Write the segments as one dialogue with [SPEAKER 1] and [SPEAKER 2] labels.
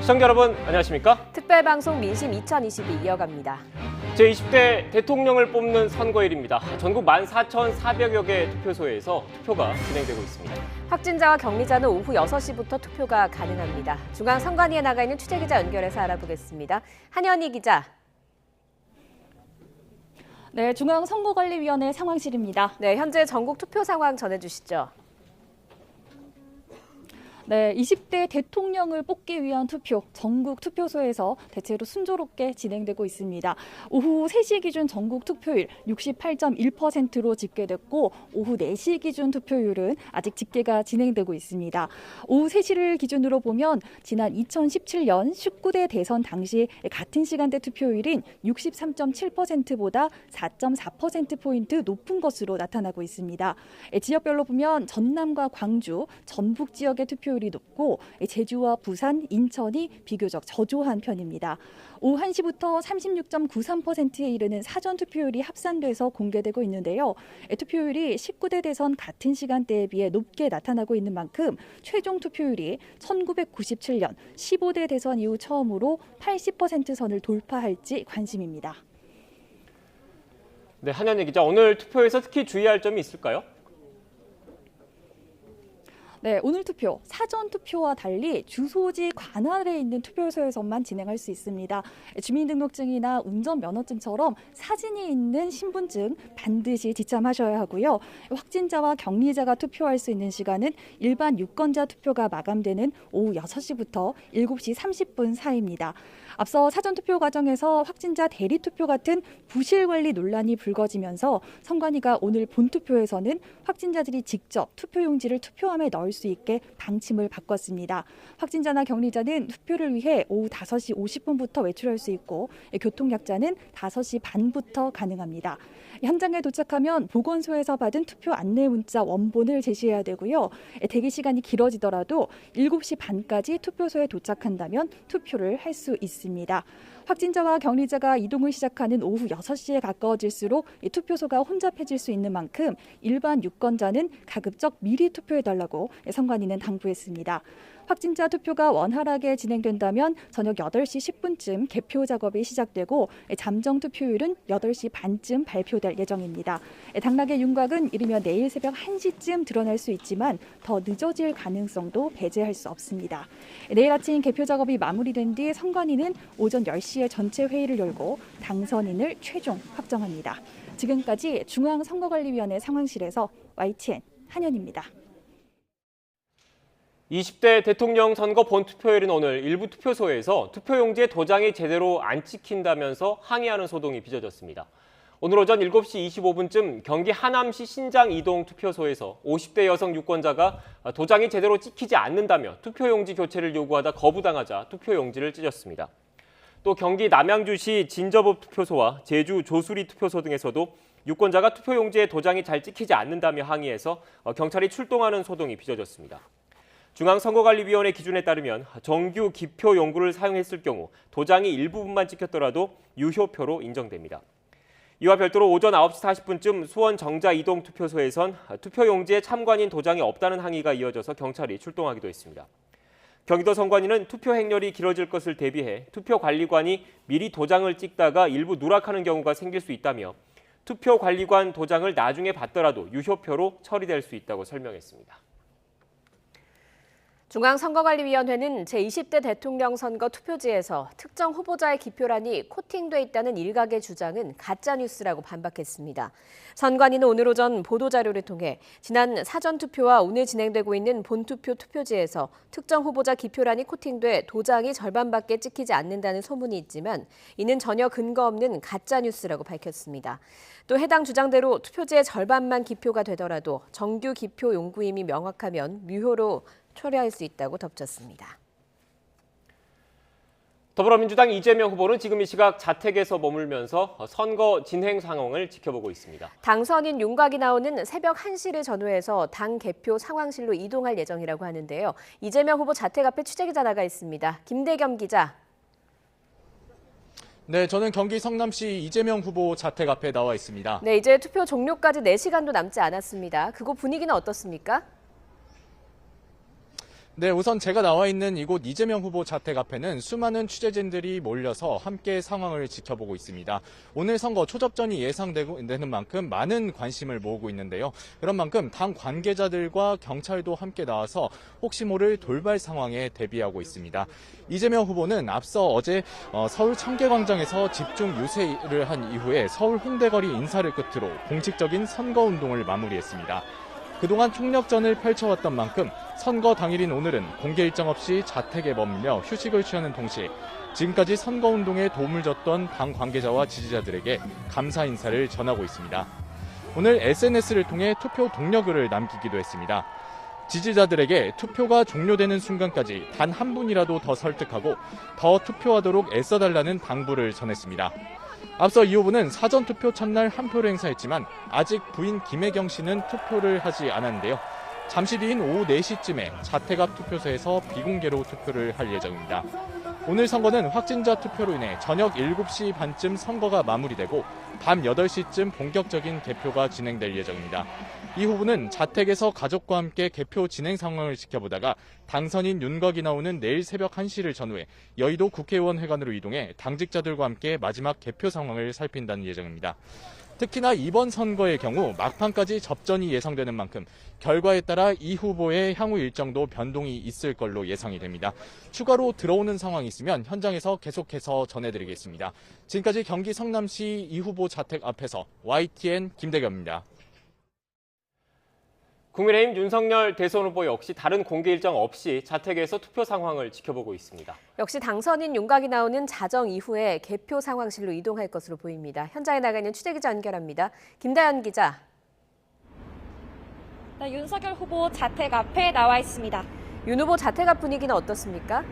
[SPEAKER 1] 시청자 여러분 안녕하십니까?
[SPEAKER 2] 특별방송 민심 2022 이어갑니다.
[SPEAKER 1] 제20대 대통령을 뽑는 선거일입니다. 전국 14,400여 개 투표소에서 투표가 진행되고 있습니다.
[SPEAKER 2] 확진자와 격리자는 오후 6시부터 투표가 가능합니다. 중앙선관위에 나가 있는 취재기자 연결해서 알아보겠습니다. 한현희 기자.
[SPEAKER 3] 네, 중앙선거관리위원회 상황실입니다.
[SPEAKER 2] 네, 현재 전국 투표 상황 전해주시죠.
[SPEAKER 3] 네, 20대 대통령을 뽑기 위한 투표, 전국 투표소에서 대체로 순조롭게 진행되고 있습니다. 오후 3시 기준 전국 투표율 68.1%로 집계됐고 오후 4시 기준 투표율은 아직 집계가 진행되고 있습니다. 오후 3시를 기준으로 보면 지난 2017년 19대 대선 당시 같은 시간대 투표율인 63.7%보다 4.4%포인트 높은 것으로 나타나고 있습니다. 지역별로 보면 전남과 광주, 전북 지역의 투표율이 높고 제주와 부산, 인천이 비교적 저조한 편입니다. 오후 1시부터 36.93%에 이르는 사전투표율이 합산돼서 공개되고 있는데요. 투표율이 19대 대선 같은 시간대에 비해 높게 나타나고 있는 만큼 최종 투표율이 1997년 15대 대선 이후 처음으로 80% 선을 돌파할지 관심입니다.
[SPEAKER 1] 네, 한현희 기자, 오늘 투표에서 특히 주의할 점이 있을까요?
[SPEAKER 3] 네, 오늘 투표, 사전 투표와 달리 주소지 관할에 있는 투표소에서만 진행할 수 있습니다. 주민등록증이나 운전면허증처럼 사진이 있는 신분증 반드시 지참하셔야 하고요. 확진자와 격리자가 투표할 수 있는 시간은 일반 유권자 투표가 마감되는 오후 6시부터 7시 30분 사이입니다. 앞서 사전투표 과정에서 확진자 대리투표 같은 부실관리 논란이 불거지면서 선관위가 오늘 본투표에서는 확진자들이 직접 투표용지를 투표함에 넣을 수 있게 방침을 바꿨습니다. 확진자나 격리자는 투표를 위해 오후 5시 50분부터 외출할 수 있고 교통약자는 5시 반부터 가능합니다. 현장에 도착하면 보건소에서 받은 투표 안내 문자 원본을 제시해야 되고요. 대기 시간이 길어지더라도 7시 반까지 투표소에 도착한다면 투표를 할 수 있습니다. 확진자와 격리자가 이동을 시작하는 오후 6시에 가까워질수록 투표소가 혼잡해질 수 있는 만큼 일반 유권자는 가급적 미리 투표해달라고 선관위는 당부했습니다. 확진자 투표가 원활하게 진행된다면 저녁 8시 10분쯤 개표 작업이 시작되고 잠정 투표율은 8시 반쯤 발표될 예정입니다. 당락의 윤곽은 이르면 내일 새벽 1시쯤 드러날 수 있지만 더 늦어질 가능성도 배제할 수 없습니다. 내일 아침 개표 작업이 마무리된 뒤 선관위는 오전 10시에 전체 회의를 열고 당선인을 최종 확정합니다. 지금까지 중앙선거관리위원회 상황실에서 YTN 한현입니다.
[SPEAKER 1] 20대 대통령 선거 본투표일인 오늘 일부 투표소에서 투표용지에 도장이 제대로 안 찍힌다면서 항의하는 소동이 빚어졌습니다. 오늘 오전 7시 25분쯤 경기 하남시 신장 이동 투표소에서 50대 여성 유권자가 도장이 제대로 찍히지 않는다며 투표용지 교체를 요구하다 거부당하자 투표용지를 찢었습니다. 또 경기 남양주시 진저읍 투표소와 제주 조수리 투표소 등에서도 유권자가 투표용지에 도장이 잘 찍히지 않는다며 항의해서 경찰이 출동하는 소동이 빚어졌습니다. 중앙선거관리위원회 기준에 따르면 정규 기표 용구를 사용했을 경우 도장이 일부분만 찍혔더라도 유효표로 인정됩니다. 이와 별도로 오전 9시 40분쯤 수원 정자 이동 투표소에선 투표용지에 참관인 도장이 없다는 항의가 이어져서 경찰이 출동하기도 했습니다. 경기도 선관위는 투표 행렬이 길어질 것을 대비해 투표관리관이 미리 도장을 찍다가 일부 누락하는 경우가 생길 수 있다며 투표관리관 도장을 나중에 받더라도 유효표로 처리될 수 있다고 설명했습니다.
[SPEAKER 2] 중앙선거관리위원회는 제20대 대통령 선거 투표지에서 특정 후보자의 기표란이 코팅돼 있다는 일각의 주장은 가짜뉴스라고 반박했습니다. 선관위는 오늘 오전 보도자료를 통해 지난 사전투표와 오늘 진행되고 있는 본투표 투표지에서 특정 후보자 기표란이 코팅돼 도장이 절반밖에 찍히지 않는다는 소문이 있지만 이는 전혀 근거 없는 가짜뉴스라고 밝혔습니다. 또 해당 주장대로 투표지의 절반만 기표가 되더라도 정규 기표 용구임이 명확하면 무효로 처리할 수 있다고 덧붙였습니다.
[SPEAKER 1] 더불어민주당 이재명 후보는 지금 이 시각 자택에서 머물면서 선거 진행 상황을 지켜보고 있습니다.
[SPEAKER 2] 당선인 윤곽이 나오는 새벽 1시를 전후해서 당 개표 상황실로 이동할 예정이라고 하는데요. 이재명 후보 자택 앞에 취재기자 나가 있습니다. 김대겸 기자.
[SPEAKER 4] 네, 저는 경기 성남시 이재명 후보 자택 앞에 나와 있습니다.
[SPEAKER 2] 네, 이제 투표 종료까지 4시간도 남지 않았습니다. 그곳 분위기는 어떻습니까?
[SPEAKER 4] 네, 우선 제가 나와 있는 이곳 이재명 후보 자택 앞에는 수많은 취재진들이 몰려서 함께 상황을 지켜보고 있습니다. 오늘 선거 초접전이 예상되는 만큼 많은 관심을 모으고 있는데요. 그런 만큼 당 관계자들과 경찰도 함께 나와서 혹시 모를 돌발 상황에 대비하고 있습니다. 이재명 후보는 앞서 어제 서울 청계광장에서 집중 유세를 한 이후에 서울 홍대거리 인사를 끝으로 공식적인 선거운동을 마무리했습니다. 그동안 총력전을 펼쳐왔던 만큼 선거 당일인 오늘은 공개 일정 없이 자택에 머물며 휴식을 취하는 동시에 지금까지 선거운동에 도움을 줬던 당 관계자와 지지자들에게 감사 인사를 전하고 있습니다. 오늘 SNS를 통해 투표 동료글을 남기기도 했습니다. 지지자들에게 투표가 종료되는 순간까지 단 한 분이라도 더 설득하고 더 투표하도록 애써달라는 당부를 전했습니다. 앞서 이 후보는 사전투표 첫날 한 표를 행사했지만 아직 부인 김혜경 씨는 투표를 하지 않았는데요. 잠시 뒤인 오후 4시쯤에 자택 앞 투표소에서 비공개로 투표를 할 예정입니다. 오늘 선거는 확진자 투표로 인해 저녁 7시 반쯤 선거가 마무리되고 밤 8시쯤 본격적인 개표가 진행될 예정입니다. 이 후보는 자택에서 가족과 함께 개표 진행 상황을 지켜보다가 당선인 윤곽이 나오는 내일 새벽 1시를 전후해 여의도 국회의원 회관으로 이동해 당직자들과 함께 마지막 개표 상황을 살핀다는 예정입니다. 특히나 이번 선거의 경우 막판까지 접전이 예상되는 만큼 결과에 따라 이 후보의 향후 일정도 변동이 있을 걸로 예상이 됩니다. 추가로 들어오는 상황이 있으면 현장에서 계속해서 전해드리겠습니다. 지금까지 경기 성남시 이 후보 자택 앞에서 YTN 김대겸입니다.
[SPEAKER 1] 국민의힘 윤석열 대선 후보 역시 다른 공개 일정 없이 자택에서 투표 상황을 지켜보고 있습니다.
[SPEAKER 2] 역시 당선인 윤곽이 나오는 자정 이후에 개표 상황실로 이동할 것으로 보입니다. 현장에 나가 있는 취재기자 연결합니다. 김다연 기자.
[SPEAKER 5] 네, 윤석열 후보 자택 앞에 나와 있습니다.
[SPEAKER 2] 윤 후보 자택 앞 분위기는 어떻습니까?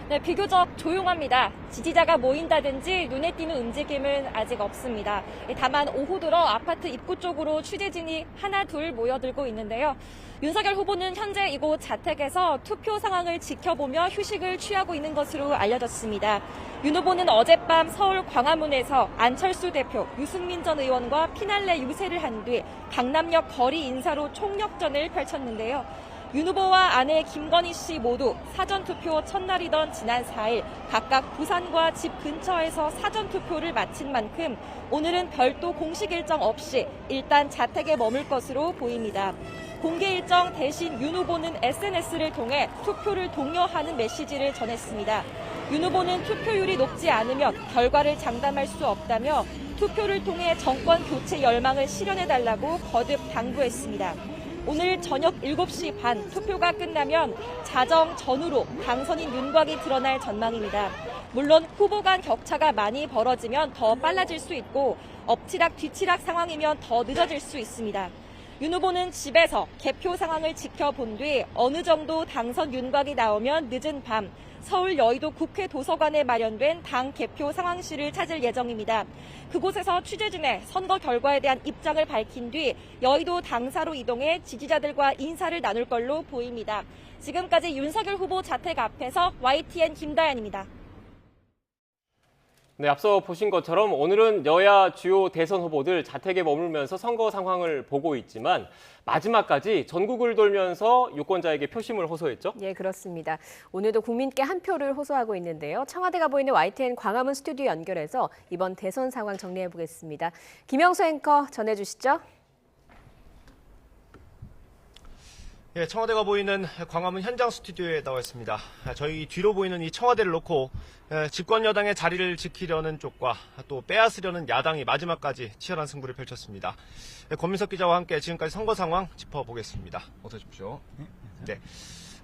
[SPEAKER 5] 네, 비교적 조용합니다. 지지자가 모인다든지 눈에 띄는 움직임은 아직 없습니다. 다만 오후 들어 아파트 입구 쪽으로 취재진이 하나 둘 모여들고 있는데요. 윤석열 후보는 현재 이곳 자택에서 투표 상황을 지켜보며 휴식을 취하고 있는 것으로 알려졌습니다. 윤 후보는 어젯밤 서울 광화문에서 안철수 대표, 유승민 전 의원과 피날레 유세를 한 뒤 강남역 거리 인사로 총력전을 펼쳤는데요. 윤 후보와 아내 김건희 씨 모두 사전투표 첫날이던 지난 4일 각각 부산과 집 근처에서 사전투표를 마친 만큼 오늘은 별도 공식 일정 없이 일단 자택에 머물 것으로 보입니다. 공개 일정 대신 윤 후보는 SNS를 통해 투표를 독려하는 메시지를 전했습니다. 윤 후보는 투표율이 높지 않으면 결과를 장담할 수 없다며 투표를 통해 정권 교체 열망을 실현해달라고 거듭 당부했습니다. 오늘 저녁 7시 반 투표가 끝나면 자정 전후로 당선인 윤곽이 드러날 전망입니다. 물론 후보 간 격차가 많이 벌어지면 더 빨라질 수 있고 엎치락 뒤치락 상황이면 더 늦어질 수 있습니다. 윤 후보는 집에서 개표 상황을 지켜본 뒤 어느 정도 당선 윤곽이 나오면 늦은 밤 서울 여의도 국회 도서관에 마련된 당 개표 상황실을 찾을 예정입니다. 그곳에서 취재진의 선거 결과에 대한 입장을 밝힌 뒤 여의도 당사로 이동해 지지자들과 인사를 나눌 걸로 보입니다. 지금까지 윤석열 후보 자택 앞에서 YTN 김다연입니다.
[SPEAKER 1] 네, 앞서 보신 것처럼 오늘은 여야 주요 대선 후보들 자택에 머물면서 선거 상황을 보고 있지만 마지막까지 전국을 돌면서 유권자에게 표심을 호소했죠?
[SPEAKER 2] 예, 그렇습니다. 오늘도 국민께 한 표를 호소하고 있는데요. 청와대가 보이는 YTN 광화문 스튜디오 연결해서 이번 대선 상황 정리해 보겠습니다. 김영수 앵커 전해주시죠.
[SPEAKER 6] 예, 청와대가 보이는 광화문 현장 스튜디오에 나와 있습니다. 저희 뒤로 보이는 이 청와대를 놓고 집권 여당의 자리를 지키려는 쪽과 또 빼앗으려는 야당이 마지막까지 치열한 승부를 펼쳤습니다. 권민석 기자와 함께 지금까지 선거 상황 짚어보겠습니다. 어서 오십시오. 네.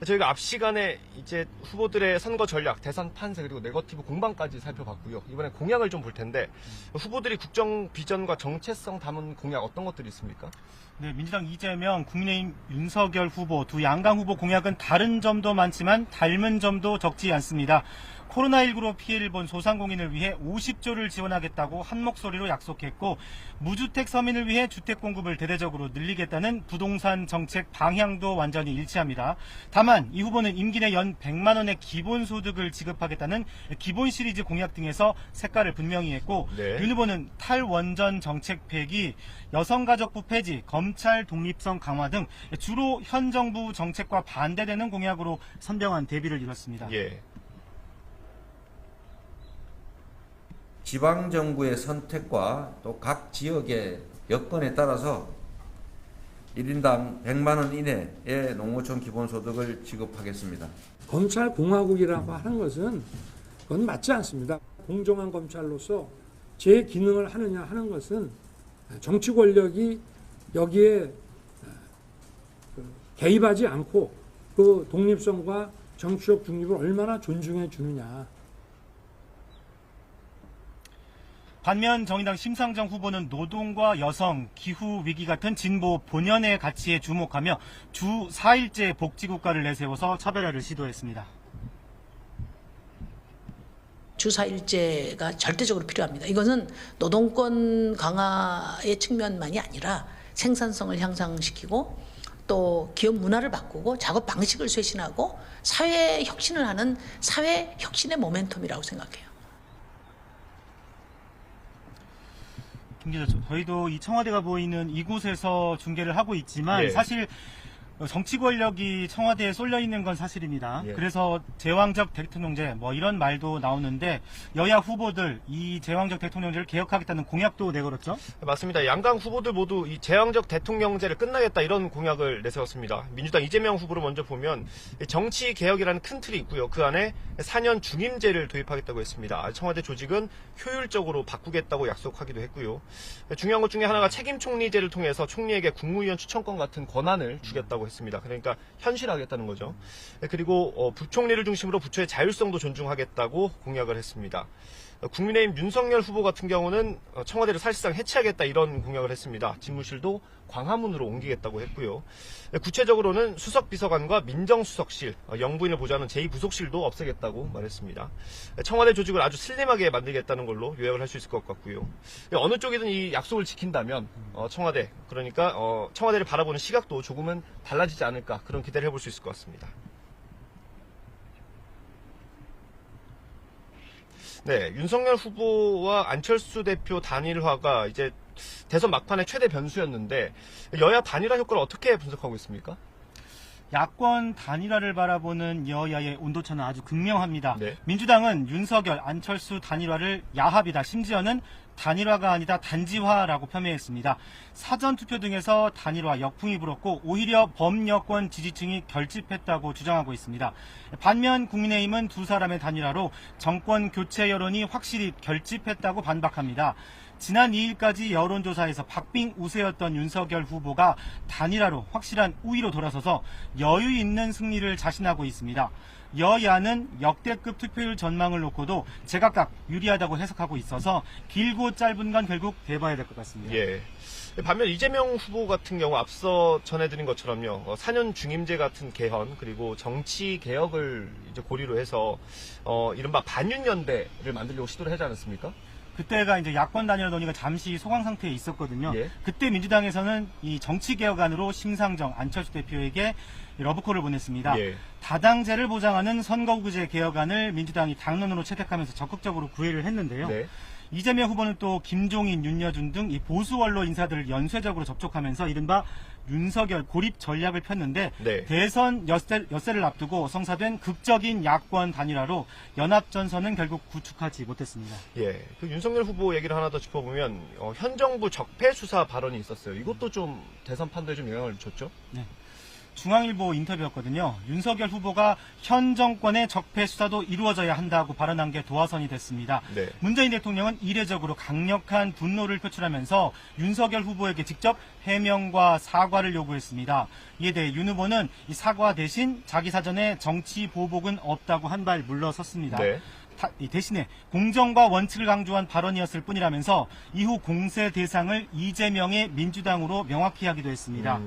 [SPEAKER 6] 저희가 앞 시간에 이제 후보들의 선거 전략, 대선 판세 그리고 네거티브 공방까지 살펴봤고요. 이번에 공약을 좀 볼 텐데 후보들이 국정 비전과 정체성 담은 공약 어떤 것들이 있습니까?
[SPEAKER 7] 네, 민주당 이재명, 국민의힘 윤석열 후보 두 양강 후보 공약은 다른 점도 많지만 닮은 점도 적지 않습니다. 코로나19로 피해를 본 소상공인을 위해 50조를 지원하겠다고 한 목소리로 약속했고 무주택 서민을 위해 주택 공급을 대대적으로 늘리겠다는 부동산 정책 방향도 완전히 일치합니다. 다만 다만 이 후보는 임기 내 연 100만 원의 기본소득을 지급하겠다는 기본 시리즈 공약 등에서 색깔을 분명히 했고
[SPEAKER 6] 네.
[SPEAKER 7] 윤 후보는 탈원전 정책 폐기, 여성가족부 폐지, 검찰 독립성 강화 등 주로 현 정부 정책과 반대되는 공약으로 선명한 대비를 이뤘습니다.
[SPEAKER 6] 예.
[SPEAKER 8] 지방정부의 선택과 또 각 지역의 여건에 따라서 1인당 100만 원 이내의 농어촌 기본소득을 지급하겠습니다.
[SPEAKER 9] 검찰 공화국이라고 하는 것은 그건 맞지 않습니다. 공정한 검찰로서 제 기능을 하느냐 하는 것은 정치 권력이 여기에 개입하지 않고 그 독립성과 정치적 중립을 얼마나 존중해 주느냐.
[SPEAKER 7] 반면 정의당 심상정 후보는 노동과 여성, 기후 위기 같은 진보 본연의 가치에 주목하며 주 4일제 복지국가를 내세워서 차별화를 시도했습니다.
[SPEAKER 10] 주 4일제가 절대적으로 필요합니다. 이것은 노동권 강화의 측면만이 아니라 생산성을 향상시키고 또 기업 문화를 바꾸고 작업 방식을 쇄신하고 사회 혁신을 하는 사회 혁신의 모멘텀이라고 생각해요.
[SPEAKER 7] 김 기자, 저희도 이 청와대가 보이는 이곳에서 중계를 하고 있지만
[SPEAKER 6] 예.
[SPEAKER 7] 사실 정치 권력이 청와대에 쏠려 있는 건 사실입니다.
[SPEAKER 6] 예.
[SPEAKER 7] 그래서 제왕적 대통령제 뭐 이런 말도 나오는데 여야 후보들 이 제왕적 대통령제를 개혁하겠다는 공약도 내걸었죠.
[SPEAKER 6] 맞습니다. 양강 후보들 모두 이 제왕적 대통령제를 끝나겠다 이런 공약을 내세웠습니다. 민주당 이재명 후보를 먼저 보면 정치 개혁이라는 큰 틀이 있고요. 그 안에 4년 중임제를 도입하겠다고 했습니다. 청와대 조직은 효율적으로 바꾸겠다고 약속하기도 했고요. 중요한 것 중에 하나가 책임 총리제를 통해서 총리에게 국무위원 추천권 같은 권한을 주겠다고 했습니다. 그러니까 현실화하겠다는 거죠. 그리고 부총리를 중심으로 부처의 자율성도 존중하겠다고 공약을 했습니다. 국민의힘 윤석열 후보 같은 경우는 청와대를 사실상 해체하겠다 이런 공약을 했습니다. 집무실도 광화문으로 옮기겠다고 했고요. 구체적으로는 수석비서관과 민정수석실, 영부인을 보좌하는 제2부속실도 없애겠다고 말했습니다. 청와대 조직을 아주 슬림하게 만들겠다는 걸로 요약을 할 수 있을 것 같고요. 어느 쪽이든 이 약속을 지킨다면 청와대, 그러니까 청와대를 바라보는 시각도 조금은 달라지지 않을까 그런 기대를 해볼 수 있을 것 같습니다. 네, 윤석열 후보와 안철수 대표 단일화가 이제 대선 막판의 최대 변수였는데 여야 단일화 효과를 어떻게 분석하고 있습니까?
[SPEAKER 7] 야권 단일화를 바라보는 여야의 온도차는 아주 극명합니다.
[SPEAKER 6] 네.
[SPEAKER 7] 민주당은 윤석열, 안철수 단일화를 야합이다. 심지어는 단일화가 아니다 단지화라고 폄훼했습니다. 사전투표 등에서 단일화 역풍이 불었고 오히려 범여권 지지층이 결집했다고 주장하고 있습니다. 반면 국민의힘은 두 사람의 단일화로 정권 교체 여론이 확실히 결집했다고 반박합니다. 지난 2일까지 여론조사에서 박빙 우세였던 윤석열 후보가 단일화로 확실한 우위로 돌아서서 여유 있는 승리를 자신하고 있습니다. 여야는 역대급 투표율 전망을 놓고도 제각각 유리하다고 해석하고 있어서 길고 짧은 건 결국 대봐야 될 것 같습니다.
[SPEAKER 6] 예. 반면 이재명 후보 같은 경우 앞서 전해드린 것처럼요, 4년 중임제 같은 개헌 그리고 정치 개혁을 이제 고리로 해서 이른바 반윤연대를 만들려고 시도를 하지 않았습니까?
[SPEAKER 7] 그때가 이제 야권 단일화 논의가 잠시 소강 상태에 있었거든요.
[SPEAKER 6] 예.
[SPEAKER 7] 그때 민주당에서는 이 정치 개혁안으로 심상정, 안철수 대표에게 러브콜을 보냈습니다.
[SPEAKER 6] 예.
[SPEAKER 7] 다당제를 보장하는 선거구제 개혁안을 민주당이 당론으로 채택하면서 적극적으로 구애를 했는데요.
[SPEAKER 6] 네.
[SPEAKER 7] 이재명 후보는 또 김종인, 윤여준 등 이 보수 원로 인사들을 연쇄적으로 접촉하면서 이른바 윤석열 고립 전략을 폈는데
[SPEAKER 6] 네.
[SPEAKER 7] 대선 엿새를 앞두고 성사된 극적인 야권 단일화로 연합전선은 결국 구축하지 못했습니다.
[SPEAKER 6] 예. 그 윤석열 후보 얘기를 하나 더 짚어보면 현 정부 적폐 수사 발언이 있었어요. 이것도 좀 대선 판도에 좀 영향을 줬죠?
[SPEAKER 7] 네. 중앙일보 인터뷰였거든요. 윤석열 후보가 현 정권의 적폐 수사도 이루어져야 한다고 발언한 게 도화선이 됐습니다.
[SPEAKER 6] 네.
[SPEAKER 7] 문재인 대통령은 이례적으로 강력한 분노를 표출하면서 윤석열 후보에게 직접 해명과 사과를 요구했습니다. 이에 대해 윤 후보는 이 사과 대신 자기 사전에 정치 보복은 없다고 한 발 물러섰습니다.
[SPEAKER 6] 네.
[SPEAKER 7] 대신에 공정과 원칙을 강조한 발언이었을 뿐이라면서 이후 공세 대상을 이재명의 민주당으로 명확히 하기도 했습니다.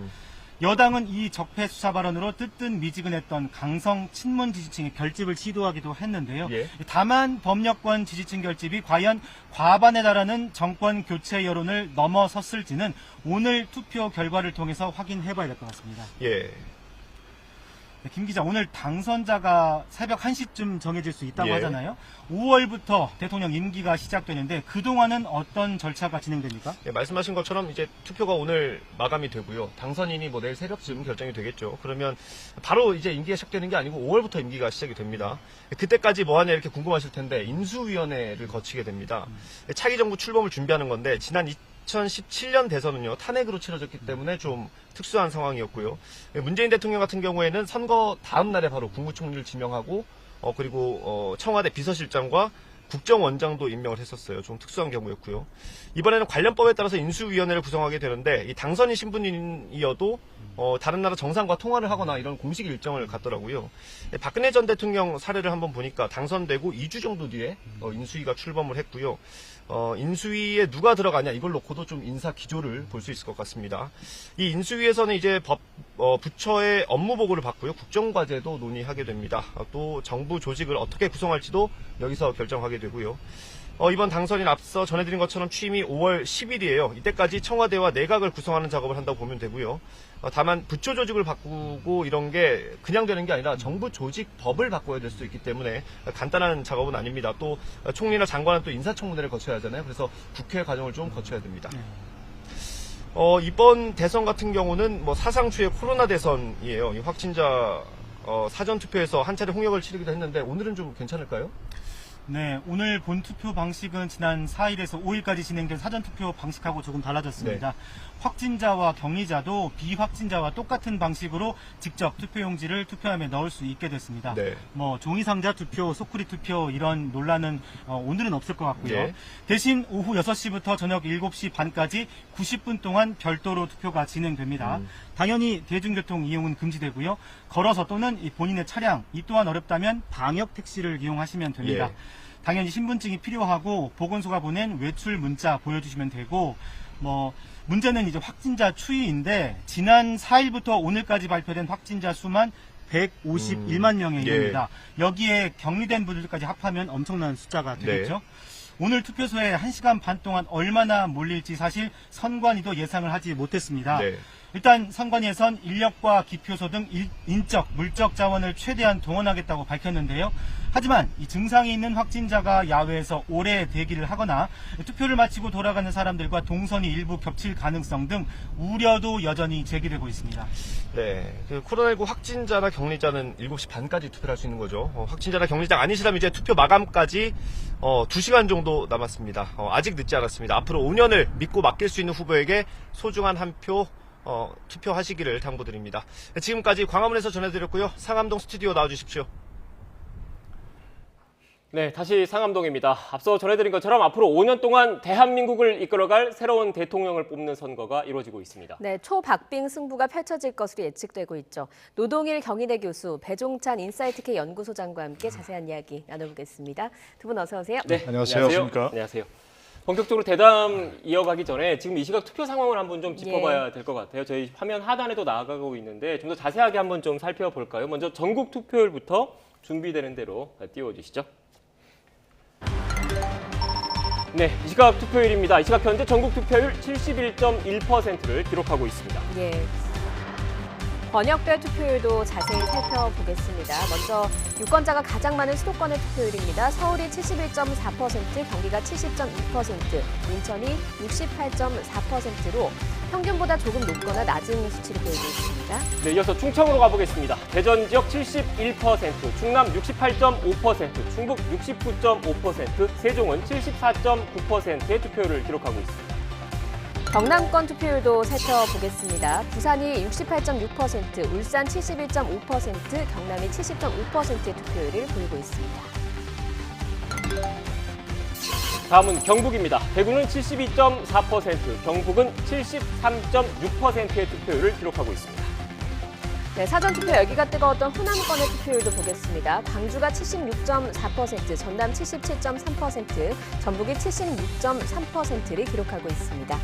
[SPEAKER 7] 여당은 이 적폐 수사 발언으로 뜨뜻미지근했던 강성 친문 지지층의 결집을 시도하기도 했는데요.
[SPEAKER 6] 예.
[SPEAKER 7] 다만 범여권 지지층 결집이 과연 과반에 달하는 정권 교체 여론을 넘어섰을지는 오늘 투표 결과를 통해서 확인해봐야 될 것 같습니다.
[SPEAKER 6] 예.
[SPEAKER 7] 김 기자, 오늘 당선자가 새벽 1시쯤 정해질 수 있다고
[SPEAKER 6] 예.
[SPEAKER 7] 하잖아요. 5월부터 대통령 임기가 시작되는데 그동안은 어떤 절차가 진행됩니까?
[SPEAKER 6] 예, 말씀하신 것처럼 이제 투표가 오늘 마감이 되고요. 당선인이 뭐 내일 새벽쯤 결정이 되겠죠. 그러면 바로 이제 임기가 시작되는 게 아니고 5월부터 임기가 시작이 됩니다. 그때까지 뭐 하냐 이렇게 궁금하실 텐데 인수위원회를 거치게 됩니다. 차기 정부 출범을 준비하는 건데 지난 2017년 대선은요 탄핵으로 치러졌기 때문에 좀 특수한 상황이었고요. 문재인 대통령 같은 경우에는 선거 다음 날에 바로 국무총리를 지명하고 그리고 청와대 비서실장과 국정원장도 임명을 했었어요. 좀 특수한 경우였고요. 이번에는 관련법에 따라서 인수위원회를 구성하게 되는데 이 당선인 신분이어도 다른 나라 정상과 통화를 하거나 이런 공식 일정을 갖더라고요. 박근혜 전 대통령 사례를 한번 보니까 당선되고 2주 정도 뒤에 인수위가 출범을 했고요. 인수위에 누가 들어가냐 이걸 놓고도 좀 인사 기조를 볼 수 있을 것 같습니다. 이 인수위에서는 이제 부처의 업무 보고를 받고요. 국정과제도 논의하게 됩니다. 또 정부 조직을 어떻게 구성할지도 여기서 결정하게 되고요. 이번 당선인 앞서 전해드린 것처럼 취임이 5월 10일이에요. 이때까지 청와대와 내각을 구성하는 작업을 한다고 보면 되고요. 다만 부처 조직을 바꾸고 이런 게 그냥 되는 게 아니라 정부 조직법을 바꿔야 될 수도 있기 때문에 간단한 작업은 아닙니다. 또 총리나 장관은 또 인사청문회를 거쳐야 하잖아요. 그래서 국회 과정을 좀 거쳐야 됩니다. 이번 대선 같은 경우는 뭐 사상 초의 코로나 대선이에요. 이 확진자 사전투표에서 한 차례 홍역을 치르기도 했는데 오늘은 좀 괜찮을까요?
[SPEAKER 7] 네, 오늘 본투표 방식은 지난 4일에서 5일까지 진행된 사전투표 방식하고 조금 달라졌습니다.
[SPEAKER 6] 네.
[SPEAKER 7] 확진자와 격리자도 비확진자와 똑같은 방식으로 직접 투표용지를 투표함에 넣을 수 있게 됐습니다.
[SPEAKER 6] 네.
[SPEAKER 7] 뭐 종이상자 투표, 소쿠리 투표 이런 논란은 오늘은 없을 것 같고요.
[SPEAKER 6] 예.
[SPEAKER 7] 대신 오후 6시부터 저녁 7시 반까지 90분 동안 별도로 투표가 진행됩니다. 당연히 대중교통 이용은 금지되고요. 걸어서 또는 본인의 차량, 이 또한 어렵다면 방역 택시를 이용하시면 됩니다.
[SPEAKER 6] 예.
[SPEAKER 7] 당연히 신분증이 필요하고 보건소가 보낸 외출 문자 보여주시면 되고 문제는 이제 확진자 추이인데 지난 4일부터 오늘까지 발표된 확진자 수만 151만 명에 이릅니다. 여기에 격리된 분들까지 합하면 엄청난 숫자가 되겠죠.
[SPEAKER 6] 네.
[SPEAKER 7] 오늘 투표소에 1시간 반 동안 얼마나 몰릴지 사실 선관위도 예상을 하지 못했습니다.
[SPEAKER 6] 네.
[SPEAKER 7] 일단 선관위에선 인력과 기표소 등 인적, 물적 자원을 최대한 동원하겠다고 밝혔는데요. 하지만 이 증상이 있는 확진자가 야외에서 오래 대기를 하거나 투표를 마치고 돌아가는 사람들과 동선이 일부 겹칠 가능성 등 우려도 여전히 제기되고 있습니다.
[SPEAKER 6] 네, 그 코로나19 확진자나 격리자는 7시 반까지 투표를 할 수 있는 거죠. 확진자나 격리자 아니시라면 이제 투표 마감까지 2시간 정도 남았습니다. 아직 늦지 않았습니다. 앞으로 5년을 믿고 맡길 수 있는 후보에게 소중한 한 표 투표하시기를 당부드립니다. 지금까지 광화문에서 전해드렸고요. 상암동 스튜디오 나와주십시오.
[SPEAKER 1] 네, 다시 상암동입니다. 앞서 전해드린 것처럼 앞으로 5년 동안 대한민국을 이끌어갈 새로운 대통령을 뽑는 선거가 이루어지고 있습니다.
[SPEAKER 2] 네, 초박빙 승부가 펼쳐질 것으로 예측되고 있죠. 노동일 경희대 교수, 배종찬 인사이트K 연구소장과 함께 자세한 이야기 나눠보겠습니다. 두 분 어서 오세요.
[SPEAKER 1] 네,
[SPEAKER 11] 안녕하세요.
[SPEAKER 1] 안녕하세요. 본격적으로 대담 이어가기 전에 지금 이 시각 투표 상황을 한번 좀 짚어봐야 될 것 같아요. 저희 화면 하단에도 나가고 있는데 좀 더 자세하게 한번 좀 살펴볼까요? 먼저 전국 투표율부터 준비되는 대로 띄워주시죠. 네, 이 시각 투표율입니다. 이 시각 현재 전국 투표율 71.1%를 기록하고 있습니다.
[SPEAKER 2] 예. 번역별 투표율도 자세히 살펴보겠습니다. 먼저 유권자가 가장 많은 수도권의 투표율입니다. 서울이 71.4%, 경기가 70.2%, 인천이 68.4%로 평균보다 조금 높거나 낮은 수치를 보이고 있습니다.
[SPEAKER 1] 네, 이어서 충청으로 가보겠습니다. 대전 지역 71%, 충남 68.5%, 충북 69.5%, 세종은 74.9%의 투표율을 기록하고 있습니다.
[SPEAKER 2] 경남권 투표율도 살펴보겠습니다. 부산이 68.6%, 울산 71.5%, 경남이 70.5%의 투표율을 보이고 있습니다.
[SPEAKER 1] 다음은 경북입니다. 대구는 72.4%, 경북은 73.6%의 투표율을 기록하고 있습니다.
[SPEAKER 2] 네, 사전투표 열기가 뜨거웠던 호남권의 투표율도 보겠습니다. 광주가 76.4%, 전남 77.3%, 전북이 76.3%를 기록하고 있습니다.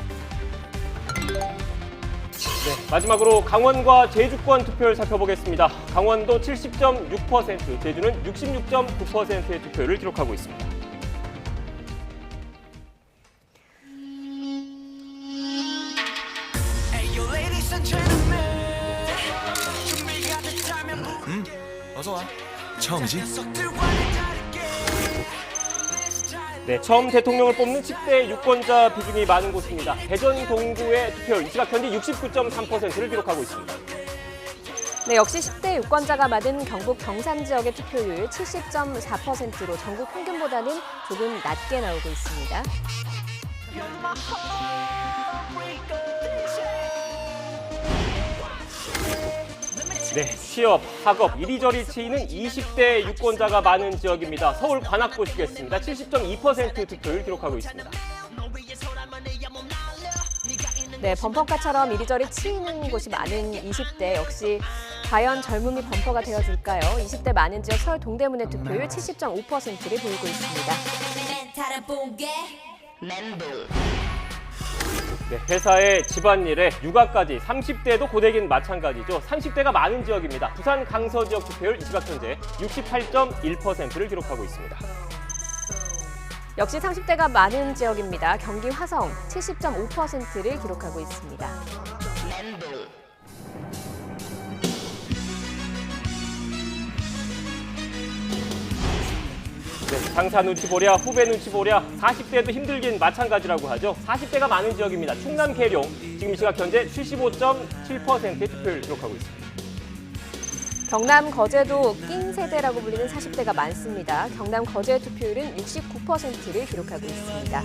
[SPEAKER 1] 네, 마지막으로 강원과 제주권 투표율 살펴보겠습니다. 강원도 70.6%, 제주는 66.9%의 투표율을 기록하고 있습니다.
[SPEAKER 12] Hey, yo, ladies and gentlemen, 준비가 됐다면
[SPEAKER 11] 어서 와. 처음이지?
[SPEAKER 1] 네, 처음 대통령을 뽑는 10대 유권자 비중이 많은 곳입니다. 대전 동구의 투표율 이 시각 현재 69.3%를 기록하고 있습니다.
[SPEAKER 2] 네, 역시 10대 유권자가 많은 경북 경산 지역의 투표율 70.4%로 전국 평균보다는 조금 낮게 나오고 있습니다.
[SPEAKER 1] 네, 취업, 학업, 이리저리 치이는 20대 유권자가 많은 지역입니다. 서울 관악 보시겠습니다. 70.2% 투표율 기록하고 있습니다.
[SPEAKER 2] 네, 범퍼카처럼 이리저리 치이는 곳이 많은 20대 역시 과연 젊음이 범퍼가 되어줄까요? 20대 많은 지역 서울 동대문의 투표율 70.5%를 보이고 있습니다.
[SPEAKER 1] 네, 회사에 집안일에 육아까지 30대도 고데기는 마찬가지죠. 30대가 많은 지역입니다. 부산 강서 지역 투표율 이 시각 현재 68.1%를 기록하고 있습니다.
[SPEAKER 2] 역시 30대가 많은 지역입니다. 경기 화성 70.5%를 기록하고 있습니다.
[SPEAKER 1] 네, 상사 눈치 보랴, 후배 눈치 보랴, 40대도 힘들긴 마찬가지라고 하죠. 40대가 많은 지역입니다. 충남 계룡, 지금 이 시각 현재 75.7%의 투표율을 기록하고 있습니다.
[SPEAKER 2] 경남 거제도 낀 세대라고 불리는 40대가 많습니다. 경남 거제 투표율은 69%를 기록하고 있습니다.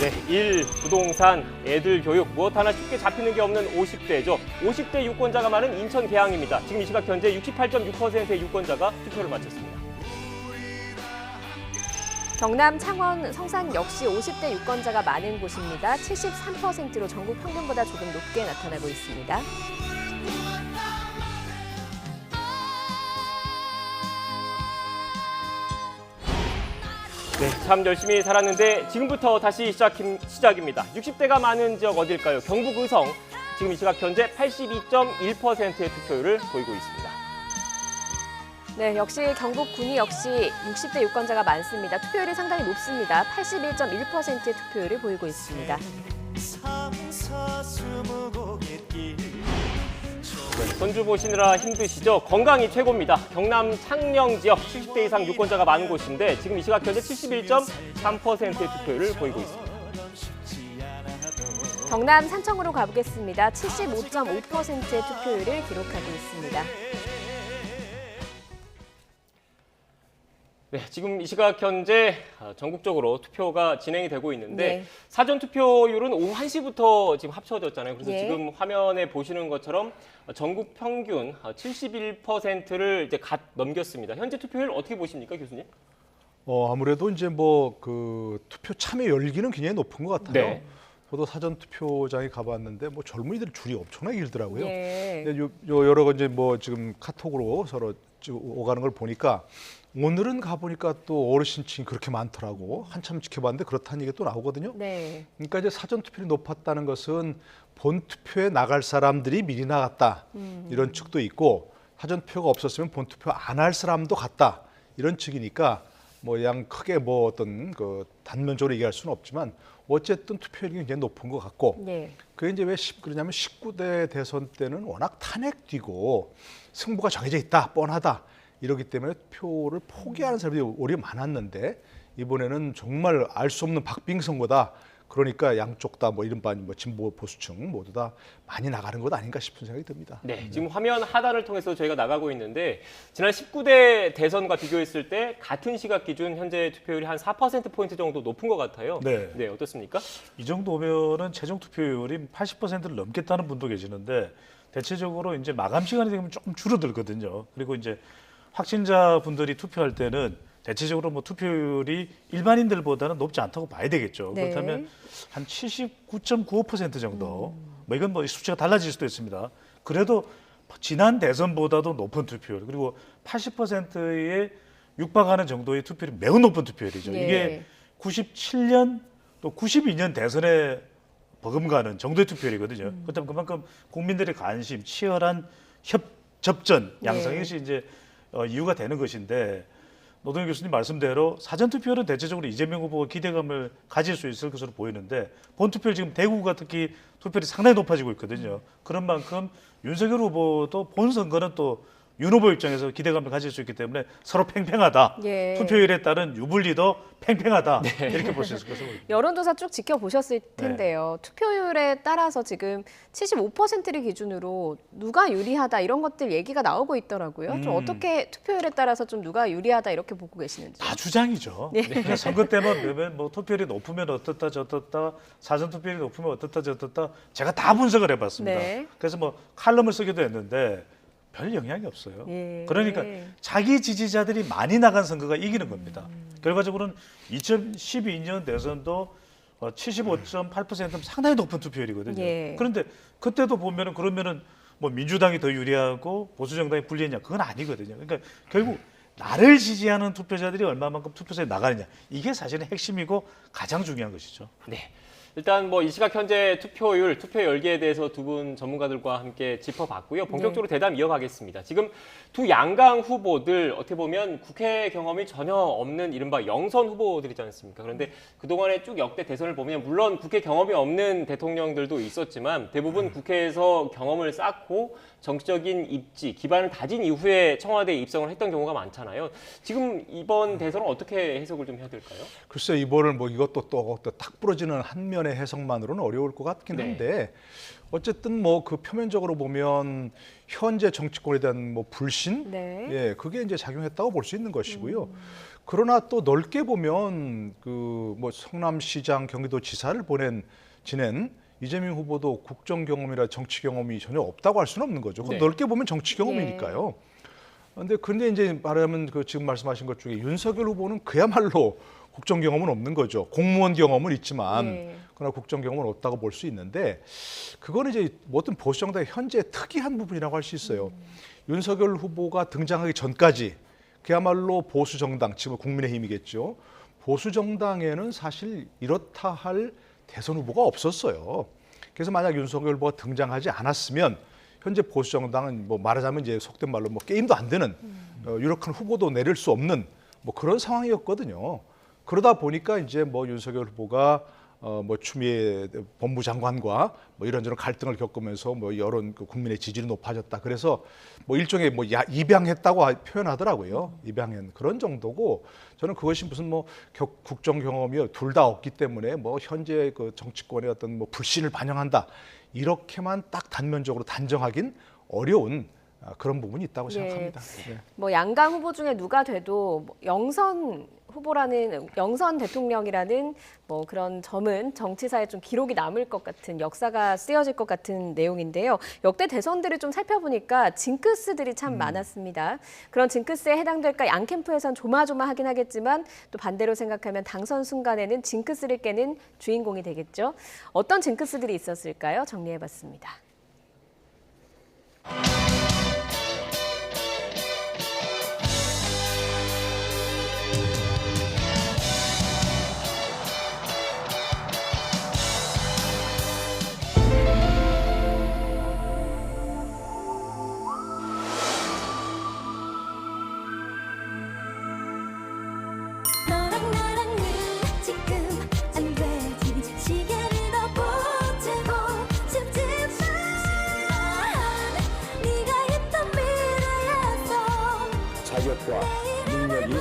[SPEAKER 1] 네, 일, 부동산, 애들 교육 무엇 하나 쉽게 잡히는 게 없는 50대죠. 50대 유권자가 많은 인천 계양입니다. 지금 이 시각 현재 68.6%의 유권자가 투표를 마쳤습니다.
[SPEAKER 2] 경남 창원 성산 역시 50대 유권자가 많은 곳입니다. 73%로 전국 평균보다 조금 높게 나타나고 있습니다.
[SPEAKER 1] 네, 참 열심히 살았는데 지금부터 다시 시작입니다. 60대가 많은 지역 어딜까요? 경북 의성, 지금 이 시각 현재 82.1%의 투표율을 보이고 있습니다.
[SPEAKER 2] 네, 역시 경북 군위 역시 60대 유권자가 많습니다. 투표율이 상당히 높습니다. 81.1%의 투표율을 보이고 있습니다.
[SPEAKER 1] 네, 손주 보시느라 힘드시죠? 건강이 최고입니다. 경남 창녕 지역 70대 이상 유권자가 많은 곳인데 지금 이 시각 현재 71.3%의 투표율을 보이고 있습니다.
[SPEAKER 2] 경남 산청으로 가보겠습니다. 75.5%의 투표율을 기록하고 있습니다.
[SPEAKER 1] 네, 지금 이 시각 현재 전국적으로 투표가 진행이 되고 있는데
[SPEAKER 2] 네.
[SPEAKER 1] 사전 투표율은 오후 1시부터 지금 합쳐졌잖아요. 그래서
[SPEAKER 2] 네.
[SPEAKER 1] 지금 화면에 보시는 것처럼 전국 평균 71%를 이제 갓 넘겼습니다. 현재 투표율 어떻게 보십니까, 교수님?
[SPEAKER 12] 아무래도 이제 뭐 그 투표 참여 열기는 굉장히 높은 것 같아요.
[SPEAKER 1] 네.
[SPEAKER 12] 저도 사전 투표장에 가봤는데 뭐 젊은이들 줄이 엄청나게 길더라고요.
[SPEAKER 2] 네.
[SPEAKER 12] 근데 요 여러 이제 뭐 지금 카톡으로 서로 오가는 걸 보니까 오늘은 가보니까 또 어르신층이 그렇게 많더라고. 한참 지켜봤는데 그렇다는 얘기가 또 나오거든요.
[SPEAKER 2] 네.
[SPEAKER 12] 그러니까 이제 사전 투표율이 높았다는 것은 본 투표에 나갈 사람들이 미리 나갔다. 이런 측도 있고 사전 투표가 없었으면 본 투표 안 할 사람도 갔다. 이런 측이니까 뭐 양 크게 뭐 어떤 그 단면적으로 얘기할 수는 없지만 어쨌든 투표율이 굉장히 높은 것 같고
[SPEAKER 2] 네.
[SPEAKER 12] 그게 이제 왜 그러냐면 19대 대선 때는 워낙 탄핵 뛰고 승부가 정해져 있다, 뻔하다. 이러기 때문에 표를 포기하는 사람들이 오히려 많았는데 이번에는 정말 알 수 없는 박빙선거다. 그러니까 양쪽 다 뭐 이른바 뭐 진보 보수층 모두 다 많이 나가는 것 아닌가 싶은 생각이 듭니다.
[SPEAKER 1] 네, 지금 화면 하단을 통해서 저희가 나가고 있는데 지난 19대 대선과 비교했을 때 같은 시각 기준 현재 투표율이 한 4%포인트 정도 높은 것 같아요.
[SPEAKER 13] 네.
[SPEAKER 1] 어떻습니까?
[SPEAKER 13] 이 정도면은 최종 투표율이 80%를 넘겠다는 분도 계시는데 대체적으로 이제 마감 시간이 되면 조금 줄어들거든요. 그리고 이제 확진자분들이 투표할 때는 대체적으로 뭐 투표율이 일반인들보다는 높지 않다고 봐야 되겠죠.
[SPEAKER 2] 네.
[SPEAKER 13] 그렇다면 한 79.95% 정도. 뭐 이건 뭐 수치가 달라질 수도 있습니다. 그래도 지난 대선보다도 높은 투표율 그리고 80%에 육박하는 정도의 투표율이 매우 높은 투표율이죠.
[SPEAKER 2] 네.
[SPEAKER 13] 이게 97년 또 92년 대선에 버금가는 정도의 투표율이거든요. 그렇다면 그만큼 국민들의 관심, 치열한 접전 양상이
[SPEAKER 2] 네.
[SPEAKER 13] 이제 이유가 되는 것인데 노동현 교수님 말씀대로 사전투표는 대체적으로 이재명 후보가 기대감을 가질 수 있을 것으로 보이는데 본투표를 지금 대구가 특히 투표율이 상당히 높아지고 있거든요. 그런 만큼 윤석열 후보도 본 선거는 또 윤 후보 입장에서 기대감을 가질 수 있기 때문에 서로 팽팽하다.
[SPEAKER 2] 예.
[SPEAKER 13] 투표율에 따른 유불리도 팽팽하다. 이렇게 볼 수 있을 것으로 보입니다.
[SPEAKER 2] 여론조사 쭉 지켜보셨을 텐데요. 투표율에 따라서 지금 75%를 기준으로 누가 유리하다 이런 것들 얘기가 나오고 있더라고요. 좀 어떻게 투표율에 따라서 좀 누가 유리하다 이렇게 보고 계시는지.
[SPEAKER 13] 다 주장이죠. 그러니까 선거 때만 보면 뭐 투표율이 높으면 어떻다 저떻다, 사전 투표율이 높으면 어떻다 저떻다 제가 다 분석을 해봤습니다.
[SPEAKER 2] 네.
[SPEAKER 13] 그래서 뭐 칼럼을 쓰기도 했는데 별 영향이 없어요.
[SPEAKER 2] 예.
[SPEAKER 13] 그러니까 자기 지지자들이 많이 나간 선거가 이기는 겁니다. 결과적으로는 2012년 대선도 75.8%면 상당히 높은 투표율이거든요.
[SPEAKER 2] 예.
[SPEAKER 13] 그런데 그때도 보면은 그러면은 뭐 민주당이 더 유리하고 보수 정당이 불리했냐? 그건 아니거든요. 그러니까 결국 나를 지지하는 투표자들이 얼마만큼 투표소에 나가느냐 이게 사실은 핵심이고 가장 중요한 것이죠.
[SPEAKER 1] 네. 일단 뭐 이 시각 현재 투표율, 투표 열기에 대해서 두 분 전문가들과 함께 짚어봤고요. 본격적으로 대담 이어가겠습니다. 지금 두 양강 후보들 어떻게 보면 국회 경험이 전혀 없는 이른바 영선 후보들이지 않습니까? 그런데 그동안의 쭉 역대 대선을 보면 물론 국회 경험이 없는 대통령들도 있었지만 대부분 국회에서 경험을 쌓고 정치적인 입지, 기반을 다진 이후에 청와대에 입성을 했던 경우가 많잖아요. 지금 이번 대선은 어떻게 해석을 좀 해야 될까요?
[SPEAKER 12] 글쎄 이번을 뭐 이것도 또 딱 부러지는 한 면의 해석만으로는 어려울 것 같긴 한데 어쨌든 뭐 그 표면적으로 보면 현재 정치권에 대한 뭐 불신, 예, 그게 이제 작용했다고 볼 수 있는 것이고요. 그러나 또 넓게 보면 그 뭐 성남시장, 경기도지사를 지낸 이재명 후보도 국정 경험이라 정치 경험이 전혀 없다고 할 수는 없는 거죠. 그건 넓게 보면 정치 경험이니까요. 근데 이제 말하면 그 지금 말씀하신 것 중에 윤석열 후보는 그야말로 국정 경험은 없는 거죠. 공무원 경험은 있지만 그러나 국정 경험은 없다고 볼 수 있는데 그거는 이제 어떤 보수 정당의 현재 특이한 부분이라고 할 수 있어요. 윤석열 후보가 등장하기 전까지 그야말로 보수 정당, 지금 국민의힘이겠죠. 보수 정당에는 사실 이렇다 할 대선 후보가 없었어요. 그래서 만약 윤석열 후보가 등장하지 않았으면 현재 보수 정당은 뭐 말하자면 이제 속된 말로 뭐 게임도 안 되는 유력한 후보도 내릴 수 없는 뭐 그런 상황이었거든요. 그러다 보니까 이제 뭐 윤석열 후보가 뭐 추미애 법무장관과 뭐 이런저런 갈등을 겪으면서 뭐 여론 국민의 지지율이 높아졌다. 그래서 뭐 일종의 뭐 입양했다고 표현하더라고요. 입양한 그런 정도고 저는 그것이 무슨 뭐 국정 경험이 둘 다 없기 때문에 뭐 현재 그 정치권의 어떤 뭐 불신을 반영한다. 이렇게만 딱 단면적으로 단정하긴 어려운 그런 부분이 있다고 생각합니다. 네.
[SPEAKER 2] 뭐 양강 후보 중에 누가 돼도 영선 후보라는 영선 대통령이라는 뭐 그런 점은 정치사에 좀 기록이 남을 것 같은 역사가 쓰여질 것 같은 내용인데요. 역대 대선들을 좀 살펴보니까 징크스들이 참 많았습니다. 그런 징크스에 해당될까 양 캠프에선 조마조마하긴 하겠지만 또 반대로 생각하면 당선 순간에는 징크스를 깨는 주인공이 되겠죠. 어떤 징크스들이 있었을까요? 정리해봤습니다.
[SPEAKER 14] 자격과 능력이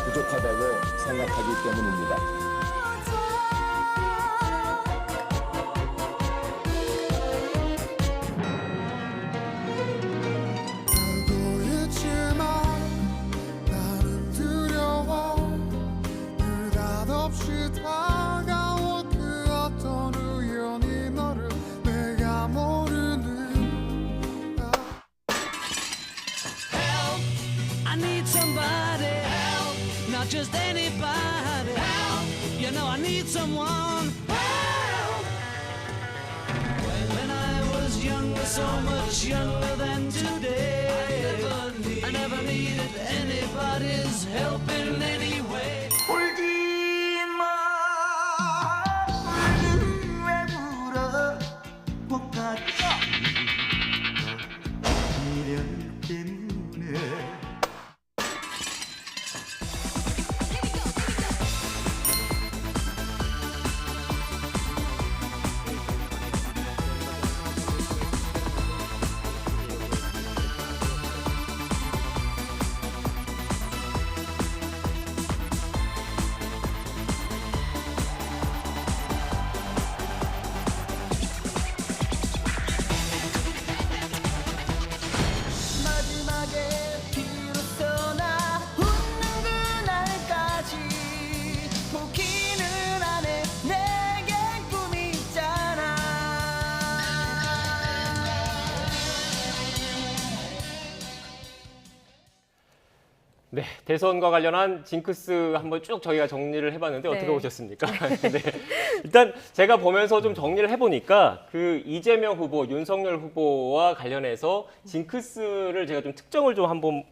[SPEAKER 14] 부족하다고 생각하기 때문입니다.
[SPEAKER 15] Just anybody help. You know I need someone help. When I was younger, so much younger than today, I never needed anybody's help in any way. 울지 마, 왜 울어? 못 갔다. 미련 때문에.
[SPEAKER 1] 네, 대선과 관련한 징크스 한번 쭉 저희가 정리를 해봤는데 어떻게
[SPEAKER 2] 네.
[SPEAKER 1] 보셨습니까? 네. 일단 제가 보면서 좀 정리를 해보니까 그 이재명 후보, 윤석열 후보와 관련해서 징크스를 제가 좀 특정을 좀 한번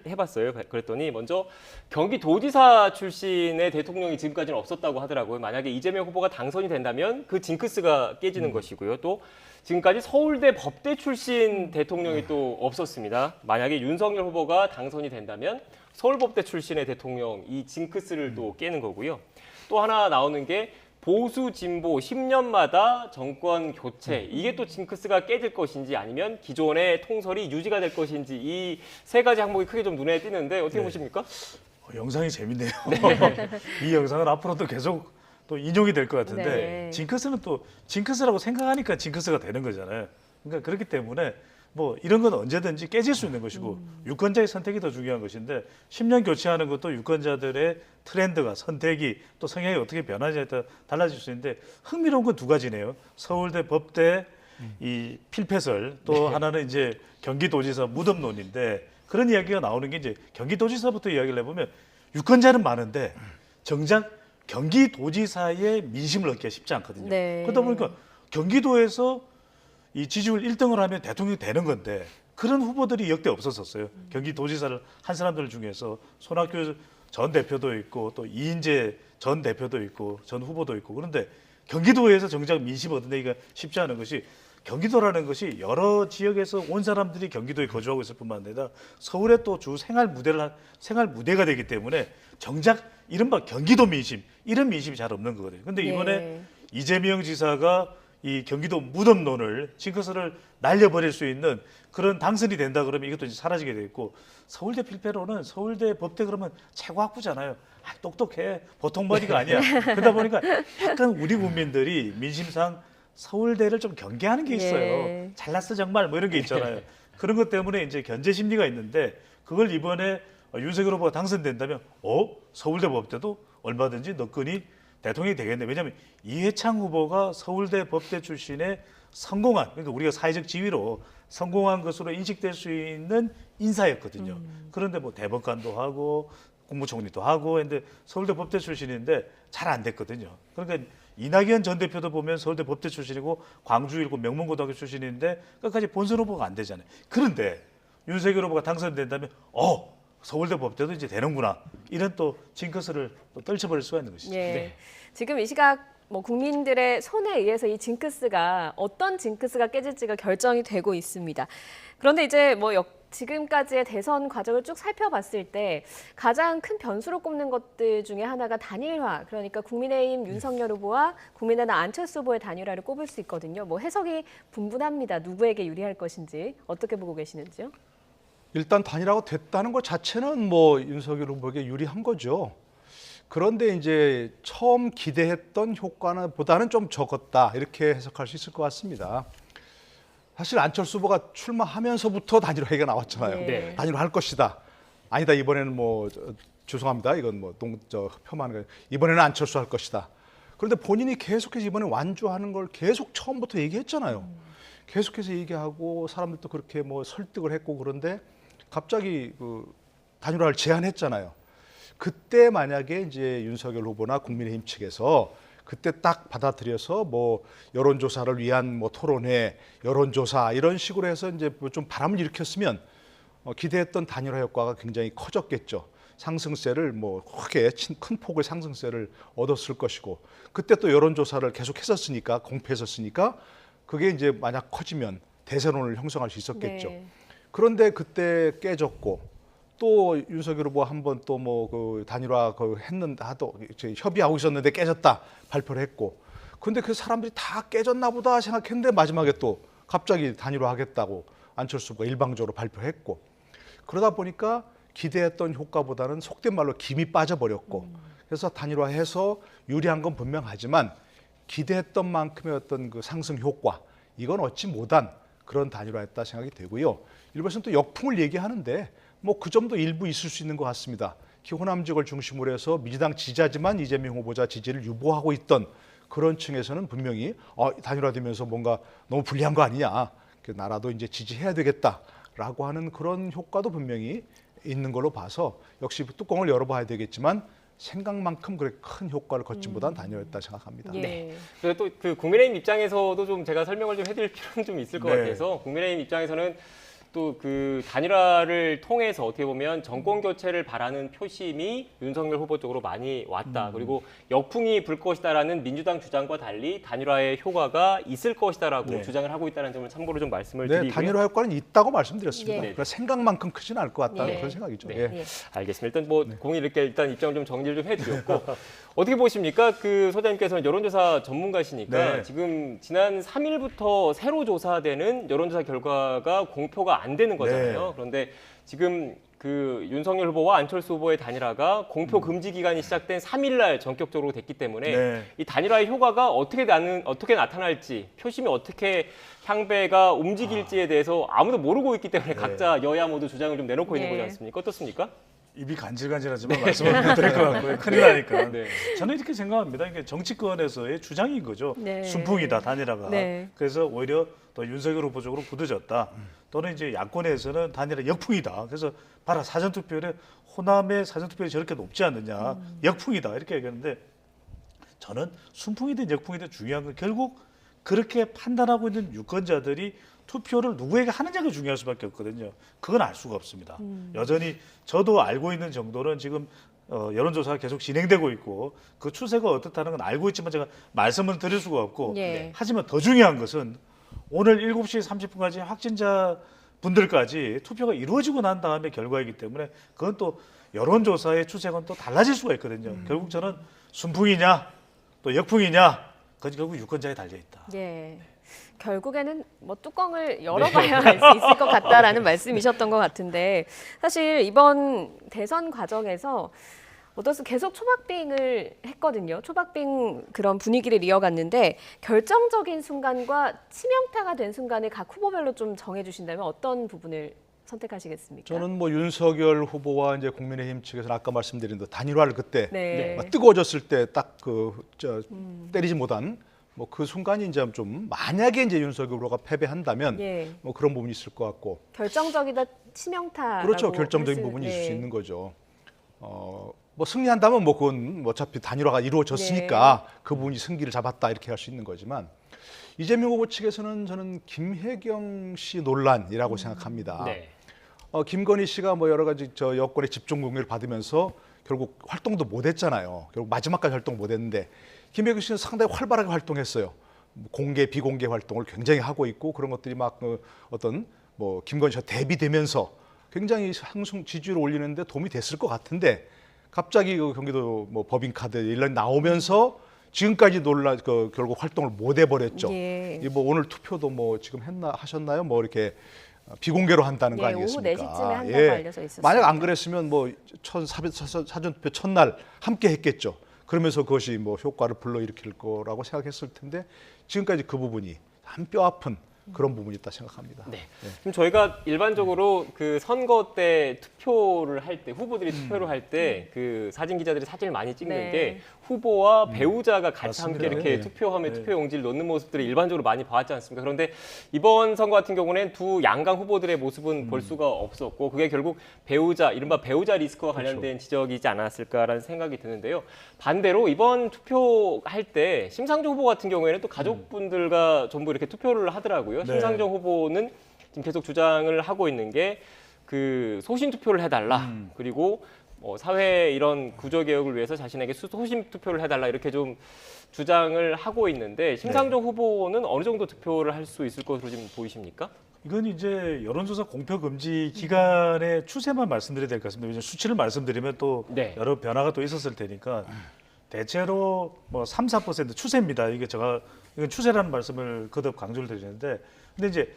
[SPEAKER 1] 해봤어요. 그랬더니 먼저 경기도지사 출신의 대통령이 지금까지는 없었다고 하더라고요. 만약에 이재명 후보가 당선이 된다면 그 징크스가 깨지는 것이고요. 또 지금까지 서울대 법대 출신 대통령이 또 없었습니다. 만약에 윤석열 후보가 당선이 된다면 서울법대 출신의 대통령 이 징크스를 또 깨는 거고요. 또 하나 나오는 게 보수 진보 10년마다 정권 교체 이게 또 징크스가 깨질 것인지 아니면 기존의 통설이 유지가 될 것인지 이 세 가지 항목이 크게 좀 눈에 띄는데 어떻게 보십니까?
[SPEAKER 13] 영상이 재밌네요. 이 영상은 앞으로도 계속 또 인용이 될 것 같은데
[SPEAKER 2] 네.
[SPEAKER 13] 징크스는 또 징크스라고 생각하니까 징크스가 되는 거잖아요. 그러니까 그렇기 때문에 뭐 이런 건 언제든지 깨질 수 있는 것이고 유권자의 선택이 더 중요한 것인데 10년 교체하는 것도 유권자들의 트렌드가 선택이 또 성향이 어떻게 변하냐에 따라 달라질 수 있는데 흥미로운 건 두 가지네요. 서울대 법대 이 필패설 또 하나는 이제 경기도지사 무덤론인데 그런 이야기가 나오는 게 이제 경기도지사부터 이야기를 해보면 유권자는 많은데 정작 경기도지사의 민심을 얻기가 쉽지 않거든요.
[SPEAKER 2] 네.
[SPEAKER 13] 그러다 보니까 경기도에서 이 지지율 1등을 하면 대통령이 되는 건데 그런 후보들이 역대 없었었어요. 경기도지사를 한 사람들 중에서 손학규 전 대표도 있고 또 이인재 전 대표도 있고 전 후보도 있고 그런데 경기도에서 정작 민심 얻어내기가 쉽지 않은 것이 경기도라는 것이 여러 지역에서 온 사람들이 경기도에 거주하고 있을 뿐만 아니라 서울에 또 주 생활 무대가 되기 때문에 정작 이른바 경기도 민심 이런 민심이 잘 없는 거거든요. 근데 이번에 이재명 지사가 이 경기도 무덤론을 징크스를 날려버릴 수 있는 그런 당선이 된다 그러면 이것도 이제 사라지게 돼 있고 서울대 필패로는 서울대 법대 그러면 최고학부잖아요. 아, 똑똑해 보통 머리가 아니야. 그러다 보니까 약간 우리 국민들이 민심상 서울대를 좀 경계하는 게 있어요. 잘났어 정말 뭐 이런 게 있잖아요. 그런 것 때문에 이제 견제 심리가 있는데 그걸 이번에 윤석열 후보가 당선된다면 서울대 법대도 얼마든지 너끈히 대통령이 되겠네. 왜냐하면 이해창 후보가 서울대 법대 출신의 성공한 그러니까 우리가 사회적 지위로 성공한 것으로 인식될 수 있는 인사였거든요. 그런데 뭐 대법관도 하고 국무총리도 하고 했는데 서울대 법대 출신인데 잘 안 됐거든요. 그러니까 이낙연 전 대표도 보면 서울대 법대 출신이고 광주 일고 명문고등학교 출신인데 끝까지 본선 후보가 안 되잖아요. 그런데 윤석열 후보가 당선된다면 서울대 법대도 이제 되는구나. 이런 또 징크스를 또 떨쳐버릴 수가 있는 것이죠.
[SPEAKER 2] 네. 지금 이 시각 뭐 국민들의 손에 의해서 이 징크스가 어떤 징크스가 깨질지가 결정이 되고 있습니다. 그런데 이제 뭐 지금까지의 대선 과정을 쭉 살펴봤을 때 가장 큰 변수로 꼽는 것들 중에 하나가 단일화, 그러니까 국민의힘 윤석열 후보와 국민의당 안철수 후보의 단일화를 꼽을 수 있거든요. 뭐 해석이 분분합니다. 누구에게 유리할 것인지 어떻게 보고 계시는지요?
[SPEAKER 12] 일단 단일화가 됐다는 것 자체는 뭐 윤석열 후보에게 유리한 거죠. 그런데 이제 처음 기대했던 효과는 보다는 좀 적었다 이렇게 해석할 수 있을 것 같습니다. 사실 안철수 후보가 출마하면서부터 단일화 얘기가 나왔잖아요. 단일화 할 것이다. 아니다 이번에는 뭐 죄송합니다. 이건 뭐 폄하하는 거예요. 이번에는 안철수 할 것이다. 그런데 본인이 계속해서 이번에 완주하는 걸 계속 처음부터 얘기했잖아요. 계속해서 얘기하고 사람들도 그렇게 뭐 설득을 했고 그런데 갑자기 그 단일화를 제안했잖아요. 그때 만약에 이제 윤석열 후보나 국민의힘 측에서 그때 딱 받아들여서 뭐 여론조사를 위한 뭐 토론회, 여론조사 이런 식으로 해서 이제 좀 바람을 일으켰으면 기대했던 단일화 효과가 굉장히 커졌겠죠. 상승세를 뭐 크게 큰 폭의 상승세를 얻었을 것이고 그때 또 여론조사를 계속 했었으니까 공표했었으니까 그게 이제 만약 커지면 대세론을 형성할 수 있었겠죠. 그런데 그때 깨졌고 또 윤석열 후보 한번 또 뭐 그 단일화 했는데 협의하고 있었는데 깨졌다 발표를 했고 근데 그 사람들이 다 깨졌나 보다 생각했는데 마지막에 또 갑자기 단일화 하겠다고 안철수 후보가 일방적으로 발표했고 그러다 보니까 기대했던 효과보다는 속된 말로 김이 빠져버렸고 그래서 단일화해서 유리한 건 분명하지만 기대했던 만큼의 어떤 그 상승 효과 이건 얻지 못한 그런 단일화였다 생각이 되고요. 일부에서는 또 역풍을 얘기하는데 뭐 그 점도 일부 있을 수 있는 것 같습니다. 호남 지역을 중심으로 해서 민주당 지지자지만 이재명 후보자 지지를 유보하고 있던 그런 층에서는 분명히 단일화되면서 뭔가 너무 불리한 거 아니냐. 나라도 이제 지지해야 되겠다라고 하는 그런 효과도 분명히 있는 걸로 봐서 역시 뚜껑을 열어봐야 되겠지만 생각만큼 그렇게 큰 효과를 거친 보다는 단일화였다 생각합니다.
[SPEAKER 1] 네. 그래서 또 그 국민의힘 입장에서도 좀 제가 설명을 좀 해드릴 필요는 좀 있을 것
[SPEAKER 13] 네.
[SPEAKER 1] 같아서 국민의힘 입장에서는 또 그 단일화를 통해서 어떻게 보면 정권 교체를 바라는 표심이 윤석열 후보 쪽으로 많이 왔다. 그리고 역풍이 불 것이다라는 민주당 주장과 달리 단일화의 효과가 있을 것이다라고
[SPEAKER 13] 네.
[SPEAKER 1] 주장을 하고 있다는 점을 참고로 좀 말씀을
[SPEAKER 12] 네,
[SPEAKER 1] 드리고요.
[SPEAKER 12] 단일화 효과는 있다고 말씀드렸습니다.
[SPEAKER 1] 네.
[SPEAKER 12] 그러니까 생각만큼 크지는 않을 것 같다는
[SPEAKER 1] 네.
[SPEAKER 12] 그런 생각이죠.
[SPEAKER 1] 네.
[SPEAKER 12] 예.
[SPEAKER 1] 알겠습니다. 일단 뭐 공이 이렇게 일단 입장을 좀 정리를 좀 해드렸고 어떻게 보십니까? 그 소장님께서는 여론조사 전문가시니까
[SPEAKER 13] 네.
[SPEAKER 1] 지금 지난 3일부터 새로 조사되는 여론조사 결과가 공표가 안 되는 거잖아요.
[SPEAKER 13] 네.
[SPEAKER 1] 그런데 지금 그 윤석열 후보와 안철수 후보의 단일화가 공표 금지 기간이 시작된 3일날 전격적으로 됐기 때문에
[SPEAKER 13] 네.
[SPEAKER 1] 이 단일화의 효과가 어떻게 나타날지 표심이 어떻게 향배가 움직일지에 대해서 아무도 모르고 있기 때문에 각자 여야 모두 주장을 좀 내놓고 있는 거지 않습니까? 어떻습니까?
[SPEAKER 13] 입이 간질간질하지만 말씀을 못 드릴 것 같고요. 큰일 나니까.
[SPEAKER 1] 네.
[SPEAKER 13] 저는 이렇게 생각합니다. 이게 정치권에서의 주장인 거죠.
[SPEAKER 2] 네.
[SPEAKER 13] 순풍이다, 단일화가.
[SPEAKER 2] 네.
[SPEAKER 13] 그래서 오히려 더 윤석열 후보 쪽으로 굳어졌다. 또는 이제 야권에서는 단일화 역풍이다. 그래서 봐라, 사전투표율에 호남의 사전투표율이 저렇게 높지 않느냐. 역풍이다. 이렇게 얘기하는데 저는 순풍이든 역풍이든 중요한 건 결국 그렇게 판단하고 있는 유권자들이 투표를 누구에게 하느냐가 중요할 수밖에 없거든요. 그건 알 수가 없습니다. 여전히 저도 알고 있는 정도는 지금 여론조사가 계속 진행되고 있고 그 추세가 어떻다는 건 알고 있지만 제가 말씀을 드릴 수가 없고
[SPEAKER 2] 예.
[SPEAKER 13] 하지만 더 중요한 것은 오늘 7시 30분까지 확진자 분들까지 투표가 이루어지고 난 다음에 결과이기 때문에 그건 또 여론조사의 추세가 또 달라질 수가 있거든요. 결국 저는 순풍이냐 또 역풍이냐 그건 결국 유권자에 달려있다.
[SPEAKER 2] 예. 결국에는 뭐 뚜껑을 열어봐야 알 수 있을 것 같다라는 말씀이셨던 것 같은데 사실 이번 대선 과정에서 오더스 계속 초박빙을 했거든요. 초박빙 그런 분위기를 이어갔는데 결정적인 순간과 치명타가 된 순간을 각 후보별로 좀 정해주신다면 어떤 부분을 선택하시겠습니까?
[SPEAKER 12] 저는 뭐 윤석열 후보와 이제 국민의힘 측에서는 아까 말씀드린 대로 단일화를 그때
[SPEAKER 2] 네.
[SPEAKER 12] 막 뜨거워졌을 때 딱 때리지 못한 뭐 그 순간이 이제 좀 만약에 이제 윤석열 후보가 패배한다면
[SPEAKER 2] 예.
[SPEAKER 12] 뭐 그런 부분이 있을 것 같고
[SPEAKER 2] 결정적이다 치명타
[SPEAKER 12] 그렇죠. 결정적인 부분이 있을 수 있는 거죠. 뭐 승리한다면 뭐 그건 어차피 단일화가 이루어졌으니까 그 부분이 승기를 잡았다 이렇게 할 수 있는 거지만 이재명 후보 측에서는 저는 김혜경 씨 논란이라고 생각합니다.
[SPEAKER 1] 네.
[SPEAKER 12] 김건희 씨가 뭐 여러 가지 여권의 집중 공격을 받으면서 결국 활동도 못했잖아요. 결국 마지막까지 활동 못했는데 김혜경 씨는 상당히 활발하게 활동했어요. 공개 비공개 활동을 굉장히 하고 있고 그런 것들이 막 어떤 뭐 김건희 씨가 대비되면서 굉장히 상승 지지율을 올리는데 도움이 됐을 것 같은데 갑자기 그 경기도 뭐 법인카드 일련이 나오면서 지금까지 결국 활동을 못 해버렸죠.
[SPEAKER 2] 예.
[SPEAKER 12] 뭐 오늘 투표도 뭐 지금 하셨나요? 뭐 이렇게 비공개로 한다는 거
[SPEAKER 2] 예,
[SPEAKER 12] 아니겠습니까?
[SPEAKER 2] 오후 4시쯤에 한다고 알려져 있었습니다.
[SPEAKER 12] 만약 안 그랬으면 뭐 사전투표 첫날 함께 했겠죠. 그러면서 그것이 뭐 효과를 불러일으킬 거라고 생각했을 텐데 지금까지 그 부분이 한 뼈 아픈 그런 부분이 있다 생각합니다.
[SPEAKER 1] 네. 그럼 저희가 일반적으로 그 선거 때 투표를 할 때 후보들이 투표를 할 때 그 사진 기자들이 사진을 많이 찍는
[SPEAKER 2] 네.
[SPEAKER 1] 게 후보와 배우자가 같이
[SPEAKER 12] 맞습니다.
[SPEAKER 1] 함께 이렇게
[SPEAKER 12] 네.
[SPEAKER 1] 투표함에 투표 용지를 놓는 모습들을 일반적으로 많이 봐왔지 않습니까? 그런데 이번 선거 같은 경우는 두 양강 후보들의 모습은 볼 수가 없었고 그게 결국 배우자 이른바 배우자 리스크와 관련된 지적이지 않았을까라는 생각이 드는데요. 반대로 이번 투표할 때 심상정 후보 같은 경우에는 또 가족분들과 전부 이렇게 투표를 하더라고요.
[SPEAKER 13] 네.
[SPEAKER 1] 심상정 후보는 지금 계속 주장을 하고 있는 게 그 소신 투표를 해달라. 그리고 사회 이런 구조 개혁을 위해서 자신에게 소신 투표를 해달라 이렇게 좀 주장을 하고 있는데 심상정 후보는 어느 정도 투표를 할 수 있을 것으로 지금 보이십니까?
[SPEAKER 13] 이건 이제 여론조사 공표 금지 기간의 추세만 말씀드려야 될 것 같습니다. 이제 수치를 말씀드리면 또
[SPEAKER 1] 네.
[SPEAKER 13] 여러 변화가 또 있었을 테니까 대체로 뭐 3, 4% 추세입니다. 이건 추세라는 말씀을 거듭 강조를 드리는데 근데 이제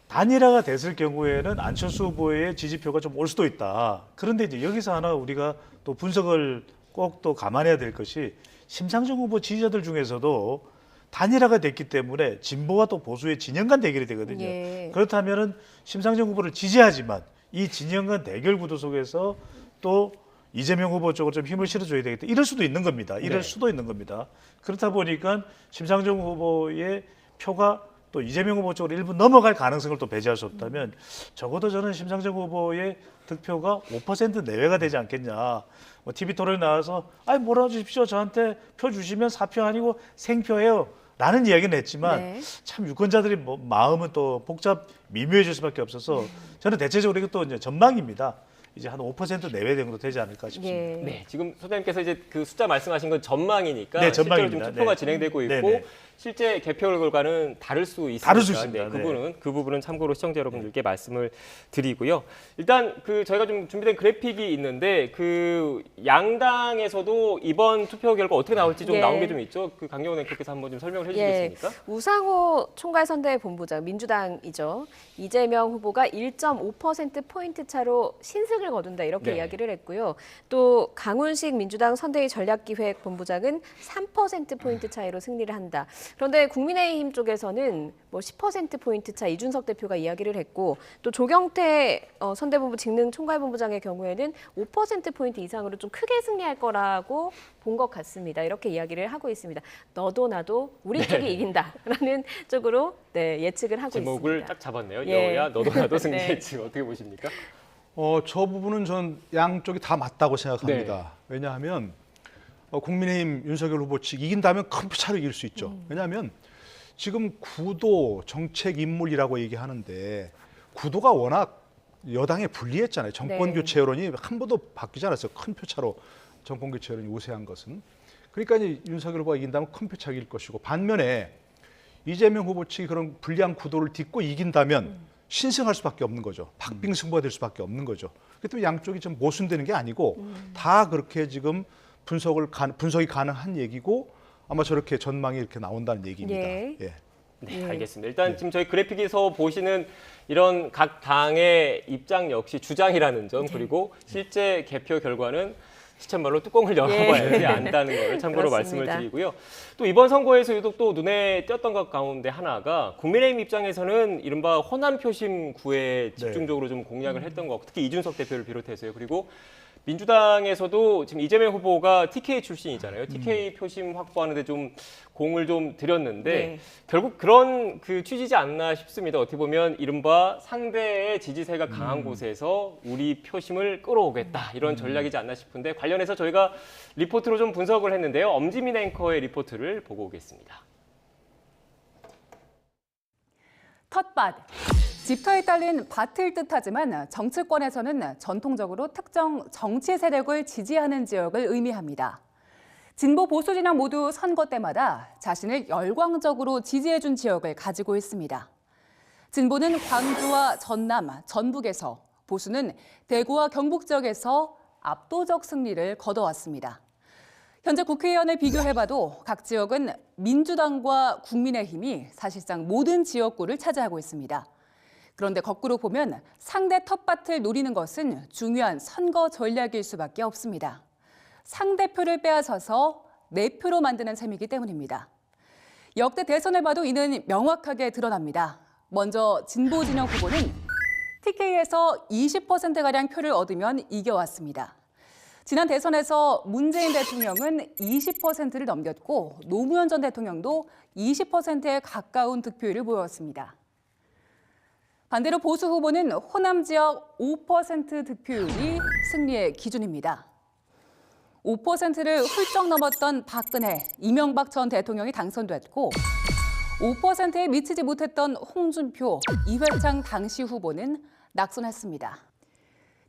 [SPEAKER 13] 단일화가 됐을 경우에는 안철수 후보의 지지표가 좀 올 수도 있다. 그런데 이제 여기서 하나 우리가 또 분석을 꼭 또 감안해야 될 것이 심상정 후보 지지자들 중에서도 단일화가 됐기 때문에 진보와 또 보수의 진영 간 대결이 되거든요.
[SPEAKER 2] 예.
[SPEAKER 13] 그렇다면은 심상정 후보를 지지하지만 이 진영 간 대결 구도 속에서 또 이재명 후보 쪽으로 좀 힘을 실어줘야 되겠다. 이럴 수도 있는 겁니다. 이럴 수도 있는 겁니다. 그렇다 보니까 심상정 후보의 표가 또 이재명 후보 쪽으로 일부 넘어갈 가능성을 또 배제할 수 없다면 적어도 저는 심상정 후보의 득표가 5% 내외가 되지 않겠냐. 뭐 TV 토론에 나와서 뭐라 주십시오. 저한테 표 주시면 사표 아니고 생표예요. 라는 이야기는 했지만
[SPEAKER 2] 네.
[SPEAKER 13] 참 유권자들이 마음은 또 복잡 미묘해질 수밖에 없어서 저는 대체적으로 이게 또 이제 전망입니다. 이제 한 5% 내외 정도 되지 않을까 싶습니다.
[SPEAKER 2] 예.
[SPEAKER 1] 네, 지금 소장님께서 이제 그 숫자 말씀하신 건 전망이니까
[SPEAKER 13] 네,
[SPEAKER 1] 실제로
[SPEAKER 13] 전망입니다.
[SPEAKER 1] 좀 투표가
[SPEAKER 13] 네.
[SPEAKER 1] 진행되고 있고
[SPEAKER 13] 네, 네.
[SPEAKER 1] 실제 개표 결과는 다를 수 있습니다.
[SPEAKER 13] 다를 수 있습니다.
[SPEAKER 1] 네, 그 부분은 참고로 시청자 여러분들께 말씀을 드리고요. 일단 그 저희가 좀 준비된 그래픽이 있는데 그 양당에서도 이번 투표 결과 어떻게 나올지 좀
[SPEAKER 2] 예.
[SPEAKER 1] 나온 게 좀 있죠. 그 강경원 앵커께서 한번 좀 설명을 해주시겠습니까?
[SPEAKER 2] 우상호 총괄선대본부장 민주당이죠. 이재명 후보가 1.5% 차로 신승을 거둔다 이렇게
[SPEAKER 1] 네.
[SPEAKER 2] 이야기를 했고요. 또 강훈식 민주당 선대위 전략기획본부장은 3% 차이로 승리를 한다. 그런데 국민의힘 쪽에서는 뭐 10% 차 이준석 대표가 이야기를 했고 또 조경태 선대본부 직능 총괄본부장의 경우에는 5% 이상으로 좀 크게 승리할 거라고 본 것 같습니다. 이렇게 이야기를 하고 있습니다. 너도 나도 우리 쪽이 이긴다라는 쪽으로 예측을 하고
[SPEAKER 1] 제목을
[SPEAKER 2] 있습니다.
[SPEAKER 1] 딱 잡았네요.
[SPEAKER 2] 예.
[SPEAKER 1] 여야 너도 나도 승리
[SPEAKER 2] 네.
[SPEAKER 1] 예측 어떻게 보십니까?
[SPEAKER 12] 저 부분은 전 양쪽이 다 맞다고 생각합니다. 왜냐하면 국민의힘 윤석열 후보 측 이긴다면 큰 차로 이길 수 있죠. 왜냐하면 지금 구도 정책 인물이라고 얘기하는데 구도가 워낙 여당에 불리했잖아요. 정권
[SPEAKER 2] 네.
[SPEAKER 12] 교체 여론이 한 번도 바뀌지 않았어요. 큰 표차로 정권 교체 여론이 우세한 것은. 그러니까 이제 윤석열 후보가 이긴다면 큰 표차가 이길 것이고 반면에 이재명 후보 측이 그런 불리한 구도를 딛고 이긴다면 신승할 수밖에 없는 거죠. 박빙승부가 될 수밖에 없는 거죠. 그렇기 양쪽이 좀 모순되는 게 아니고 다 그렇게 지금 분석이 가능한 얘기고 아마 저렇게 전망이 이렇게 나온다는 얘기입니다.
[SPEAKER 2] 예.
[SPEAKER 12] 예.
[SPEAKER 1] 네, 알겠습니다. 일단 지금 저희 그래픽에서 보시는 이런 각 당의 입장 역시 주장이라는 점 그리고 실제 개표 결과는 시쳇말로 뚜껑을 열어봐야지 안다는 걸 참고로 말씀을 드리고요. 또 이번 선거에서 유독 또 눈에 띄었던 것 가운데 하나가 국민의힘 입장에서는 이른바 호남 표심 구에 집중적으로 좀 공략을 했던 것 같고 특히 이준석 대표를 비롯해서요. 그리고 민주당에서도 지금 이재명 후보가 TK 출신이잖아요. TK 표심 확보하는데 좀 공을 좀 들였는데 결국 그런 그 취지지 않나 싶습니다. 어떻게 보면 이른바 상대의 지지세가 강한 곳에서 우리 표심을 끌어오겠다 이런 전략이지 않나 싶은데 관련해서 저희가 리포트로 좀 분석을 했는데요. 엄지민 앵커의 리포트를 보고 오겠습니다.
[SPEAKER 16] 텃밭. 집터에 딸린 밭을 뜻하지만 정치권에서는 전통적으로 특정 정치 세력을 지지하는 지역을 의미합니다. 진보 보수 진영 모두 선거 때마다 자신을 열광적으로 지지해준 지역을 가지고 있습니다. 진보는 광주와 전남, 전북에서, 보수는 대구와 경북 지역에서 압도적 승리를 거둬왔습니다. 현재 국회의원을 비교해봐도 각 지역은 민주당과 국민의힘이 사실상 모든 지역구를 차지하고 있습니다. 그런데 거꾸로 보면 상대 텃밭을 노리는 것은 중요한 선거 전략일 수밖에 없습니다. 상대표를 빼앗아서 내 표로 만드는 셈이기 때문입니다. 역대 대선을 봐도 이는 명확하게 드러납니다. 먼저 진보 진영 후보는 TK에서 20%가량 표를 얻으면 이겨왔습니다. 지난 대선에서 문재인 대통령은 20%를 넘겼고 노무현 전 대통령도 20%에 가까운 득표율을 보였습니다. 반대로 보수 후보는 호남 지역 5% 득표율이 승리의 기준입니다. 5%를 훌쩍 넘었던 박근혜, 이명박 전 대통령이 당선됐고 5%에 미치지 못했던 홍준표, 이회창 당시 후보는 낙선했습니다.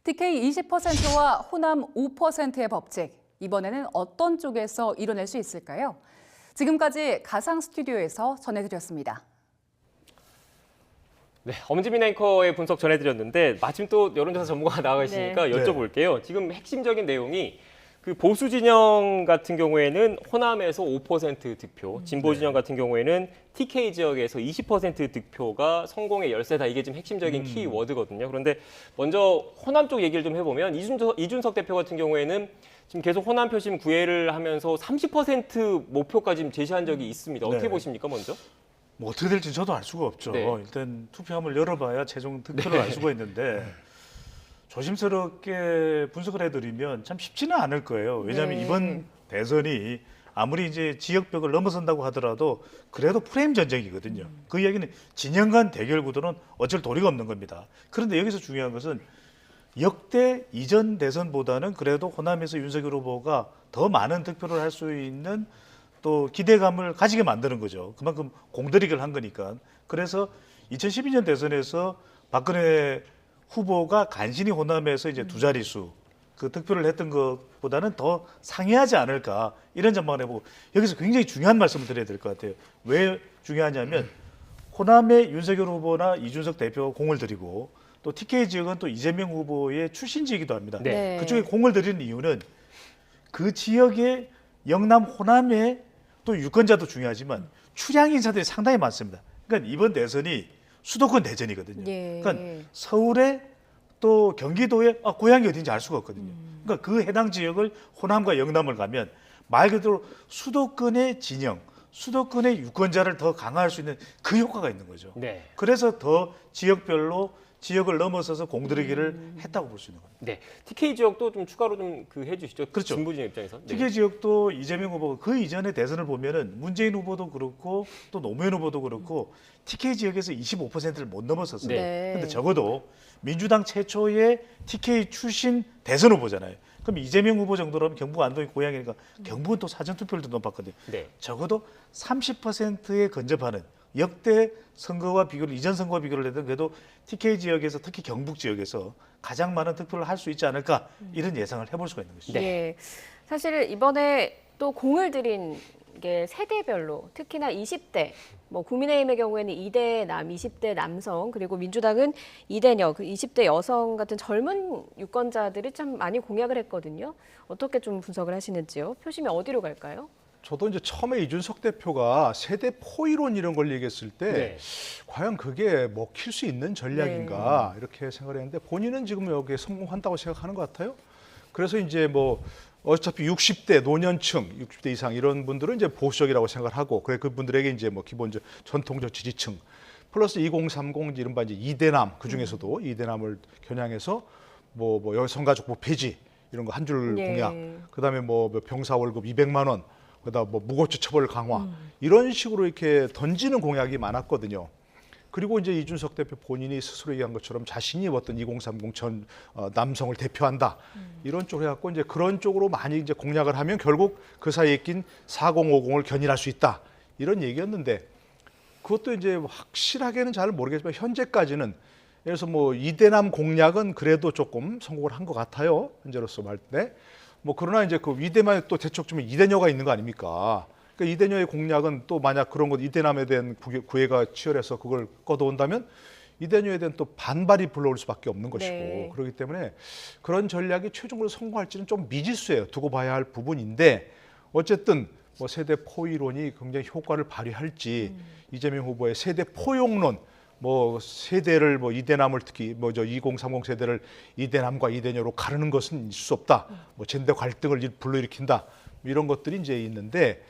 [SPEAKER 16] TK 20%와 호남 5%의 법칙, 이번에는 어떤 쪽에서 이뤄낼 수 있을까요? 지금까지 가상 스튜디오에서 전해드렸습니다.
[SPEAKER 1] 네, 엄지민 앵커의 분석 전해드렸는데 마침 또 여론조사 전문가가 나와 계시니까 여쭤볼게요. 지금 핵심적인 내용이 그 보수 진영 같은 경우에는 호남에서 5% 득표, 진보 진영 같은 경우에는 TK 지역에서 20% 득표가 성공의 열쇠다. 이게 지금 핵심적인 키워드거든요. 그런데 먼저 호남 쪽 얘기를 좀 해보면 이준석 대표 같은 경우에는 지금 계속 호남 표심 구애를 하면서 30% 목표까지 지금 제시한 적이 있습니다. 어떻게 보십니까, 먼저?
[SPEAKER 13] 뭐 어떻게 될지 저도 알 수가 없죠.
[SPEAKER 1] 네.
[SPEAKER 13] 일단 투표함을 열어봐야 최종 득표를 알 수가 있는데 조심스럽게 분석을 해드리면 참 쉽지는 않을 거예요. 왜냐하면 이번 대선이 아무리 이제 지역벽을 넘어선다고 하더라도 그래도 프레임 전쟁이거든요. 그 이야기는 진영 간 대결 구도는 어쩔 도리가 없는 겁니다. 그런데 여기서 중요한 것은 역대 이전 대선보다는 그래도 호남에서 윤석열 후보가 더 많은 득표를 할 수 있는 또 기대감을 가지게 만드는 거죠. 그만큼 공들이기를 한 거니까. 그래서 2012년 대선에서 박근혜 후보가 간신히 호남에서 이제 두 자릿수 그 득표를 했던 것보다는 더 상회하지 않을까 이런 전망을 해보고 여기서 굉장히 중요한 말씀을 드려야 될 것 같아요. 왜 중요하냐면 호남의 윤석열 후보나 이준석 대표가 공을 들이고 또 TK 지역은 또 이재명 후보의 출신지이기도 합니다.
[SPEAKER 2] 네.
[SPEAKER 13] 그쪽에 공을 들이는 이유는 그 지역의 영남 호남의 또 유권자도 중요하지만 출향 인사들이 상당히 많습니다. 그러니까 이번 대선이 수도권 대전이거든요.
[SPEAKER 2] 예.
[SPEAKER 13] 그러니까 서울에 또 경기도에 고향이 어딘지 알 수가 없거든요. 그러니까 그 해당 지역을 호남과 영남을 가면 말 그대로 수도권의 진영, 수도권의 유권자를 더 강화할 수 있는 그 효과가 있는 거죠.
[SPEAKER 1] 네.
[SPEAKER 13] 그래서 더 지역별로 지역을 넘어서서 공들이기를 했다고 볼 수 있는 겁니다.
[SPEAKER 1] 네. TK 지역도 좀 추가로 좀 해주시죠.
[SPEAKER 13] 그렇죠.
[SPEAKER 1] 진보진 입장에서. 네.
[SPEAKER 13] TK 지역도 이재명 후보가 그 이전의 대선을 보면은 문재인 후보도 그렇고 또 노무현 후보도 그렇고 TK 지역에서 25%를 못 넘었었어요.
[SPEAKER 2] 네.
[SPEAKER 13] 근데 적어도 민주당 최초의 TK 출신 대선 후보잖아요. 그럼 이재명 후보 정도라면 경북 안동이 고향이니까 경북은 또 사전투표율도 높았거든요.
[SPEAKER 1] 네.
[SPEAKER 13] 적어도 30%에 근접하는 역대 선거와 비교를 이전 선거와 비교를 해도 그래도 TK 지역에서 특히 경북 지역에서 가장 많은 득표를 할 수 있지 않을까 이런 예상을 해볼 수가 있는 것이죠.
[SPEAKER 2] 네. 사실 이번에 또 공을 들인 게 세대별로 특히나 20대, 뭐 국민의힘의 경우에는 2대 남, 20대 남성, 그리고 민주당은 2대녀, 그 20대 여성 같은 젊은 유권자들이 참 많이 공약을 했거든요. 어떻게 좀 분석을 하시는지요? 표심이 어디로 갈까요?
[SPEAKER 12] 저도 이제 처음에 이준석 대표가 세대 포이론 이런 걸 얘기했을 때
[SPEAKER 1] 네.
[SPEAKER 12] 과연 그게 먹힐 수 있는 전략인가 이렇게 생각을 했는데 본인은 지금 여기에 성공한다고 생각하는 것 같아요. 그래서 이제 뭐 어차피 60대 노년층, 60대 이상 이런 분들은 이제 보수적이라고 생각을 하고 그래 그분들에게 이제 뭐 기본적 전통적 지지층 플러스 2030 이른바 이제 2대남 그 중에서도 2대남을 겨냥해서 뭐 여성가족부 폐지 이런 거 한 줄 공약, 그다음에 뭐 병사 월급 200만 원, 그다음 뭐 무고죄 처벌 강화 이런 식으로 이렇게 던지는 공약이 많았거든요. 그리고 이제 이준석 대표 본인이 스스로 얘기한 것처럼 자신이 어떤 2030 전 남성을 대표한다 이런 쪽으로 해갖고 이제 그런 쪽으로 많이 이제 공약을 하면 결국 그 사이에 낀 4050을 견인할 수 있다 이런 얘기였는데 그것도 이제 확실하게는 잘 모르겠지만 현재까지는 예를 들어서 뭐 2대남 공약은 그래도 조금 성공을 한 것 같아요 현재로서 말 때. 뭐 그러나 이제 그 2대만 또 대척 주면 2대녀가 있는 거 아닙니까? 그러니까 2대녀의 공약은 또 만약 그런 것 2대남에 대한 구애가 치열해서 그걸 꺼도온다면 2대녀에 대한 또 반발이 불러올 수밖에 없는 것이고 그렇기 때문에 그런 전략이 최종적으로 성공할지는 좀 미지수예요. 두고 봐야 할 부분인데 어쨌든 뭐 세대 포이론이 굉장히 효과를 발휘할지 이재명 후보의 세대 포용론 뭐 세대를 뭐 2대남을 특히 뭐 저 2030 세대를 2대남과 2대녀로 가르는 것은 있을 수 없다. 뭐 젠더 갈등을 불러일으킨다. 이런 것들이 이제 있는데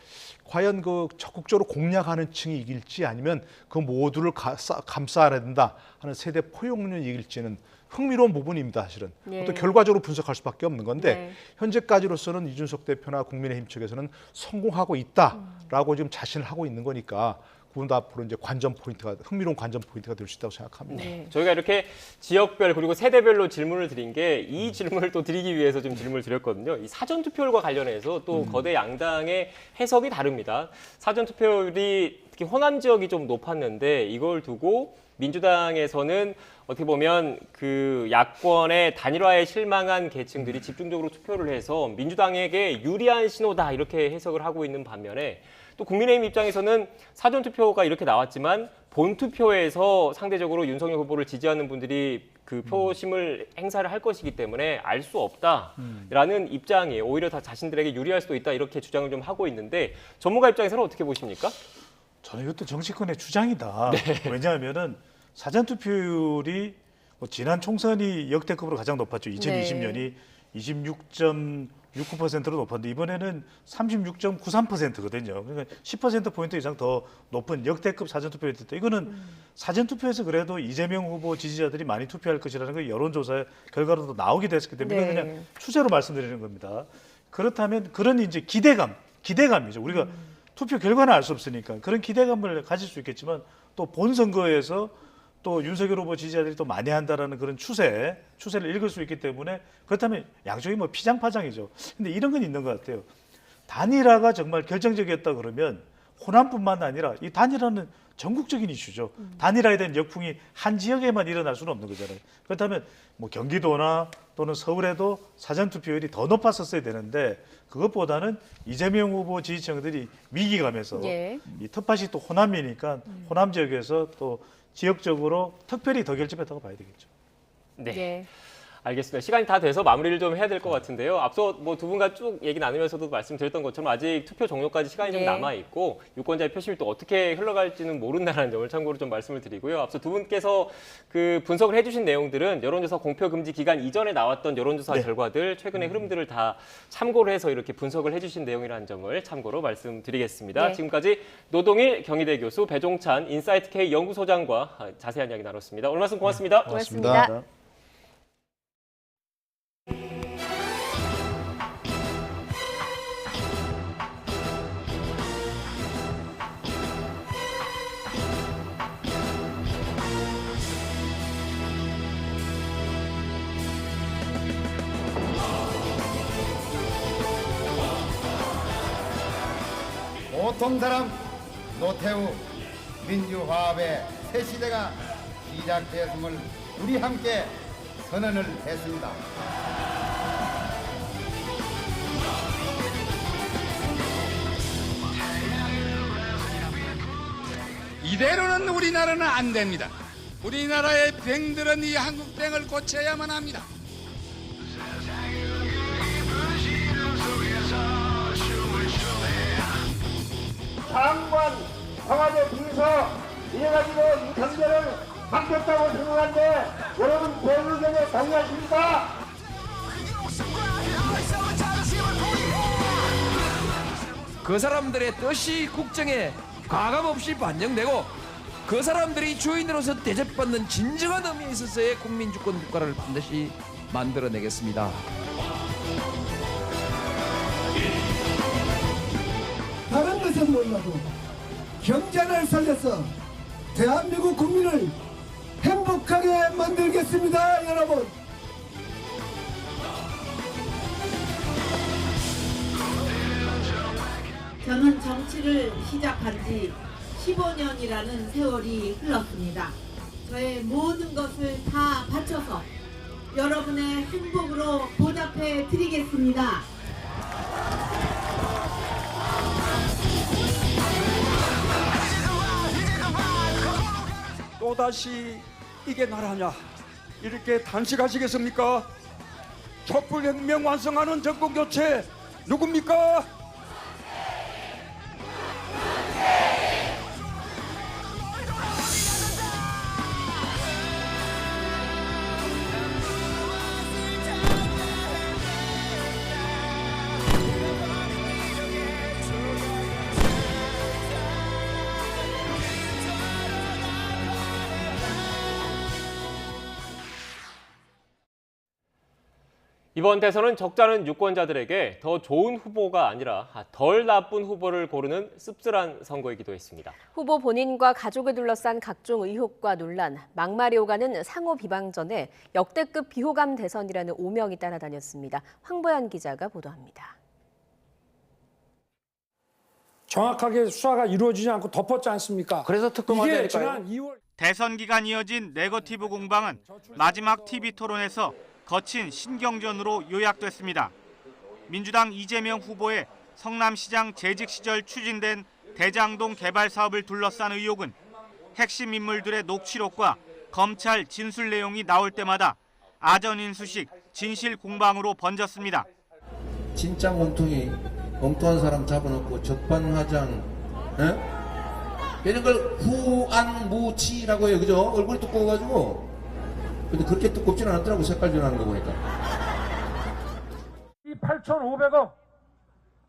[SPEAKER 12] 과연 그 적극적으로 공략하는 층이 이길지 아니면 그 모두를 감싸야 된다 하는 세대 포용론이 이길지는 흥미로운 부분입니다. 사실은. 또 결과적으로 분석할 수밖에 없는 건데 현재까지로서는 이준석 대표나 국민의힘 측에서는 성공하고 있다라고 지금 자신을 하고 있는 거니까 그분도 앞으로 이제 관전 포인트가 흥미로운 관전 포인트가 될 수 있다고 생각합니다.
[SPEAKER 1] 네. 저희가 이렇게 지역별 그리고 세대별로 질문을 드린 게 이 질문을 또 드리기 위해서 좀 질문을 드렸거든요. 이 사전 투표율과 관련해서 또 거대 양당의 해석이 다릅니다. 사전 투표율이 특히 호남 지역이 좀 높았는데 이걸 두고 민주당에서는 어떻게 보면 그 야권의 단일화에 실망한 계층들이 집중적으로 투표를 해서 민주당에게 유리한 신호다 이렇게 해석을 하고 있는 반면에 또 국민의힘 입장에서는 사전투표가 이렇게 나왔지만 본투표에서 상대적으로 윤석열 후보를 지지하는 분들이 그 표심을 행사를 할 것이기 때문에 알 수 없다라는 입장이에요. 오히려 다 자신들에게 유리할 수도 있다 이렇게 주장을 좀 하고 있는데 전문가 입장에서는 어떻게 보십니까?
[SPEAKER 13] 저는 이것도 정치권의 주장이다. 왜냐하면은 사전투표율이 뭐 지난 총선이 역대급으로 가장 높았죠. 2020년이 26.69%로 높았는데 이번에는 36.93%거든요. 그러니까 10%포인트 이상 더 높은 역대급 사전투표율이 됐다. 이거는 사전투표에서 그래도 이재명 후보 지지자들이 많이 투표할 것이라는 게 여론조사 결과로도 나오기도 했기 때문에 이건 그냥 추세로 말씀드리는 겁니다. 그렇다면 그런 이제 기대감이죠. 우리가 투표 결과는 알 수 없으니까 그런 기대감을 가질 수 있겠지만 또 본 선거에서 또 윤석열 후보 지지자들이 또 만회한다라는 그런 추세를 읽을 수 있기 때문에 그렇다면 양쪽이 뭐 피장파장이죠. 근데 이런 건 있는 것 같아요. 단일화가 정말 결정적이었다 그러면 호남뿐만 아니라 이 단일화는 전국적인 이슈죠. 단일화에 대한 역풍이 한 지역에만 일어날 수는 없는 거잖아요. 그렇다면 뭐 경기도나 또는 서울에도 사전투표율이 더 높았었어야 되는데 그것보다는 이재명 후보 지지층들이 위기감에서 이 텃밭이 또 호남이니까 호남 지역에서 또 지역적으로 특별히 더 결집했다고 봐야 되겠죠.
[SPEAKER 1] 네. 알겠습니다. 시간이 다 돼서 마무리를 좀 해야 될 것 같은데요. 앞서 뭐 두 분과 쭉 얘기 나누면서도 말씀드렸던 것처럼 아직 투표 종료까지 시간이 좀 남아 있고 유권자의 표심이 또 어떻게 흘러갈지는 모른다는 점을 참고로 좀 말씀을 드리고요. 앞서 두 분께서 그 분석을 해주신 내용들은 여론조사 공표 금지 기간 이전에 나왔던 여론조사 결과들 최근의 흐름들을 다 참고를 해서 이렇게 분석을 해주신 내용이라는 점을 참고로 말씀드리겠습니다. 지금까지 노동일 경희대 교수 배종찬 인사이트 K 연구소장과 자세한 이야기 나눴습니다. 오늘 말씀 고맙습니다.
[SPEAKER 2] 고맙습니다.
[SPEAKER 17] 보통 사람 노태우 민주화합의 새 시대가 시작되었음을 우리 함께 선언을 했습니다.
[SPEAKER 18] 이대로는 우리나라는 안 됩니다. 우리나라의 병들은 이 한국병을 고쳐야만 합니다.
[SPEAKER 19] 장관, 청와대 비서 이래가지고 이 경제를 막겠다고 생각하는데 여러분 제 의견에 동의하십니까?
[SPEAKER 20] 그 사람들의 뜻이 국정에 과감없이 반영되고 그 사람들이 주인으로서 대접받는 진정한 의미에 있어서의 국민주권 국가를 반드시 만들어내겠습니다.
[SPEAKER 21] 다른 것은 몰라도 경제를 살려서 대한민국 국민을 행복하게 만들겠습니다, 여러분.
[SPEAKER 22] 저는 정치를 시작한 지 15년이라는 세월이 흘렀습니다. 저의 모든 것을 다 바쳐서 여러분의 행복으로 보답해 드리겠습니다.
[SPEAKER 23] 또다시 이게 나라냐 이렇게 단식하시겠습니까? 촛불혁명 완성하는 정권교체 누굽니까?
[SPEAKER 1] 이번 대선은 적잖은 유권자들에게 더 좋은 후보가 아니라 덜 나쁜 후보를 고르는 씁쓸한 선거이기도 했습니다.
[SPEAKER 2] 후보 본인과 가족을 둘러싼 각종 의혹과 논란, 막말이 오가는 상호 비방전에 역대급 비호감 대선이라는 오명이 따라다녔습니다. 황보연 기자가 보도합니다.
[SPEAKER 9] 정확하게 수사가 이루어지지 않고 덮었지 않습니까?
[SPEAKER 24] 그래서 특검하자니까요.
[SPEAKER 9] 이게 지난 2월
[SPEAKER 7] 대선 기간 이어진 네거티브 공방은 마지막 TV 토론에서 거친 신경전으로 요약됐습니다. 민주당 이재명 후보의 성남시장 재직 시절 추진된 대장동 개발 사업을 둘러싼 의혹은 핵심 인물들의 녹취록과 검찰 진술 내용이 나올 때마다 아전인수식 진실 공방으로 번졌습니다.
[SPEAKER 8] 진짜 몸통이 엉뚱한 사람 잡아놓고 적반하장, 이런 걸 후안무치라고 해요, 그죠? 얼굴이 두꺼워가지고. 근데 그렇게 두껍지는 않더라고, 색깔 변하는 거 보니까.
[SPEAKER 9] 이 8,500억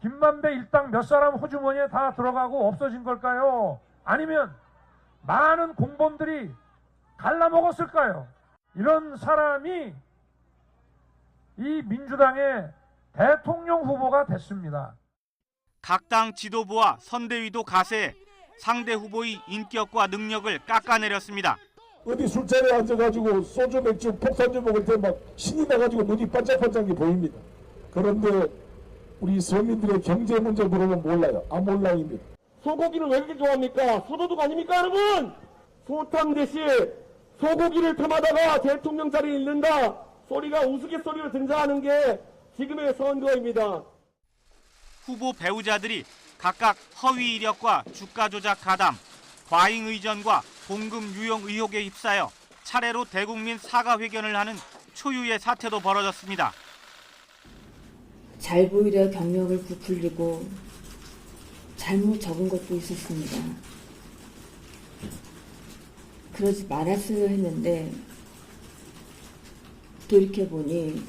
[SPEAKER 9] 김만배 일당 몇 사람 호주머니에 다 들어가고 없어진 걸까요? 아니면 많은 공범들이 갈라먹었을까요? 이런 사람이 이 민주당의 대통령 후보가 됐습니다.
[SPEAKER 7] 각 당 지도부와 선대위도 가세해 상대 후보의 인격과 능력을 깎아내렸습니다.
[SPEAKER 3] 어디 술자리에 앉아가지고 소주 맥주 폭탄주 먹을 때 막 신이 나가지고 눈이 반짝반짝한 게 보입니다. 그런데 우리 서민들의 경제 문제 물어보면 몰라요. 아몰라입니다. 소고기를 왜 이렇게 좋아합니까? 소도둑 아닙니까 여러분? 소탕 대신 소고기를 탐하다가 대통령 자리에 있는다 소리가 우스갯소리로 등장하는 게 지금의 선거입니다.
[SPEAKER 4] 후보 배우자들이 각각 허위 이력과 주가 조작 가담, 과잉 의전과 공금 유용 의혹에 휩싸여 차례로 대국민 사과 회견을 하는 초유의 사태도 벌어졌습니다.
[SPEAKER 5] 잘 보이려 경력을 부풀리고 잘못 적은 것도 있었습니다. 그러지 말았어야 했는데 돌이켜보니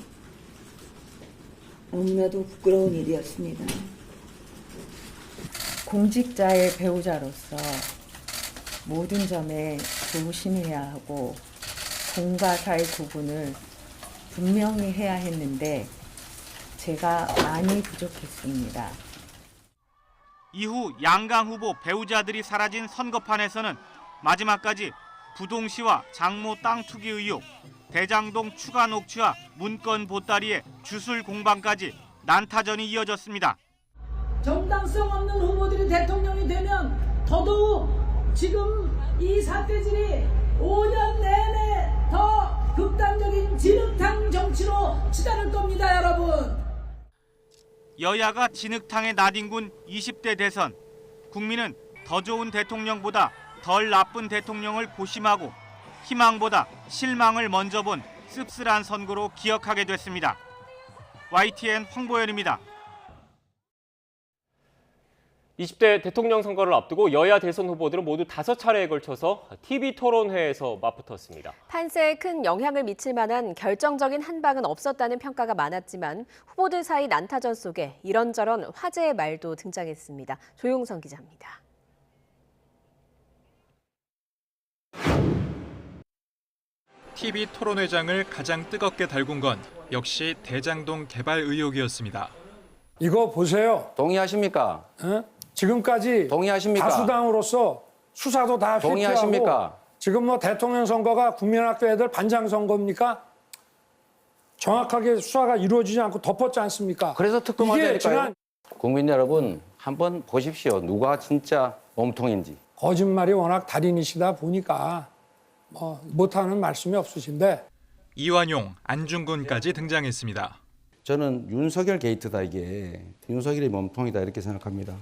[SPEAKER 5] 너무나도 부끄러운 일이었습니다. 공직자의 배우자로서 모든 점에 조심해야 하고 공과 사의 구분을 분명히 해야 했는데 제가 많이 부족했습니다.
[SPEAKER 4] 이후 양강 후보 배우자들이 사라진 선거판에서는 마지막까지 부동시와 장모 땅 투기 의혹, 대장동 추가 녹취와 문건 보따리의 주술 공방까지 난타전이 이어졌습니다.
[SPEAKER 24] 정당성 없는 후보들이 대통령이 되면 더더욱 지금 이 사태질이 5년 내내 더 극단적인 진흙탕 정치로 치달을 겁니다, 여러분.
[SPEAKER 4] 여야가 진흙탕에 나뒹군 20대 대선. 국민은 더 좋은 대통령보다 덜 나쁜 대통령을 고심하고 희망보다 실망을 먼저 본 씁쓸한 선거로 기억하게 됐습니다. YTN 황보현입니다.
[SPEAKER 1] 20대 대통령 선거를 앞두고 여야 대선 후보들은 모두 5차례에 걸쳐서 TV 토론회에서 맞붙었습니다.
[SPEAKER 2] 판세에 큰 영향을 미칠 만한 결정적인 한 방은 없었다는 평가가 많았지만 후보들 사이 난타전 속에 이런저런 화제의 말도 등장했습니다. 조용성 기자입니다.
[SPEAKER 25] TV 토론회장을 가장 뜨겁게 달군 건 역시 대장동 개발 의혹이었습니다.
[SPEAKER 9] 이거 보세요.
[SPEAKER 26] 동의하십니까?
[SPEAKER 9] 지금까지
[SPEAKER 26] 동의하십니까?
[SPEAKER 9] 다수당으로서 수사도 다 회피하고
[SPEAKER 26] 동의하십니까?
[SPEAKER 9] 지금 뭐 대통령 선거가 국민학교 애들 반장 선거입니까? 정확하게 수사가 이루어지지 않고 덮었지 않습니까?
[SPEAKER 26] 그래서 특검하자니까요. 국민 여러분 한번 보십시오. 누가 진짜 몸통인지.
[SPEAKER 9] 거짓말이 워낙 달인이시다 보니까 뭐 못하는 말씀이 없으신데.
[SPEAKER 25] 이완용, 안중근까지 등장했습니다.
[SPEAKER 26] 저는 윤석열 게이트다 이게. 윤석열이 몸통이다 이렇게 생각합니다.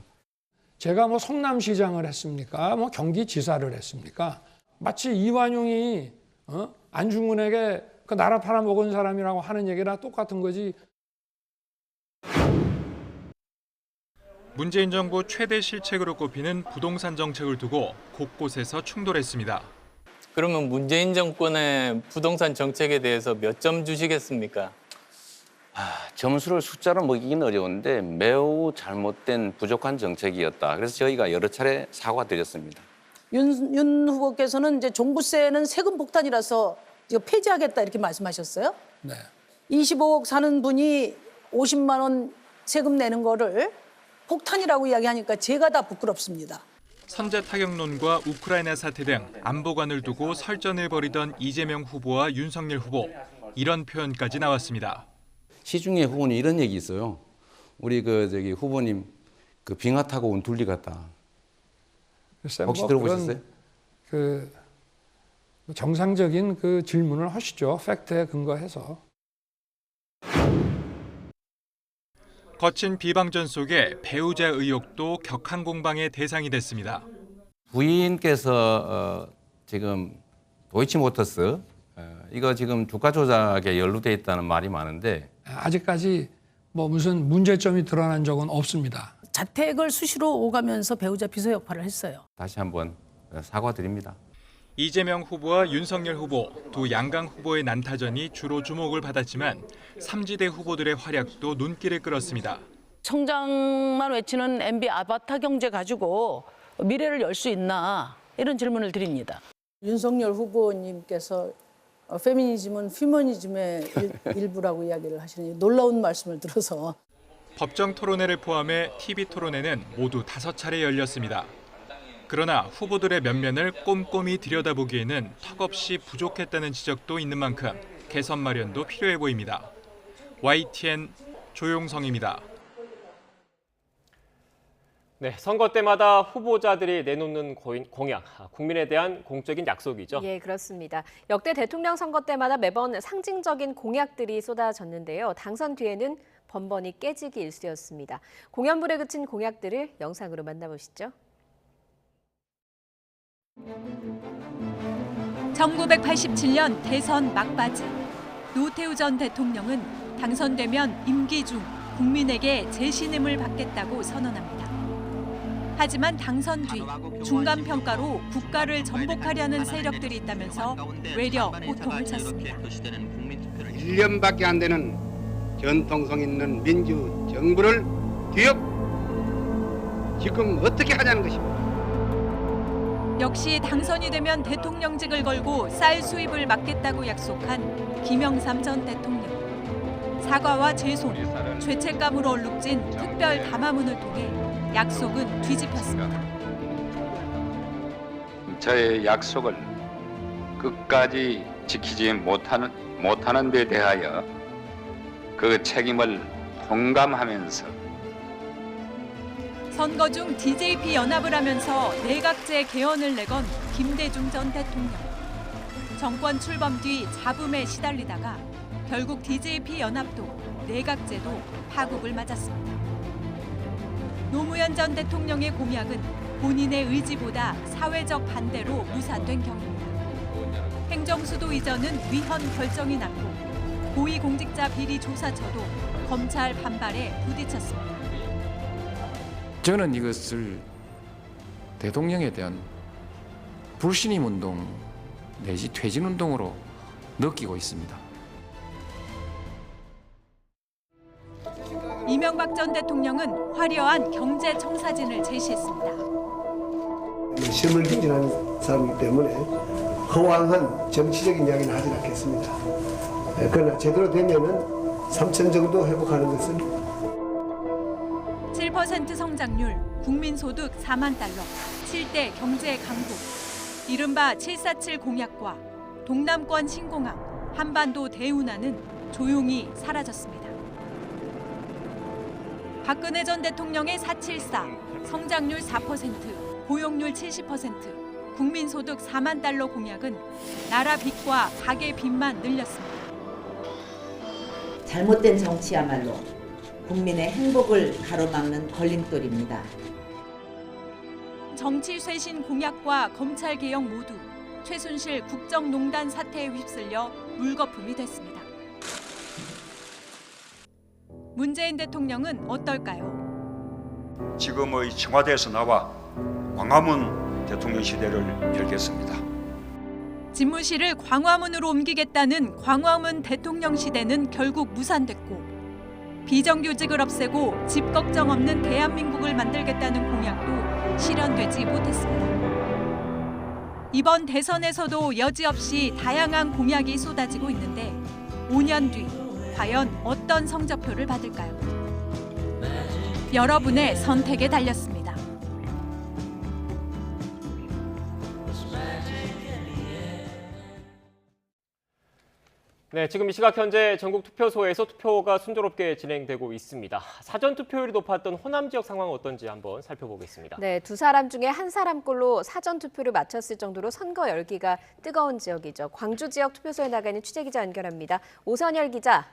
[SPEAKER 9] 제가 뭐 성남시장을 했습니까? 뭐 경기지사를 했습니까? 마치 이완용이 안중근에게 그 나라 팔아먹은 사람이라고 하는 얘기랑 똑같은 거지.
[SPEAKER 25] 문재인 정부 최대 실책으로 꼽히는 부동산 정책을 두고 곳곳에서 충돌했습니다.
[SPEAKER 27] 그러면 문재인 정권의 부동산 정책에 대해서 몇 점 주시겠습니까?
[SPEAKER 26] 점수를 숫자로 먹이기는 어려운데 매우 잘못된 부족한 정책이었다. 그래서 저희가 여러 차례 사과드렸습니다.
[SPEAKER 10] 윤 후보께서는 이제 종부세는 세금 폭탄이라서 이거 폐지하겠다 이렇게 말씀하셨어요.
[SPEAKER 9] 네.
[SPEAKER 10] 25억 사는 분이 50만 원 세금 내는 거를 폭탄이라고 이야기하니까 제가 다 부끄럽습니다.
[SPEAKER 25] 선제 타격론과 우크라이나 사태 등 안보관을 두고 설전을 벌이던 이재명 후보와 윤석열 후보. 이런 표현까지 나왔습니다.
[SPEAKER 26] 시중에 후보는 이런 얘기 있어요. 우리 후보님 빙하 타고 온 둘리 같다. 혹시 들어보셨어요?
[SPEAKER 9] 정상적인 그 질문을 하시죠. 팩트에 근거해서.
[SPEAKER 25] 거친 비방전 속에 배우자 의혹도 격한 공방의 대상이 됐습니다.
[SPEAKER 26] 부인께서 지금 도이치모터스 이거 지금 주가 조작에 연루돼 있다는 말이 많은데
[SPEAKER 9] 아직까지 뭐 무슨 문제점이 드러난 적은 없습니다.
[SPEAKER 10] 자택을 수시로 오가면서 배우자 비서 역할을 했어요.
[SPEAKER 26] 다시 한번 사과드립니다.
[SPEAKER 25] 이재명 후보와 윤석열 후보, 두 양강 후보의 난타전이 주로 주목을 받았지만 3지대 후보들의 활약도 눈길을 끌었습니다.
[SPEAKER 10] 청장만 외치는 MB 아바타 경제 가지고 미래를 열 수 있나 이런 질문을 드립니다. 윤석열 후보님께서 페미니즘은 휴머니즘의 일부라고 이야기를 하시는 놀라운 말씀을 들어서
[SPEAKER 25] 법정 토론회를 포함해 TV 토론회는 모두 5차례 열렸습니다. 그러나 후보들의 면면을 꼼꼼히 들여다보기에는 턱없이 부족했다는 지적도 있는 만큼 개선 마련도 필요해 보입니다. YTN 조용성입니다.
[SPEAKER 1] 네, 선거 때마다 후보자들이 내놓는 공약, 국민에 대한 공적인 약속이죠.
[SPEAKER 2] 예, 그렇습니다. 역대 대통령 선거 때마다 매번 상징적인 공약들이 쏟아졌는데요. 당선 뒤에는 번번이 깨지기 일쑤였습니다. 공연불에 그친 공약들을 영상으로 만나보시죠.
[SPEAKER 6] 1987년 대선 막바지, 노태우 전 대통령은 당선되면 임기 중 국민에게 재신임을 받겠다고 선언합니다. 하지만 당선 뒤 중간 평가로 국가를 전복하려는 세력들이 있다면서 외려 호통을 쳤습니다.
[SPEAKER 17] 1년밖에 안 되는 전통성 있는 민주정부를 뒤엎 지금 어떻게 하자는 것입니까?
[SPEAKER 6] 역시 당선이 되면 대통령직을 걸고 쌀 수입을 막겠다고 약속한 김영삼 전 대통령. 사과와 죄송, 죄책감으로 얼룩진 특별 담화문을 통해 약속은 뒤집혔습니다.
[SPEAKER 11] 저의 약속을 끝까지 지키지 못하는 데 대하여 그 책임을 통감하면서
[SPEAKER 6] 선거 중 DJP 연합을 하면서 내각제 개헌을 내건 김대중 전 대통령. 정권 출범 뒤 잡음에 시달리다가 결국 DJP 연합도 내각제도 파국을 맞았습니다. 노무현 전 대통령의 공약은 본인의 의지보다 사회적 반대로 무산된 경우입니다. 행정수도 이전은 위헌 결정이 났고 고위공직자 비리 조사처도 검찰 반발에 부딪혔습니다.
[SPEAKER 20] 저는 이것을 대통령에 대한 불신임 운동 내지 퇴진 운동으로 느끼고 있습니다.
[SPEAKER 6] 이명박 전 대통령은 화려한 경제 청사진을 제시했습니다.
[SPEAKER 21] 실물 경쟁하는 사람이기 때문에 허황한 정치적인 이야기는 하지 않겠습니다. 그러나 제대로 되면은 3천 정도 회복하는 것은
[SPEAKER 6] 7% 성장률, 국민소득 4만 달러, 7대 경제 강국, 이른바 747 공약과 동남권 신공항, 한반도 대운하는 조용히 사라졌습니다. 박근혜 전 대통령의 474, 성장률 4%, 고용률 70%, 국민소득 4만 달러 공약은 나라 빚과 가계 빚만 늘렸습니다.
[SPEAKER 12] 잘못된 정치야말로 국민의 행복을 가로막는 걸림돌입니다.
[SPEAKER 6] 정치 쇄신 공약과 검찰 개혁 모두 최순실 국정농단 사태에 휩쓸려 물거품이 됐습니다. 문재인 대통령은 어떨까요?
[SPEAKER 23] 지금의 청와대에서 나와 광화문 대통령 시대를 열겠습니다.
[SPEAKER 6] 집무실을 광화문으로 옮기겠다는 광화문 대통령 시대는 결국 무산됐고 비정규직을 없애고 집 걱정 없는 대한민국을 만들겠다는 공약도 실현되지 못했습니다. 이번 대선에서도 여지없이 다양한 공약이 쏟아지고 있는데 5년 뒤 과연 어떤 성적표를 받을까요? 여러분의 선택에 달렸습니다.
[SPEAKER 1] 네, 지금 이 시각 현재 전국 투표소에서 투표가 순조롭게 진행되고 있습니다. 사전 투표율이 높았던 호남 지역 상황 어떤지 한번 살펴보겠습니다.
[SPEAKER 2] 네, 두 사람 중에 한 사람꼴로 사전 투표를 마쳤을 정도로 선거 열기가 뜨거운 지역이죠. 광주 지역 투표소에 나가 있는 취재기자 연결합니다. 오선열 기자.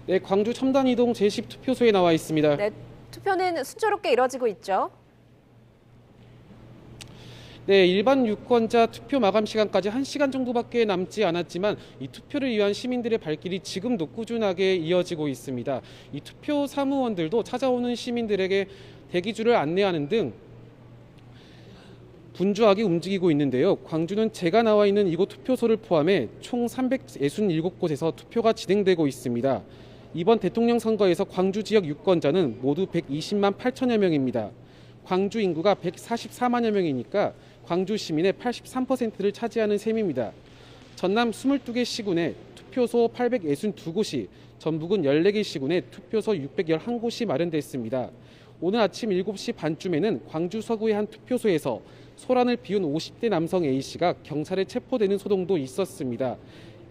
[SPEAKER 13] 네, 광주 첨단이동 제10 투표소에 나와 있습니다.
[SPEAKER 2] 네, 투표는 순조롭게 이뤄지고 있죠.
[SPEAKER 13] 네, 일반 유권자 투표 마감 시간까지 1시간 정도밖에 남지 않았지만 이 투표를 위한 시민들의 발길이 지금도 꾸준하게 이어지고 있습니다. 이 투표 사무원들도 찾아오는 시민들에게 대기줄을 안내하는 등 분주하게 움직이고 있는데요. 광주는 제가 나와 있는 이곳 투표소를 포함해 총 367곳에서 투표가 진행되고 있습니다. 이번 대통령 선거에서 광주 지역 유권자는 모두 120만 8천여 명입니다. 광주 인구가 144만여 명이니까 광주 시민의 83%를 차지하는 셈입니다. 전남 22개 시군에 투표소 862곳이, 전북은 14개 시군에 투표소 611곳이 마련됐습니다. 오늘 아침 7시 반쯤에는 광주 서구의 한 투표소에서 소란을 피운 50대 남성 A씨가 경찰에 체포되는 소동도 있었습니다.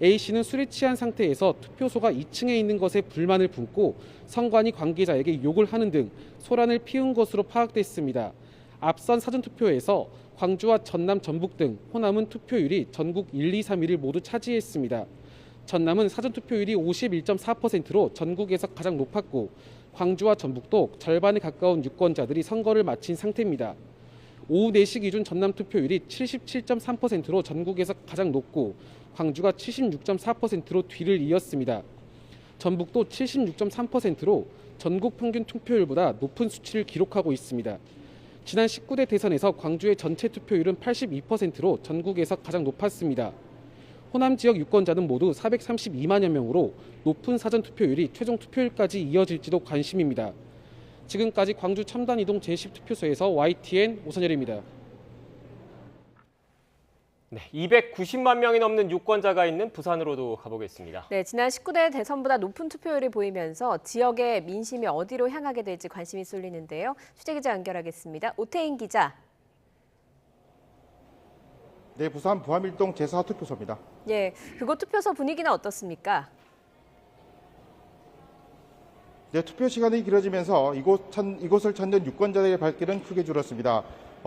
[SPEAKER 13] A씨는 술에 취한 상태에서 투표소가 2층에 있는 것에 불만을 품고 선관위 관계자에게 욕을 하는 등 소란을 피운 것으로 파악됐습니다. 앞선 사전투표에서 광주와 전남, 전북 등 호남은 투표율이 전국 1, 2, 3위를 모두 차지했습니다. 전남은 사전투표율이 51.4%로 전국에서 가장 높았고 광주와 전북도 절반에 가까운 유권자들이 선거를 마친 상태입니다. 오후 4시 기준 전남 투표율이 77.3%로 전국에서 가장 높고 광주가 76.4%로 뒤를 이었습니다. 전북도 76.3%로 전국 평균 투표율보다 높은 수치를 기록하고 있습니다. 지난 19대 대선에서 광주의 전체 투표율은 82%로 전국에서 가장 높았습니다. 호남 지역 유권자는 모두 432만여 명으로 높은 사전 투표율이 최종 투표율까지 이어질지도 관심입니다. 지금까지 광주 첨단이동 제10투표소에서 YTN 오선열입니다.
[SPEAKER 1] 네, 290만 명이 넘는 유권자가 있는 부산으로도 가보겠습니다.
[SPEAKER 2] 네, 지난 19대 대선보다 높은 투표율을 보이면서 지역의 민심이 어디로 향하게 될지 관심이 쏠리는데요. 취재기자 연결하겠습니다. 오태인 기자.
[SPEAKER 8] 네, 부산 부암일동 제4투표소입니다.
[SPEAKER 2] 예, 그곳 투표소 분위기는 어떻습니까?
[SPEAKER 8] 네, 투표 시간이 길어지면서 이곳을 찾는 유권자들의 발길은 크게 줄었습니다.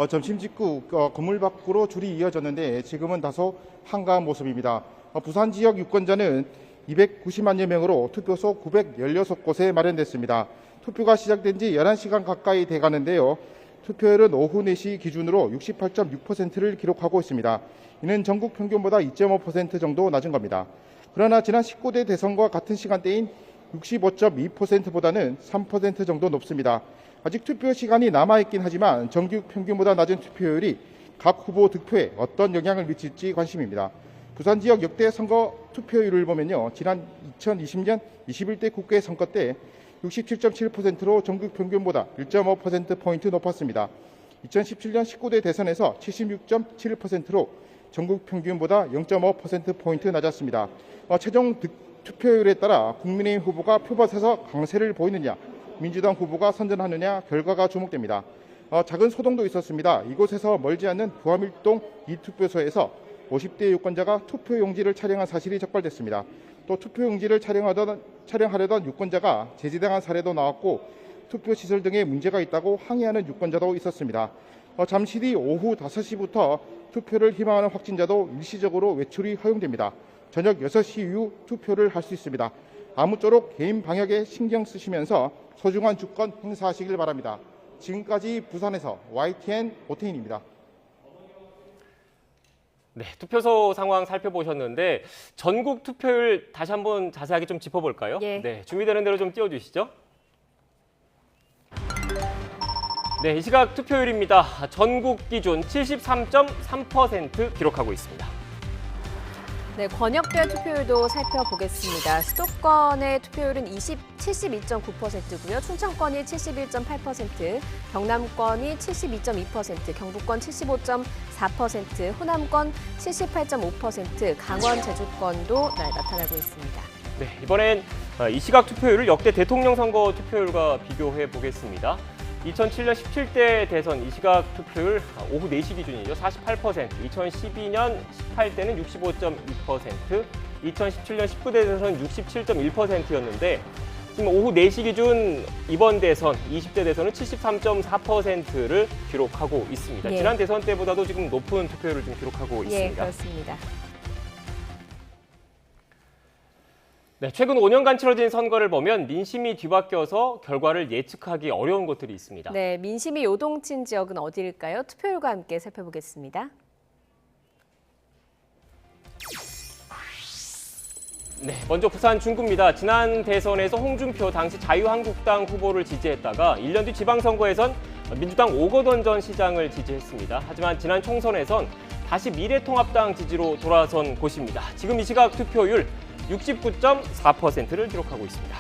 [SPEAKER 8] 점심 직후 건물 밖으로 줄이 이어졌는데 지금은 다소 한가한 모습입니다. 부산 지역 유권자는 290만여 명으로 투표소 916곳에 마련됐습니다. 투표가 시작된 지 11시간 가까이 돼가는데요. 투표율은 오후 4시 기준으로 68.6%를 기록하고 있습니다. 이는 전국 평균보다 2.5% 정도 낮은 겁니다. 그러나 지난 19대 대선과 같은 시간대인 65.2%보다는 3% 정도 높습니다. 아직 투표 시간이 남아있긴 하지만 전국 평균보다 낮은 투표율이 각 후보 득표에 어떤 영향을 미칠지 관심입니다. 부산 지역 역대 선거 투표율을 보면요. 지난 2020년 21대 국회 선거 때 67.7%로 전국 평균보다 1.5%포인트 높았습니다. 2017년 19대 대선에서 76.7%로 전국 평균보다 0.5%포인트 낮았습니다. 최종 투표율에 따라 국민의힘 후보가 표밭에서 강세를 보이느냐, 민주당 후보가 선전하느냐 결과가 주목됩니다. 작은 소동도 있었습니다. 이곳에서 멀지 않는 부암일동 2투표소에서 50대 유권자가 투표용지를 촬영한 사실이 적발됐습니다. 또 투표용지를 촬영하려던 유권자가 제지당한 사례도 나왔고 투표시설 등에 문제가 있다고 항의하는 유권자도 있었습니다. 잠시 뒤 오후 5시부터 투표를 희망하는 확진자도 일시적으로 외출이 허용됩니다. 저녁 6시 이후 투표를 할 수 있습니다. 아무쪼록 개인 방역에 신경 쓰시면서 소중한 주권 행사하시길 바랍니다. 지금까지 부산에서 YTN 오태인입니다.
[SPEAKER 1] 네, 투표소 상황 살펴보셨는데 전국 투표율 다시 한번 자세하게 좀 짚어볼까요?
[SPEAKER 2] 예.
[SPEAKER 1] 네, 준비되는 대로 좀 띄워주시죠. 네, 이 시각 투표율입니다. 전국 기준 73.3% 기록하고 있습니다.
[SPEAKER 2] 네, 권역별 투표율도 살펴보겠습니다. 수도권의 투표율은 72.9%고요. 충청권이 71.8%, 경남권이 72.2%, 경북권 75.4%, 호남권 78.5%, 강원, 제주권도 나타나고 있습니다.
[SPEAKER 1] 네, 이번엔 이 시각 투표율을 역대 대통령 선거 투표율과 비교해 보겠습니다. 2007년 17대 대선 이 시각 투표율 오후 4시 기준이죠. 48%, 2012년 18대는 65.2%, 2017년 19대 대선 67.1%였는데 지금 오후 4시 기준 이번 대선 20대 대선은 73.4%를 기록하고 있습니다.
[SPEAKER 2] 예.
[SPEAKER 1] 지난 대선 때보다도 지금 높은 투표율을 좀 기록하고 있습니다.
[SPEAKER 2] 예, 그렇습니다.
[SPEAKER 1] 네, 최근 5년간 치러진 선거를 보면 민심이 뒤바뀌어서 결과를 예측하기 어려운 곳들이 있습니다.
[SPEAKER 2] 네, 민심이 요동친 지역은 어디일까요? 투표율과 함께 살펴보겠습니다.
[SPEAKER 1] 네, 먼저 부산 중구입니다. 지난 대선에서 홍준표 당시 자유한국당 후보를 지지했다가 1년 뒤 지방선거에선 민주당 오거돈 전 시장을 지지했습니다. 하지만 지난 총선에선 다시 미래통합당 지지로 돌아선 곳입니다. 지금 이 시각 투표율 69.4%를 기록하고 있습니다.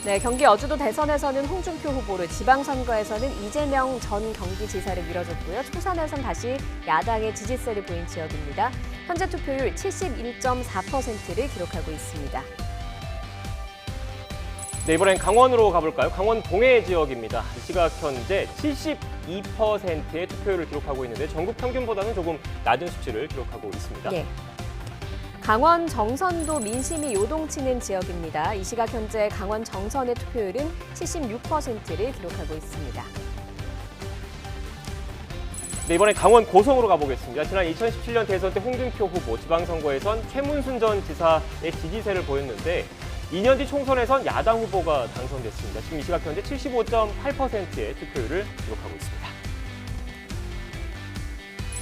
[SPEAKER 2] 네, 경기 여주도 대선에서는 홍준표 후보를, 지방선거에서는 이재명 전 경기지사를 밀어줬고요. 초선에선 다시 야당의 지지세를 보인 지역입니다. 현재 투표율 71.4%를 기록하고 있습니다.
[SPEAKER 1] 네, 이번엔 강원으로 가볼까요? 강원 동해 지역입니다. 이 시각 현재 72%의 투표율을 기록하고 있는데 전국 평균보다는 조금 낮은 수치를 기록하고 있습니다.
[SPEAKER 2] 네. 강원 정선도 민심이 요동치는 지역입니다. 이 시각 현재 강원 정선의 투표율은 76%를 기록하고 있습니다.
[SPEAKER 1] 네, 이번엔 강원 고성으로 가보겠습니다. 지난 2017년 대선 때 홍준표 후보 지방선거에선 최문순 전 지사의 지지세를 보였는데 2년 뒤 총선에선 야당 후보가 당선됐습니다. 지금 이 시각 현재 75.8%의 투표율을 기록하고 있습니다.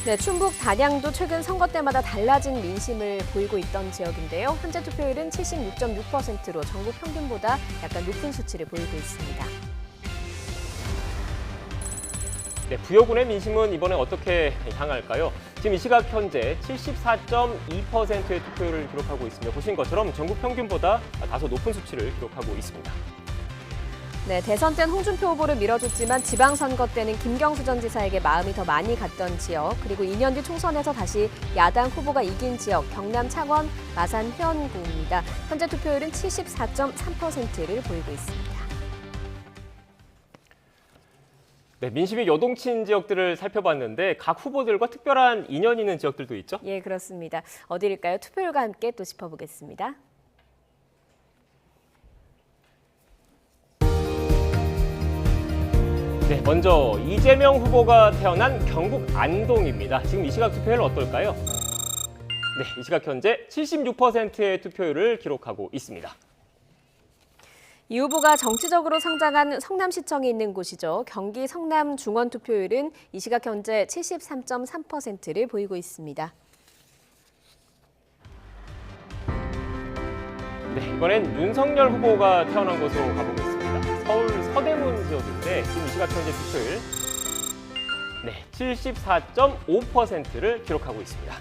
[SPEAKER 2] 네, 충북 단양도 최근 선거 때마다 달라진 민심을 보이고 있던 지역인데요. 현재 투표율은 76.6%로 전국 평균보다 약간 높은 수치를 보이고 있습니다.
[SPEAKER 1] 네, 부여군의 민심은 이번에 어떻게 향할까요? 지금 이 시각 현재 74.2%의 투표율을 기록하고 있습니다. 보신 것처럼 전국 평균보다 다소 높은 수치를 기록하고 있습니다.
[SPEAKER 2] 네, 대선 땐 홍준표 후보를 밀어줬지만 지방선거 때는 김경수 전 지사에게 마음이 더 많이 갔던 지역, 그리고 2년 뒤 총선에서 다시 야당 후보가 이긴 지역, 경남 창원, 마산 회원구입니다. 현재 투표율은 74.3%를 보이고 있습니다.
[SPEAKER 1] 네, 민심이 요동친 지역들을 살펴봤는데 각 후보들과 특별한 인연이 있는 지역들도 있죠?
[SPEAKER 2] 예, 그렇습니다. 어디일까요? 투표율과 함께 또 짚어보겠습니다.
[SPEAKER 1] 네, 먼저 이재명 후보가 태어난 경북 안동입니다. 지금 이 시각 투표율 어떨까요? 네, 이 시각 현재 76%의 투표율을 기록하고 있습니다.
[SPEAKER 2] 이 후보가 정치적으로 성장한 성남시청이 있는 곳이죠. 경기 성남 중원 투표율은 이 시각 현재 73.3%를 보이고 있습니다.
[SPEAKER 1] 네, 이번엔 윤석열 후보가 태어난 곳으로 가보겠습니다. 서울 서대문 지역인데 지금 이 시각 현재 투표율 74.5%를 기록하고 있습니다.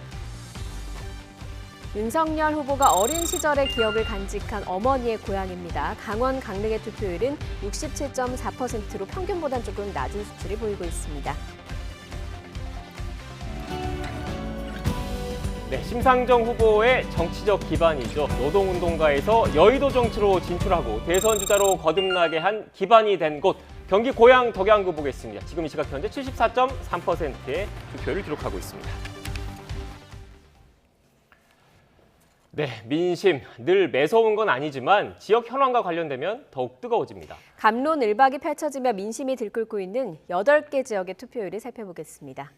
[SPEAKER 2] 윤석열 후보가 어린 시절의 기억을 간직한 어머니의 고향입니다. 강원 강릉의 투표율은 67.4%로 평균보다 조금 낮은 수치를 보이고 있습니다.
[SPEAKER 1] 네, 심상정 후보의 정치적 기반이죠. 노동운동가에서 여의도 정치로 진출하고 대선 주자로 거듭나게 한 기반이 된 곳, 경기 고양 덕양구 보겠습니다. 지금 이 시각 현재 74.3%의 투표를 기록하고 있습니다. 네, 민심 늘 매서운 건 아니지만 지역 현황과 관련되면 더욱 뜨거워집니다.
[SPEAKER 2] 갑론을박이 펼쳐지며 민심이 들끓고 있는 8개 지역의 투표율을 살펴보겠습니다.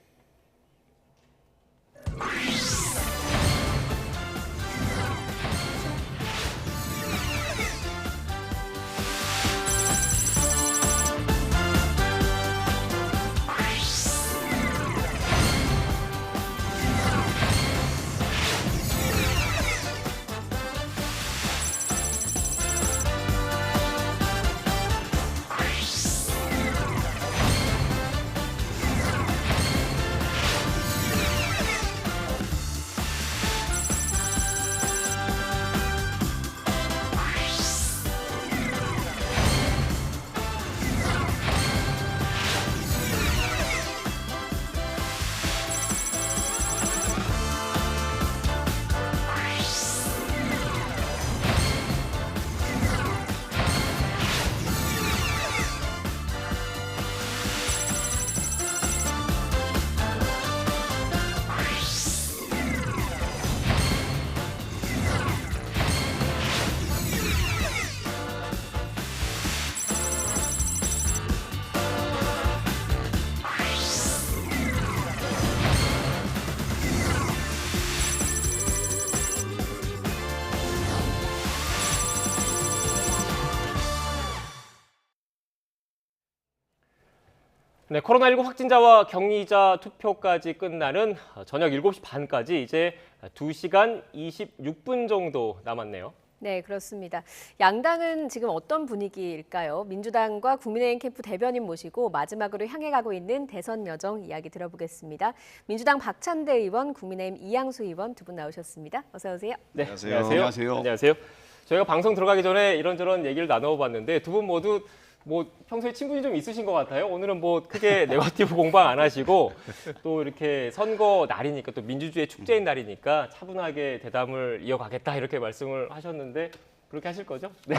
[SPEAKER 1] 네, 코로나19 확진자와 격리자 투표까지 끝나는 저녁 7시 반까지 이제 2시간 26분 정도 남았네요.
[SPEAKER 2] 네, 그렇습니다. 양당은 지금 어떤 분위기일까요? 민주당과 국민의힘 캠프 대변인 모시고 마지막으로 향해 가고 있는 대선 여정 이야기 들어보겠습니다. 민주당 박찬대 의원, 국민의힘 이양수 의원 두 분 나오셨습니다. 어서 오세요.
[SPEAKER 1] 네, 안녕하세요. 안녕하세요. 저희가 방송 들어가기 전에 이런저런 얘기를 나눠봤는데 두 분 모두 평소에 친분이 좀 있으신 것 같아요. 오늘은 크게 네거티브 공방 안 하시고 또 이렇게 선거 날이니까 또 민주주의 축제인 날이니까 차분하게 대담을 이어가겠다 이렇게 말씀을 하셨는데 그렇게 하실 거죠? 네.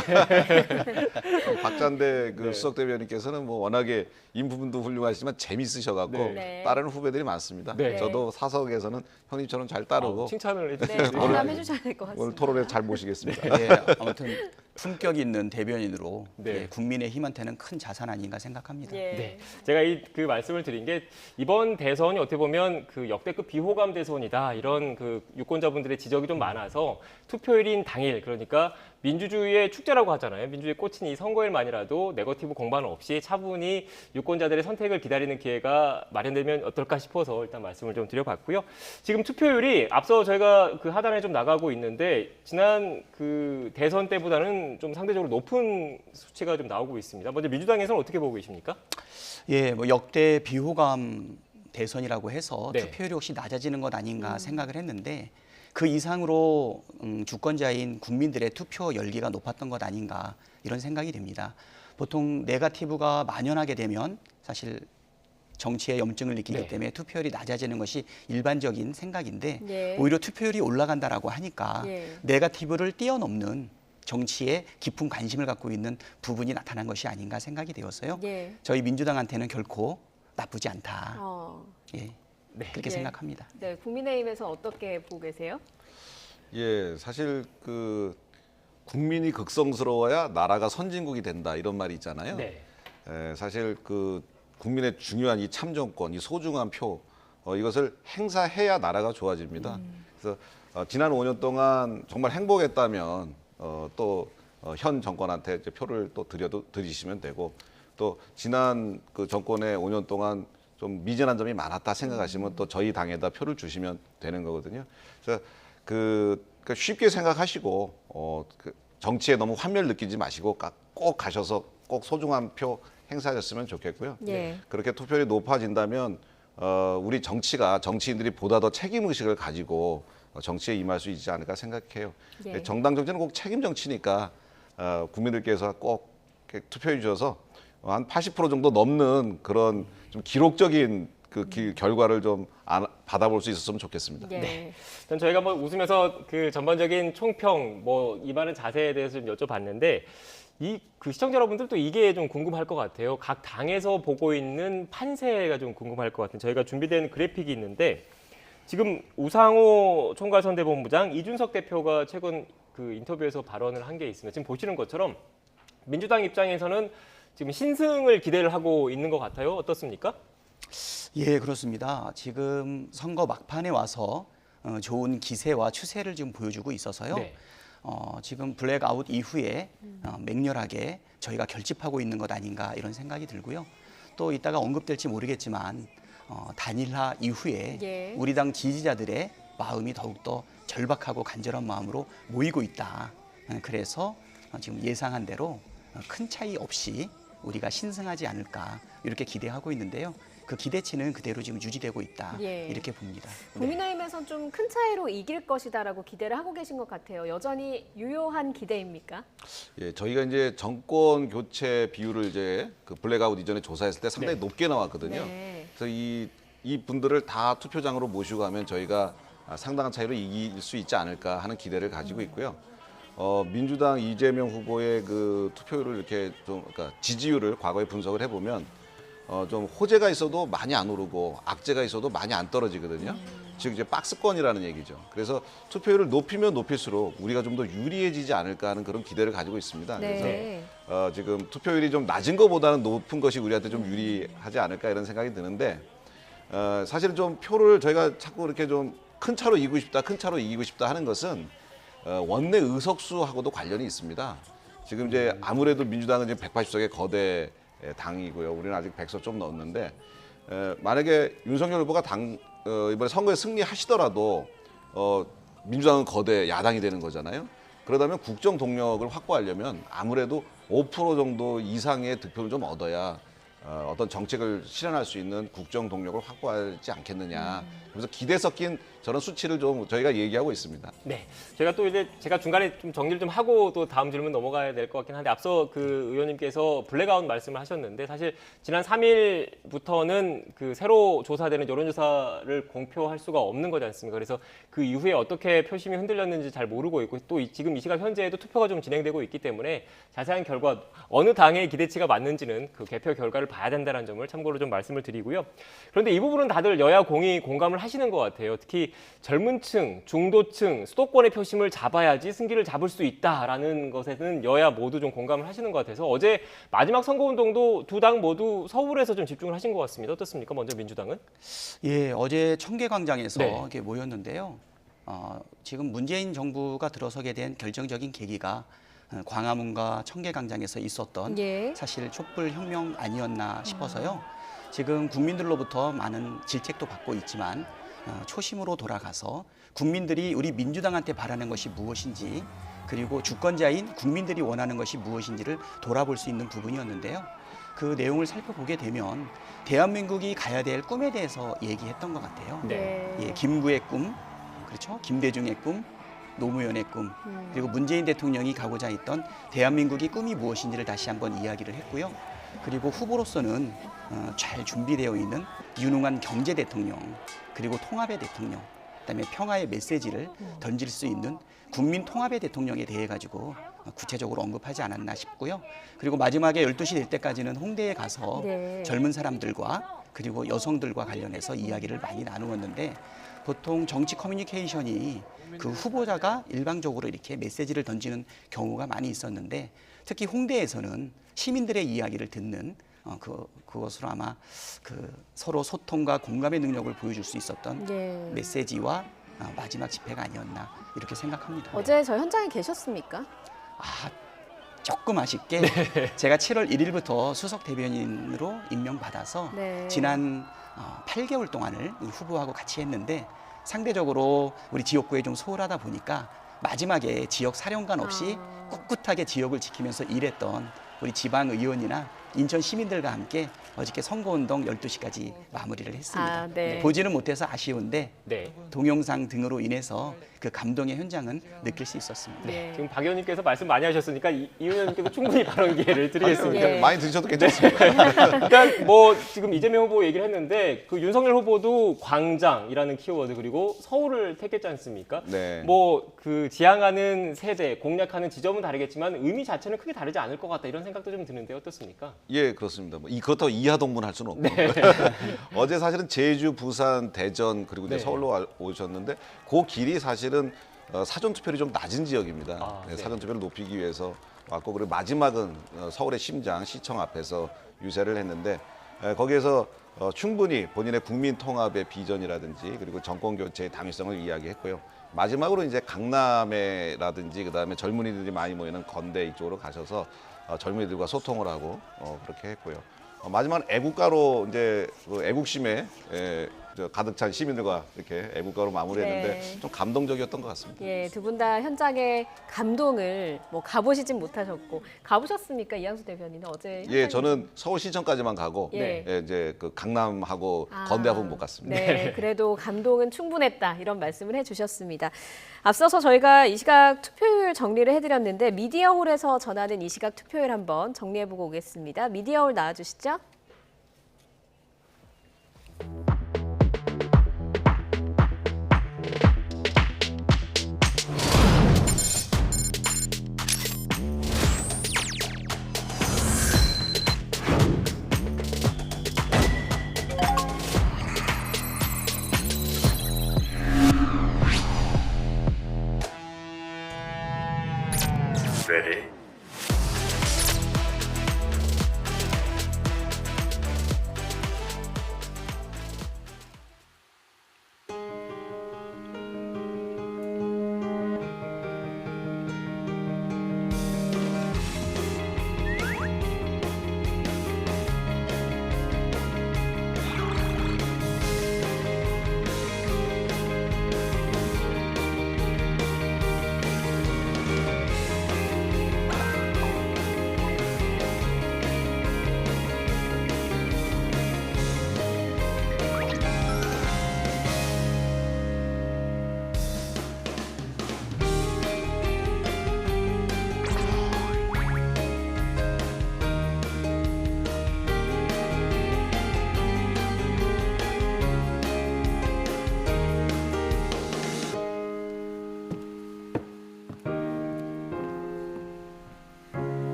[SPEAKER 7] 박찬대 그 수석 대변인께서는 뭐 워낙에 인부분도 훌륭하시지만 재밌으셔갖고
[SPEAKER 2] 네.
[SPEAKER 7] 따르는 후배들이 많습니다.
[SPEAKER 2] 네.
[SPEAKER 7] 저도 사석에서는 형님처럼 잘 따르고
[SPEAKER 1] 칭찬을
[SPEAKER 2] 네, 공감해 주셔야 될 것 같습니다.
[SPEAKER 7] 오늘 토론에 잘 모시겠습니다.
[SPEAKER 14] 네, 아무튼 품격 있는 대변인으로 예, 국민의힘한테는 큰 자산 아닌가 생각합니다.
[SPEAKER 1] 네. 제가 그 말씀을 드린 게 이번 대선이 어떻게 보면 그 역대급 비호감 대선이다 이런 그 유권자분들의 지적이 좀 많아서 투표일인 당일 그러니까 민주주의의 축제라고 하잖아요. 민주주의 꽂힌 이 선거일만이라도 네거티브 공방 없이 차분히 유권자들의 선택을 기다리는 기회가 마련되면 어떨까 싶어서 일단 말씀을 좀 드려봤고요. 지금 투표율이 앞서 저희가 그 하단에 좀 나가고 있는데 지난 그 대선 때보다는 좀 상대적으로 높은 수치가 좀 나오고 있습니다. 먼저 민주당에서는 어떻게 보고 계십니까?
[SPEAKER 14] 예, 뭐 역대 비호감 대선이라고 해서
[SPEAKER 1] 네.
[SPEAKER 14] 투표율이 혹시 낮아지는 것 아닌가 생각을 했는데 그 이상으로 주권자인 국민들의 투표 열기가 높았던 것 아닌가 이런 생각이 듭니다. 보통 네거티브가 만연하게 되면 사실 정치에 염증을 느끼기 때문에 투표율이 낮아지는 것이 일반적인 생각인데 오히려 투표율이 올라간다라고 하니까 네거티브를 뛰어넘는 정치에 깊은 관심을 갖고 있는 부분이 나타난 것이 아닌가 생각이 되어서요. 저희 민주당한테는 결코 나쁘지 않다. 예, 그렇게 생각합니다.
[SPEAKER 2] 네, 국민의힘에서 어떻게 보고 계세요?
[SPEAKER 7] 예, 사실 그 국민이 극성스러워야 나라가 선진국이 된다 이런 말이 있잖아요. 예, 사실 그 국민의 중요한 이 참정권, 이 소중한 표 이것을 행사해야 나라가 좋아집니다. 그래서 지난 5년 동안 정말 행복했다면 또 현 정권한테 이제 표를 또 드리시면 되고 또 지난 그 정권의 5년 동안 좀 미진한 점이 많았다 생각하시면 또 저희 당에다 표를 주시면 되는 거거든요. 그래서 그러니까 쉽게 생각하시고 그 정치에 너무 환멸 느끼지 마시고 꼭 가셔서 꼭 소중한 표 행사하셨으면 좋겠고요. 그렇게 투표율이 높아진다면 우리 정치인들이 보다 더 책임 의식을 가지고 정치에 임할 수 있지 않을까 생각해요. 정당 정치는 꼭 책임 정치니까 국민들께서 꼭 투표해 주셔서 한 80% 정도 넘는 그런 좀 기록적인 그 결과를 좀 받아볼 수 있었으면 좋겠습니다.
[SPEAKER 1] 일단 저희가 뭐 웃으면서 그 전반적인 총평, 뭐 임하는 자세에 대해서 좀 여쭤봤는데 그 시청자 여러분들도 이게 좀 궁금할 것 같아요. 각 당에서 보고 있는 판세가 좀 궁금할 것 같은 저희가 준비된 그래픽이 있는데 지금 우상호 총괄선대본부장 이준석 대표가 최근 그 인터뷰에서 발언을 한 게 있습니다. 지금 보시는 것처럼 민주당 입장에서는 지금 신승을 기대를 하고 있는 것 같아요. 어떻습니까?
[SPEAKER 14] 예, 그렇습니다. 지금 선거 막판에 와서 좋은 기세와 추세를 지금 보여주고 있어서요. 지금 블랙아웃 이후에 맹렬하게 저희가 결집하고 있는 것 아닌가 이런 생각이 들고요. 또 이따가 언급될지 모르겠지만 단일화 이후에 우리 당 지지자들의 마음이 더욱더 절박하고 간절한 마음으로 모이고 있다. 그래서 지금 예상한 대로 큰 차이 없이 우리가 신승하지 않을까 이렇게 기대하고 있는데요. 그 기대치는 그대로 지금 유지되고 있다. 이렇게 봅니다.
[SPEAKER 2] 국민의힘에선 좀 큰 차이로 이길 것이다라고 기대를 하고 계신 것 같아요. 여전히 유효한 기대입니까?
[SPEAKER 7] 예, 저희가 이제 정권 교체 비율을 이제 그 블랙아웃 이전에 조사했을 때 상당히 높게 나왔거든요. 그래서 이 분들을 다 투표장으로 모시고 가면 저희가 상당한 차이로 이길 수 있지 않을까 하는 기대를 가지고 있고요. 민주당 이재명 후보의 그 투표율을 이렇게 좀 그러니까 지지율을 과거에 분석을 해보면 좀 호재가 있어도 많이 안 오르고 악재가 있어도 많이 안 떨어지거든요. 즉 이제 박스권이라는 얘기죠. 그래서 투표율을 높이면 높일수록 우리가 좀 더 유리해지지 않을까 하는 그런 기대를 가지고 있습니다. 그래서 지금 투표율이 좀 낮은 것보다는 높은 것이 우리한테 좀 유리하지 않을까 이런 생각이 드는데 사실은 좀 표를 저희가 자꾸 이렇게 좀 큰 차로 이기고 싶다, 큰 차로 이기고 싶다 하는 것은 원내 의석수하고도 관련이 있습니다. 지금 이제 아무래도 민주당은 이제 180석의 거대 당이고요. 우리는 아직 100석 좀 넘었는데 만약에 윤석열 후보가 이번에 선거에 승리하시더라도 민주당은 거대 야당이 되는 거잖아요. 그러다면 국정 동력을 확보하려면 아무래도 5% 정도 이상의 득표를 좀 얻어야 어떤 정책을 실현할 수 있는 국정 동력을 확보하지 않겠느냐. 그래서 기대 섞인 저런 수치를 좀 저희가 얘기하고 있습니다.
[SPEAKER 1] 네, 제가 중간에 좀 정리를 좀 하고 또 다음 질문 넘어가야 될 것 같긴 한데 앞서 그 의원님께서 블랙아웃 말씀을 하셨는데 사실 지난 3일부터는 그 새로 조사되는 여론조사를 공표할 수가 없는 거지 않습니까? 그래서 그 이후에 어떻게 표심이 흔들렸는지 잘 모르고 있고 또 지금 이 시각 현재에도 투표가 좀 진행되고 있기 때문에 자세한 결과 어느 당의 기대치가 맞는지는 그 개표 결과를 봐야 된다는 점을 참고로 좀 말씀을 드리고요. 그런데 이 부분은 다들 여야 공이 공감을 하시는 것 같아요. 특히 젊은 층, 중도층, 수도권의 표심을 잡아야지 승기를 잡을 수 있다라는 것에는 여야 모두 좀 공감을 하시는 것 같아서 어제 마지막 선거운동도 두 당 모두 서울에서 좀 집중을 하신 것 같습니다. 어떻습니까? 먼저 민주당은?
[SPEAKER 14] 예, 어제 청계광장에서
[SPEAKER 1] 네.
[SPEAKER 14] 이렇게 모였는데요. 지금 문재인 정부가 들어서게 된 결정적인 계기가 광화문과 청계광장에서 있었던 사실 촛불 혁명 아니었나 싶어서요. 지금 국민들로부터 많은 질책도 받고 있지만 초심으로 돌아가서 국민들이 우리 민주당한테 바라는 것이 무엇인지 그리고 주권자인 국민들이 원하는 것이 무엇인지를 돌아볼 수 있는 부분이었는데요. 그 내용을 살펴보게 되면 대한민국이 가야 될 꿈에 대해서 얘기했던 것 같아요.
[SPEAKER 1] 네.
[SPEAKER 14] 예, 김구의 꿈, 그렇죠? 김대중의 꿈, 노무현의 꿈, 그리고 문재인 대통령이 가고자 했던 대한민국의 꿈이 무엇인지를 다시 한번 이야기를 했고요. 그리고 후보로서는 잘 준비되어 있는 유능한 경제 대통령, 그리고 통합의 대통령, 그다음에 평화의 메시지를 던질 수 있는 국민 통합의 대통령에 대해 가지고 구체적으로 언급하지 않았나 싶고요. 그리고 마지막에 12시 될 때까지는 홍대에 가서 젊은 사람들과 그리고 여성들과 관련해서 이야기를 많이 나누었는데 보통 정치 커뮤니케이션이 그 후보자가 일방적으로 이렇게 메시지를 던지는 경우가 많이 있었는데 특히 홍대에서는 시민들의 이야기를 듣는 그것으로 아마 그 서로 소통과 공감의 능력을 보여줄 수 있었던 메시지와 마지막 집회가 아니었나 이렇게 생각합니다.
[SPEAKER 2] 어제 저 현장에 계셨습니까?
[SPEAKER 14] 조금 아쉽게 제가 7월 1일부터 수석 대변인으로 임명받아서 지난 8개월 동안을 이 후보하고 같이 했는데 상대적으로 우리 지역구에 좀 소홀하다 보니까 마지막에 지역 사령관 없이 꿋꿋하게 지역을 지키면서 일했던 우리 지방 의원이나 인천 시민들과 함께 어저께 선거운동 12시까지 마무리를 했습니다. 보지는 못해서 아쉬운데 동영상 등으로 인해서 그 감동의 현장은 느낄 수 있었습니다.
[SPEAKER 1] 지금 박 의원님께서 말씀 많이 하셨으니까 이 의원님께서 충분히 발언 기회를 드리겠습니다.
[SPEAKER 7] 많이 드셔도 괜찮습니다.
[SPEAKER 1] 일단 뭐 지금 이재명 후보 얘기를 했는데 그 윤석열 후보도 광장이라는 키워드 그리고 서울을 택했지 않습니까? 뭐 그 지향하는 세대, 공략하는 지점은 다르겠지만 의미 자체는 크게 다르지 않을 것 같다 이런 생각도 좀 드는데 어떻습니까?
[SPEAKER 7] 예, 그렇습니다. 그렇다고 이하동분할 수는 없고 어제 사실은 제주, 부산, 대전 그리고 이제 서울로 오셨는데 그 길이 사실은 사전 투표율이 좀 낮은 지역입니다. 사전 투표를 높이기 위해서 왔고 그리고 마지막은 서울의 심장 시청 앞에서 유세를 했는데 거기에서 충분히 본인의 국민 통합의 비전이라든지 그리고 정권 교체의 당위성을 이야기했고요. 마지막으로 이제 강남에라든지 그다음에 젊은이들이 많이 모이는 건대 이쪽으로 가셔서 젊은이들과 소통을 하고 그렇게 했고요. 마지막은 애국가로 이제 그 애국심에 가득 찬 시민들과 이렇게 애국가로 마무리했는데 좀 감동적이었던 것 같습니다.
[SPEAKER 2] 예, 두 분 다 현장의 감동을 뭐 가보시진 못하셨고 가보셨습니까, 이양수 대변인은 어제?
[SPEAKER 7] 예, 저는 서울시청까지만 가고 이제 그 강남하고 건대하고는 못 갔습니다.
[SPEAKER 2] 네, 그래도 감동은 충분했다 이런 말씀을 해주셨습니다. 앞서서 저희가 이 시각 투표율 정리를 해드렸는데 미디어홀에서 전하는 이 시각 투표율 한번 정리해보고 오겠습니다. 미디어홀 나와주시죠.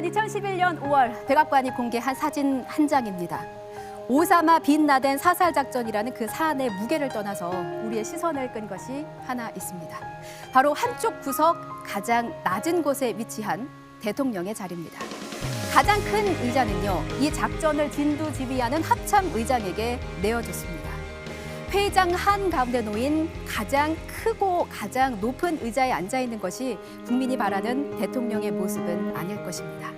[SPEAKER 3] 지난 2011년 5월 백악관이 공개한 사진 한 장입니다. 오사마 빈 라덴 사살 작전이라는 그 사안의 무게를 떠나서 우리의 시선을 끈 것이 하나 있습니다. 바로 한쪽 구석 가장 낮은 곳에 위치한 대통령의 자리입니다. 가장 큰 의자는요, 이 작전을 진두지휘하는 합참 의장에게 내어줬습니다. 회의장 한가운데 놓인 가장 크고 가장 높은 의자에 앉아 있는 것이 국민이 바라는 대통령의 모습은 아닐 것입니다.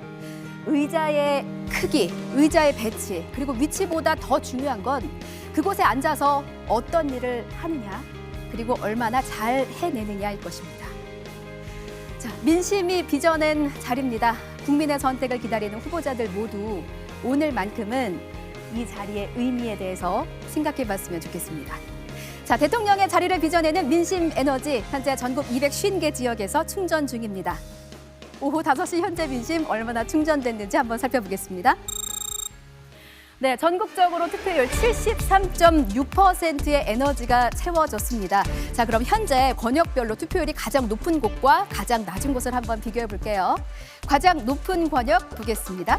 [SPEAKER 3] 의자의 크기, 의자의 배치, 그리고 위치보다 더 중요한 건 그곳에 앉아서 어떤 일을 하느냐, 그리고 얼마나 잘 해내느냐일 것입니다. 자, 민심이 빚어낸 자리입니다. 국민의 선택을 기다리는 후보자들 모두 오늘만큼은 이 자리의 의미에 대해서 생각해봤으면 좋겠습니다. 자, 대통령의 자리를 빚어내는 민심 에너지, 현재 전국 250개 지역에서 충전 중입니다. 오후 5시 현재 민심 얼마나 충전됐는지 한번 살펴보겠습니다. 네, 전국적으로 투표율 73.6%의 에너지가 채워졌습니다. 자, 그럼 현재 권역별로 투표율이 가장 높은 곳과 가장 낮은 곳을 한번 비교해 볼게요. 가장 높은 권역 보겠습니다.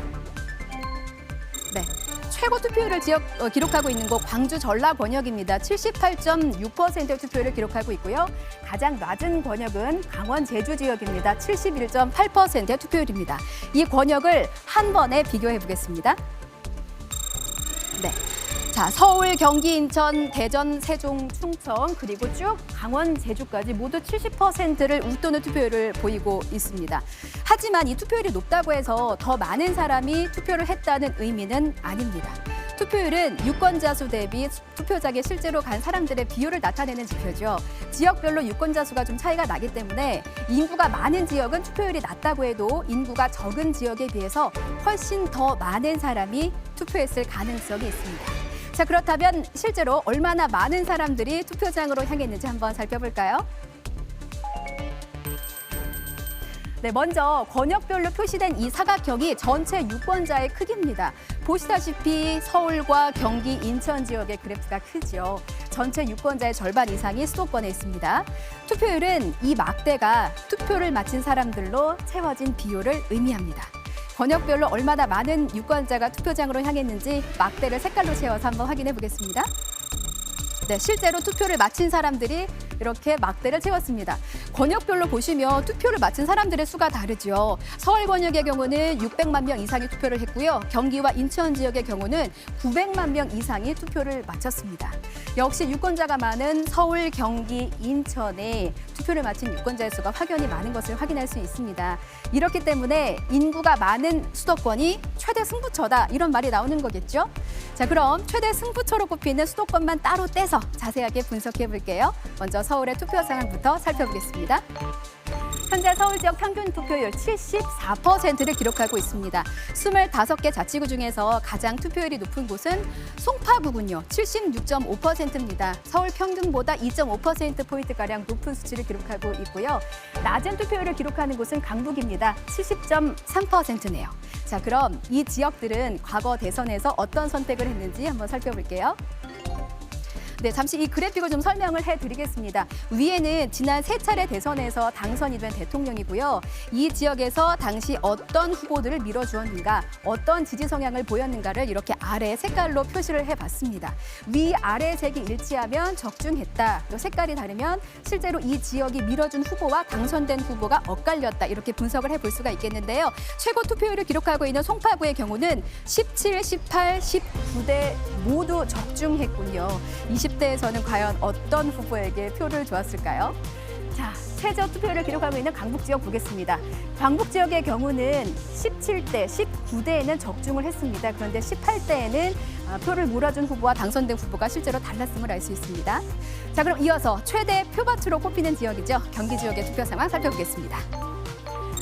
[SPEAKER 3] 네. 최고 투표율을 기록하고 있는 곳 광주 전라 권역입니다. 78.6%의 투표율을 기록하고 있고요. 가장 낮은 권역은 강원 제주 지역입니다. 71.8%의 투표율입니다. 이 권역을 한 번에 비교해 보겠습니다. 네. 자, 서울, 경기, 인천, 대전, 세종, 충청, 그리고 쭉 강원, 제주까지 모두 70%를 웃도는 투표율을 보이고 있습니다. 하지만 이 투표율이 높다고 해서 더 많은 사람이 투표를 했다는 의미는 아닙니다. 투표율은 유권자 수 대비 투표장에 실제로 간 사람들의 비율을 나타내는 지표죠. 지역별로 유권자 수가 좀 차이가 나기 때문에 인구가 많은 지역은 투표율이 낮다고 해도 인구가 적은 지역에 비해서 훨씬 더 많은 사람이 투표했을 가능성이 있습니다. 자, 그렇다면 실제로 얼마나 많은 사람들이 투표장으로 향했는지 한번 살펴볼까요? 네, 먼저 권역별로 표시된 이 사각형이 전체 유권자의 크기입니다. 보시다시피 서울과 경기, 인천 지역의 그래프가 크죠. 전체 유권자의 절반 이상이 수도권에 있습니다. 투표율은 이 막대가 투표를 마친 사람들로 채워진 비율을 의미합니다. 권역별로 얼마나 많은 유권자가 투표장으로 향했는지 막대를 색깔로 채워서 한번 확인해 보겠습니다. 네, 실제로 투표를 마친 사람들이 이렇게 막대를 채웠습니다. 권역별로 보시면 투표를 마친 사람들의 수가 다르죠. 서울 권역의 경우는 600만 명 이상이 투표를 했고요. 경기와 인천 지역의 경우는 900만 명 이상이 투표를 마쳤습니다. 역시 유권자가 많은 서울, 경기, 인천에 투표를 마친 유권자의 수가 확연히 많은 것을 확인할 수 있습니다. 이렇기 때문에 인구가 많은 수도권이 최대 승부처다, 이런 말이 나오는 거겠죠. 자, 그럼 최대 승부처로 꼽히는 수도권만 따로 떼서 자세하게 분석해 볼게요. 먼저 서울의 투표 상황부터 살펴보겠습니다. 현재 서울 지역 평균 투표율 74%를 기록하고 있습니다. 25개 자치구 중에서 가장 투표율이 높은 곳은 송파구군요. 76.5%입니다. 서울 평균보다 2.5%포인트가량 높은 수치를 기록하고 있고요. 낮은 투표율을 기록하는 곳은 강북입니다. 70.3%네요. 자, 그럼 이 지역들은 과거 대선에서 어떤 선택을 했는지 한번 살펴볼게요. 네, 잠시 이 그래픽을 좀 설명을 해드리겠습니다. 위에는 지난 3차례 대선에서 당선이 된 대통령이고요. 이 지역에서 당시 어떤 후보들을 밀어주었는가, 어떤 지지 성향을 보였는가를 이렇게 아래 색깔로 표시를 해봤습니다. 위아래 색이 일치하면 적중했다, 또 색깔이 다르면 실제로 이 지역이 밀어준 후보와 당선된 후보가 엇갈렸다, 이렇게 분석을 해볼 수가 있겠는데요. 최고 투표율을 기록하고 있는 송파구의 경우는 17, 18, 19대 모두 적중했군요. 20대에서는 과연 어떤 후보에게 표를 주었을까요? 자, 최저 투표율을 기록하고 있는 강북 지역 보겠습니다. 강북 지역의 경우는 17대, 19대에는 적중을 했습니다. 그런데 18대에는 표를 몰아준 후보와 당선된 후보가 실제로 달랐음을 알 수 있습니다. 자, 그럼 이어서 최대 표밭으로 꼽히는 지역이죠. 경기 지역의 투표 상황 살펴보겠습니다.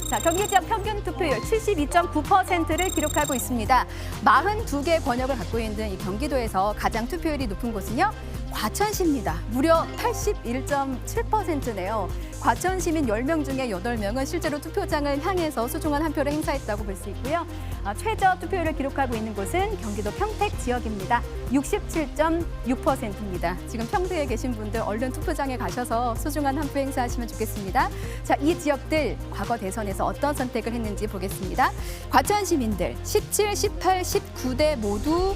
[SPEAKER 3] 자, 경기 지역 평균 투표율 72.9%를 기록하고 있습니다. 42개 권역을 갖고 있는 이 경기도에서 가장 투표율이 높은 곳은요, 과천시입니다. 무려 81.7%네요. 과천 시민 10명 중에 8명은 실제로 투표장을 향해서 소중한 한 표를 행사했다고 볼 수 있고요. 최저 투표율을 기록하고 있는 곳은 경기도 평택 지역입니다. 67.6%입니다. 지금 평택에 계신 분들 얼른 투표장에 가셔서 소중한 한 표 행사하시면 좋겠습니다. 자, 이 지역들 과거 대선에서 어떤 선택을 했는지 보겠습니다. 과천 시민들 17, 18, 19대 모두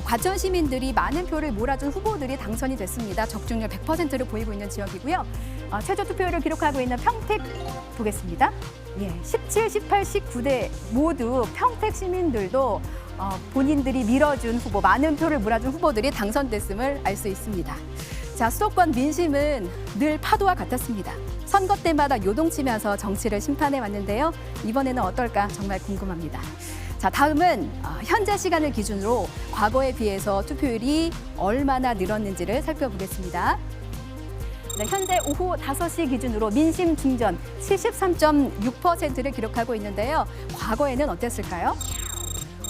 [SPEAKER 3] 과천 시민들이 많은 표를 몰아준 후보들이 당선이 됐습니다. 적중률 100%를 보이고 있는 지역이고요. 최저 투표율을 기록하고 있는 평택 보겠습니다. 17, 18, 19대 모두 평택 시민들도 본인들이 밀어준 후보, 많은 표를 몰아준 후보들이 당선됐음을 알 수 있습니다. 자, 수도권 민심은 늘 파도와 같았습니다. 선거 때마다 요동치면서 정치를 심판해 왔는데요. 이번에는 어떨까 정말 궁금합니다. 자, 다음은 현재 시간을 기준으로 과거에 비해서 투표율이 얼마나 늘었는지를 살펴보겠습니다. 네, 현재 오후 5시 기준으로 민심 중전 73.6%를 기록하고 있는데요. 과거에는 어땠을까요?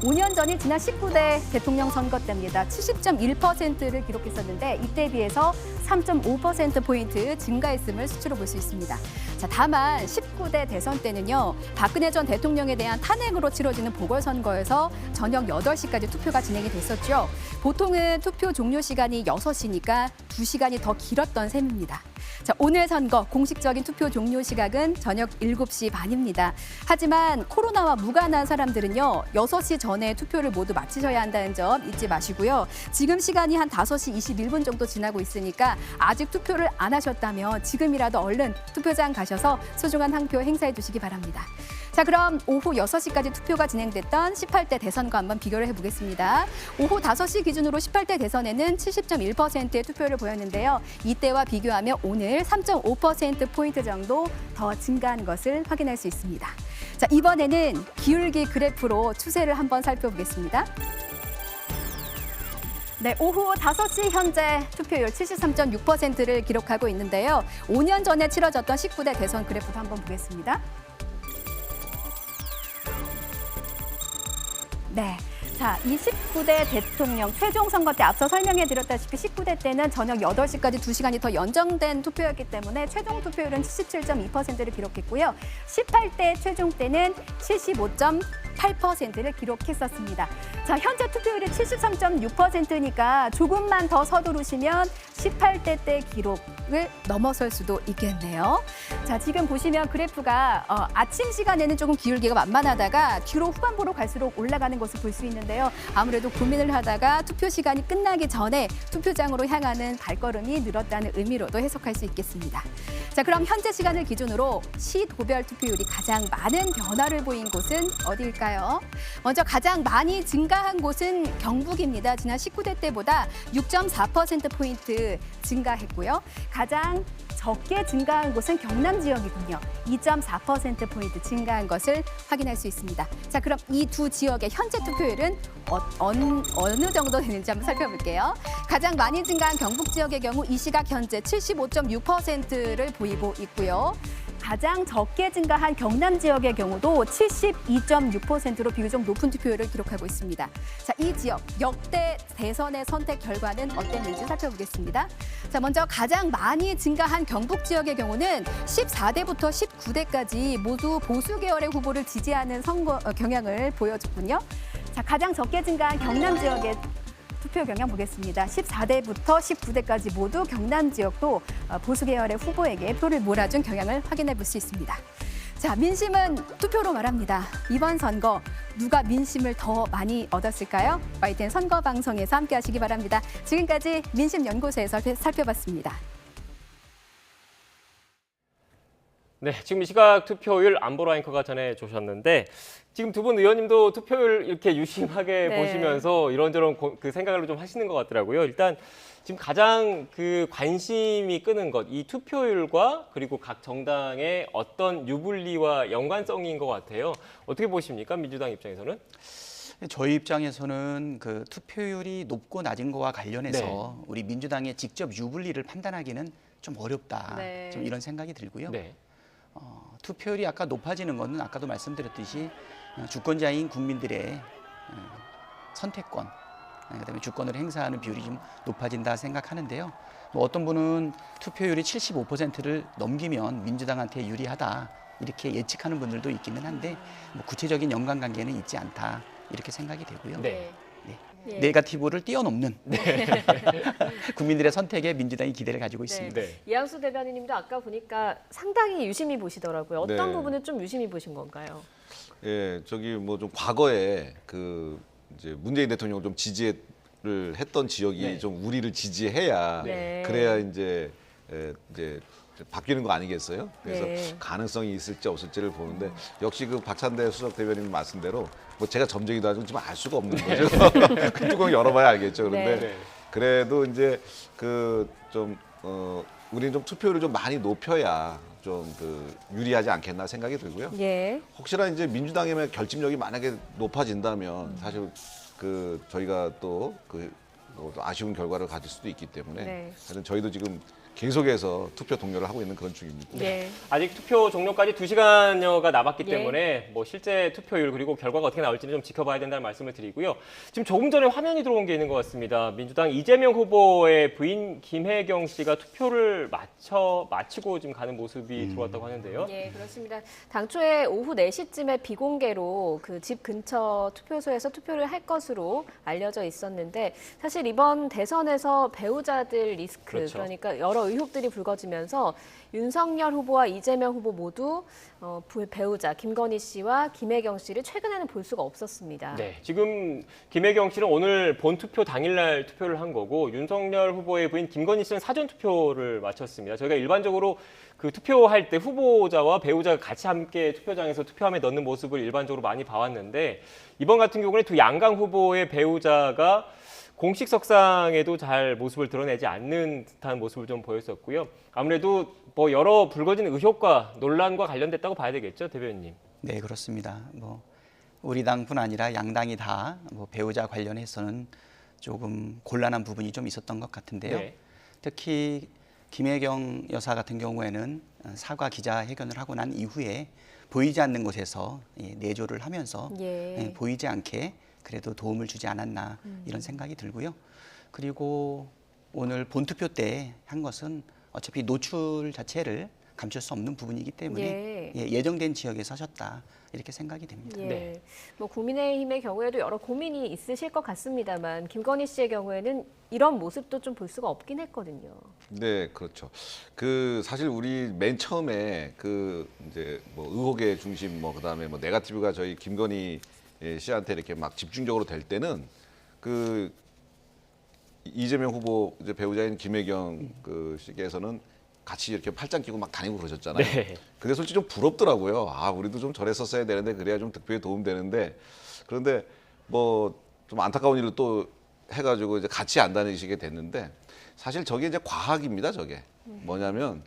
[SPEAKER 3] 5년 전인 지난 19대 대통령 선거 때입니다. 70.1%를 기록했었는데 이때에 비해서 3.5%포인트 증가했음을 수치로 볼 수 있습니다. 자, 다만 19대 대선 때는요. 박근혜 전 대통령에 대한 탄핵으로 치러지는 보궐선거에서 저녁 8시까지 투표가 진행이 됐었죠. 보통은 투표 종료 시간이 6시니까 2시간이 더 길었던 셈입니다. 자, 오늘 선거 공식적인 투표 종료 시각은 저녁 7시 반입니다. 하지만 코로나와 무관한 사람들은요. 6시 전에 투표를 모두 마치셔야 한다는 점 잊지 마시고요. 지금 시간이 한 5시 21분 정도 지나고 있으니까 아직 투표를 안 하셨다면 지금이라도 얼른 투표장 가셔서 소중한 한 표 행사해 주시기 바랍니다. 자, 그럼 오후 6시까지 투표가 진행됐던 18대 대선과 한번 비교를 해보겠습니다. 오후 5시 기준으로 18대 대선에는 70.1%의 투표를 보였는데요. 이때와 비교하면 오늘 3.5%포인트 정도 더 증가한 것을 확인할 수 있습니다. 자, 이번에는 기울기 그래프로 추세를 한번 살펴보겠습니다. 네, 오후 5시 현재 투표율 73.6%를 기록하고 있는데요. 5년 전에 치러졌던 19대 대선 그래프도 한번 보겠습니다. 네. 자, 이 19대 대통령 최종 선거 때 앞서 설명해드렸다시피 19대 때는 저녁 8시까지 2시간이 더 연장된 투표였기 때문에 최종 투표율은 77.2%를 기록했고요. 18대 최종 때는 75.8%를 기록했었습니다. 자, 현재 투표율이 73.6%니까 조금만 더 서두르시면 18대 때 기록을 넘어설 수도 있겠네요. 자, 지금 보시면 그래프가 아침 시간에는 조금 기울기가 만만하다가 뒤로 후반부로 갈수록 올라가는 것을 볼 수 있는데요. 아무래도 고민을 하다가 투표 시간이 끝나기 전에 투표장으로 향하는 발걸음이 늘었다는 의미로도 해석할 수 있겠습니다. 자, 그럼 현재 시간을 기준으로 시도별 투표율이 가장 많은 변화를 보인 곳은 어디일까요? 먼저 가장 많이 증가한 곳은 경북입니다. 지난 19대 때보다 6.4%포인트 증가했고요. 가장 적게 증가한 곳은 경남 지역이군요. 2.4%포인트 증가한 것을 확인할 수 있습니다. 자, 그럼 이 두 지역의 현재 투표율은 어느 정도 되는지 한번 살펴볼게요. 가장 많이 증가한 경북 지역의 경우 이 시각 현재 75.6%를 보이고 있고요. 가장 적게 증가한 경남 지역의 경우도 72.6%로 비교적 높은 투표율을 기록하고 있습니다. 자, 이 지역 역대 대선의 선택 결과는 어땠는지 살펴보겠습니다. 자, 먼저 가장 많이 증가한 경북 지역의 경우는 14대부터 19대까지 모두 보수 계열의 후보를 지지하는 선거 경향을 보여줬군요. 자, 가장 적게 증가한 경남 지역의 투표 경향 보겠습니다. 14대부터 19대까지 모두 경남 지역도 보수 계열의 후보에게 표를 몰아준 경향을 확인해 볼 수 있습니다. 자, 민심은 투표로 말합니다. 이번 선거 누가 민심을 더 많이 얻었을까요? YTN 선거 방송에서 함께 하시기 바랍니다. 지금까지 민심연구소에서 살펴봤습니다.
[SPEAKER 1] 네, 지금 이 시각 투표율 안보라 앵커가 전해주셨는데 지금 두 분 의원님도 투표율 이렇게 유심하게
[SPEAKER 2] 네.
[SPEAKER 1] 보시면서 이런저런 그 생각을 좀 하시는 것 같더라고요. 일단 지금 가장 그 관심이 끄는 것, 이 투표율과 그리고 각 정당의 어떤 유불리와 연관성인 것 같아요. 어떻게 보십니까, 민주당 입장에서는?
[SPEAKER 14] 저희 입장에서는 그 투표율이 높고 낮은 거와 관련해서
[SPEAKER 1] 네.
[SPEAKER 14] 우리 민주당의 직접 유불리를 판단하기는 좀 어렵다.
[SPEAKER 2] 네.
[SPEAKER 14] 좀 이런 생각이 들고요.
[SPEAKER 1] 네.
[SPEAKER 14] 투표율이 아까 높아지는 것은 아까도 말씀드렸듯이 주권자인 국민들의 선택권, 그다음에 주권을 행사하는 비율이 좀 높아진다 생각하는데요. 뭐 어떤 분은 투표율이 75%를 넘기면 민주당한테 유리하다 이렇게 예측하는 분들도 있기는 한데 뭐 구체적인 연관관계는 있지 않다 이렇게 생각이 되고요.
[SPEAKER 1] 네.
[SPEAKER 2] 네.
[SPEAKER 14] 네거티브를 뛰어넘는 국민들의 선택에 민주당이 기대를 가지고 있습니다.
[SPEAKER 2] 네. 이항수 대변인님도 아까 보니까 상당히 유심히 보시더라고요. 어떤
[SPEAKER 7] 네.
[SPEAKER 2] 부분을 좀 유심히 보신 건가요?
[SPEAKER 7] 예, 저기 뭐 좀 과거에 그 이제 문재인 대통령을 좀 지지를 했던 지역이
[SPEAKER 1] 네.
[SPEAKER 7] 좀 우리를 지지해야
[SPEAKER 2] 네.
[SPEAKER 7] 그래야 이제 바뀌는 거 아니겠어요? 그래서
[SPEAKER 2] 네.
[SPEAKER 7] 가능성이 있을지 없을지를 보는데 역시 그 박찬대 수석 대변인 말씀대로 뭐 제가 점쟁이도 아니고 지금 알 수가 없는 거죠. 그 뚜껑 열어봐야 알겠죠. 그런데
[SPEAKER 2] 네.
[SPEAKER 7] 그래도 이제 그 좀 우리는 좀 투표율을 좀 많이 높여야 좀 그 유리하지 않겠나 생각이 들고요.
[SPEAKER 2] 예.
[SPEAKER 7] 혹시나 이제 민주당의 결집력이 만약에 높아진다면 사실 그 저희가 또 그 아쉬운 결과를 가질 수도 있기 때문에
[SPEAKER 2] 네.
[SPEAKER 7] 하여튼 저희도 지금 계속해서 투표 동료를 하고 있는 그런 중입니다.
[SPEAKER 2] 네.
[SPEAKER 1] 아직 투표 종료까지 2시간여가 남았기
[SPEAKER 2] 예.
[SPEAKER 1] 때문에 뭐 실제 투표율 그리고 결과가 어떻게 나올지는 좀 지켜봐야 된다는 말씀을 드리고요. 지금 조금 전에 화면이 들어온 게 있는 것 같습니다. 민주당 이재명 후보의 부인 김혜경 씨가 투표를 마치고 지금 가는 모습이 들어왔다고 하는데요.
[SPEAKER 2] 예, 그렇습니다. 당초에 오후 4시쯤에 비공개로 그 집 근처 투표소에서 투표를 할 것으로 알려져 있었는데 사실 이번 대선에서 배우자들 리스크
[SPEAKER 1] 그렇죠.
[SPEAKER 2] 그러니까 여러 의혹들이 불거지면서 윤석열 후보와 이재명 후보 모두 배우자 김건희 씨와 김혜경 씨를 최근에는 볼 수가 없었습니다.
[SPEAKER 1] 네, 지금 김혜경 씨는 오늘 본투표 당일날 투표를 한 거고 윤석열 후보의 부인 김건희 씨는 사전 투표를 마쳤습니다. 저희가 일반적으로 그 투표할 때 후보자와 배우자가 같이 함께 투표장에서 투표함에 넣는 모습을 일반적으로 많이 봐왔는데 이번 같은 경우는 두 양강 후보의 배우자가 공식 석상에도 잘 모습을 드러내지 않는 듯한 모습을 좀 보였었고요. 아무래도 뭐 여러 불거진 의혹과 논란과 관련됐다고 봐야 되겠죠, 대변인님.
[SPEAKER 14] 네, 그렇습니다. 뭐 우리 당뿐 아니라 양당이 다 뭐 배우자 관련해서는 조금 곤란한 부분이 좀 있었던 것 같은데요.
[SPEAKER 1] 네.
[SPEAKER 14] 특히 김혜경 여사 같은 경우에는 사과 기자회견을 하고 난 이후에 보이지 않는 곳에서 내조를 하면서 보이지 않게 그래도 도움을 주지 않았나 이런 생각이 들고요. 그리고 오늘 본투표 때 한 것은 어차피 노출 자체를 감출 수 없는 부분이기 때문에 예정된 지역에 서셨다 이렇게 생각이 됩니다.
[SPEAKER 2] 예.
[SPEAKER 1] 네.
[SPEAKER 2] 뭐 국민의힘의 경우에도 여러 고민이 있으실 것 같습니다만 김건희 씨의 경우에는 이런 모습도 좀 볼 수가 없긴 했거든요.
[SPEAKER 7] 네, 그렇죠. 그 사실 우리 맨 처음에 그 이제 뭐 의혹의 중심 뭐 그다음에 뭐 네거티브가 저희 김건희 씨한테 이렇게 막 집중적으로 될 때는 그 이재명 후보 이제 배우자인 김혜경 그 씨께서는 같이 이렇게 팔짱 끼고 막 다니고 그러셨잖아요.
[SPEAKER 1] 네.
[SPEAKER 7] 근데 솔직히 좀 부럽더라고요. 아, 우리도 좀 저랬었어야 되는데 그래야 좀 득표에 도움 되는데 그런데 뭐 좀 안타까운 일을 또 해가지고 이제 같이 안 다니시게 됐는데 사실 저게 이제 과학입니다. 저게 뭐냐면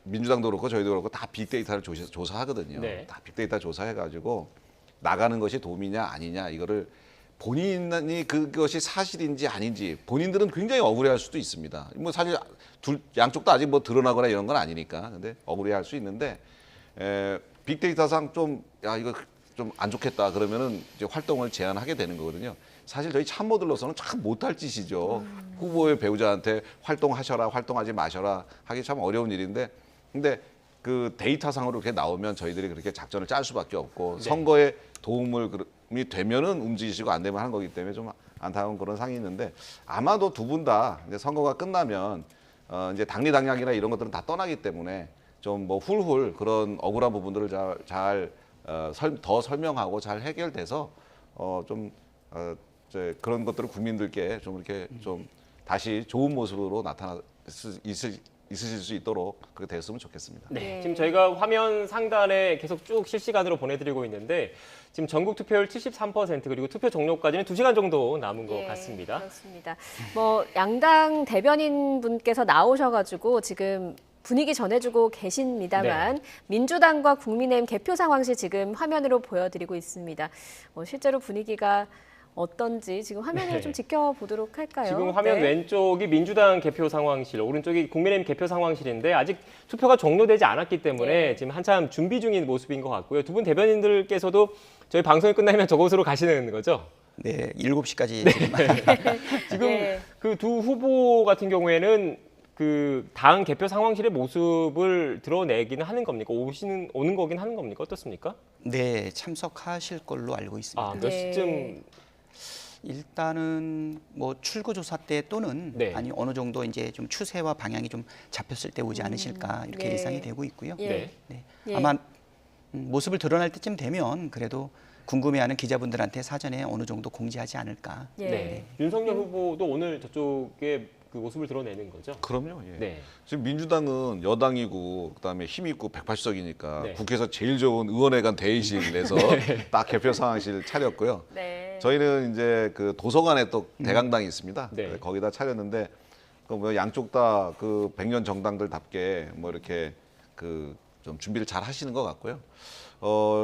[SPEAKER 7] 민주당도 그렇고 저희도 그렇고 다 빅데이터를 조사하거든요.
[SPEAKER 1] 네.
[SPEAKER 7] 다 빅데이터 조사해가지고 나가는 것이 도움이냐 아니냐 이거를 본인이 그것이 사실인지 아닌지 본인들은 굉장히 억울해할 수도 있습니다. 뭐 사실 양쪽도 아직 뭐 드러나거나 이런 건 아니니까 근데 억울해할 수 있는데 빅데이터상 좀 야 이거 좀 안 좋겠다 그러면은 이제 활동을 제한하게 되는 거거든요. 사실 저희 참모들로서는 참 못할 짓이죠. 후보의 배우자한테 활동하셔라, 활동하지 마셔라 하기 참 어려운 일인데, 근데 그 데이터상으로 이렇게 나오면 저희들이 그렇게 작전을 짤 수밖에 없고 선거에 도움이 되면은 움직이시고 안 되면 하는 거기 때문에 좀 안타까운 그런 상이 있는데 아마도 두 분 다 선거가 끝나면 이제 당리 당략이나 이런 것들은 다 떠나기 때문에 좀 뭐 훌훌 그런 억울한 부분들을 더 설명하고 잘 해결돼서 이제 그런 것들을 국민들께 좀 이렇게 좀 다시 좋은 모습으로 있으실 수 있도록 그렇게 됐으면 좋겠습니다.
[SPEAKER 1] 네, 지금 저희가 화면 상단에 계속 쭉 실시간으로 보내드리고 있는데 지금 전국 투표율 73% 그리고 투표 종료까지는 2시간 정도 남은 것 같습니다.
[SPEAKER 2] 그렇습니다. 뭐 양당 대변인 분께서 나오셔가지고 지금 분위기 전해주고 계십니다만 민주당과 국민의힘 개표 상황실 지금 화면으로 보여드리고 있습니다. 실제로 분위기가 어떤지 지금 화면을 좀 지켜보도록 할까요?
[SPEAKER 1] 지금 화면 왼쪽이 민주당 개표 상황실, 오른쪽이 국민의힘 개표 상황실인데 아직 투표가 종료되지 않았기 때문에 지금 한참 준비 중인 모습인 것 같고요. 두 분 대변인들께서도 저희 방송이 끝나면 저곳으로 가시는 거죠?
[SPEAKER 14] 네, 7시까지
[SPEAKER 1] 지금 그 두 후보 같은 경우에는 그 당 개표 상황실의 모습을 드러내기는 하는 겁니까? 오는 거긴 하는 겁니까? 어떻습니까?
[SPEAKER 14] 네, 참석하실 걸로 알고 있습니다.
[SPEAKER 1] 몇 시쯤?
[SPEAKER 14] 일단은 뭐 출구조사 때 또는 아니 어느 정도 이제 좀 추세와 방향이 좀 잡혔을 때 오지 않으실까 이렇게 예상이 되고 있고요. 아마 모습을 드러날 때쯤 되면 그래도 궁금해하는 기자분들한테 사전에 어느 정도 공지하지 않을까.
[SPEAKER 1] 윤석열 후보도 오늘 저쪽에 그 모습을 드러내는 거죠?
[SPEAKER 7] 그럼요. 지금 민주당은 여당이고 그다음에 힘 있고 180석이니까 국회에서 제일 좋은 의원회관 대의실 내서 딱 개표 상황실 차렸고요. 저희는 이제 그 도서관에 또 대강당이 있습니다. 거기다 차렸는데 그 뭐 양쪽 다 그 100년 정당들답게 뭐 이렇게 그 좀 준비를 잘 하시는 것 같고요.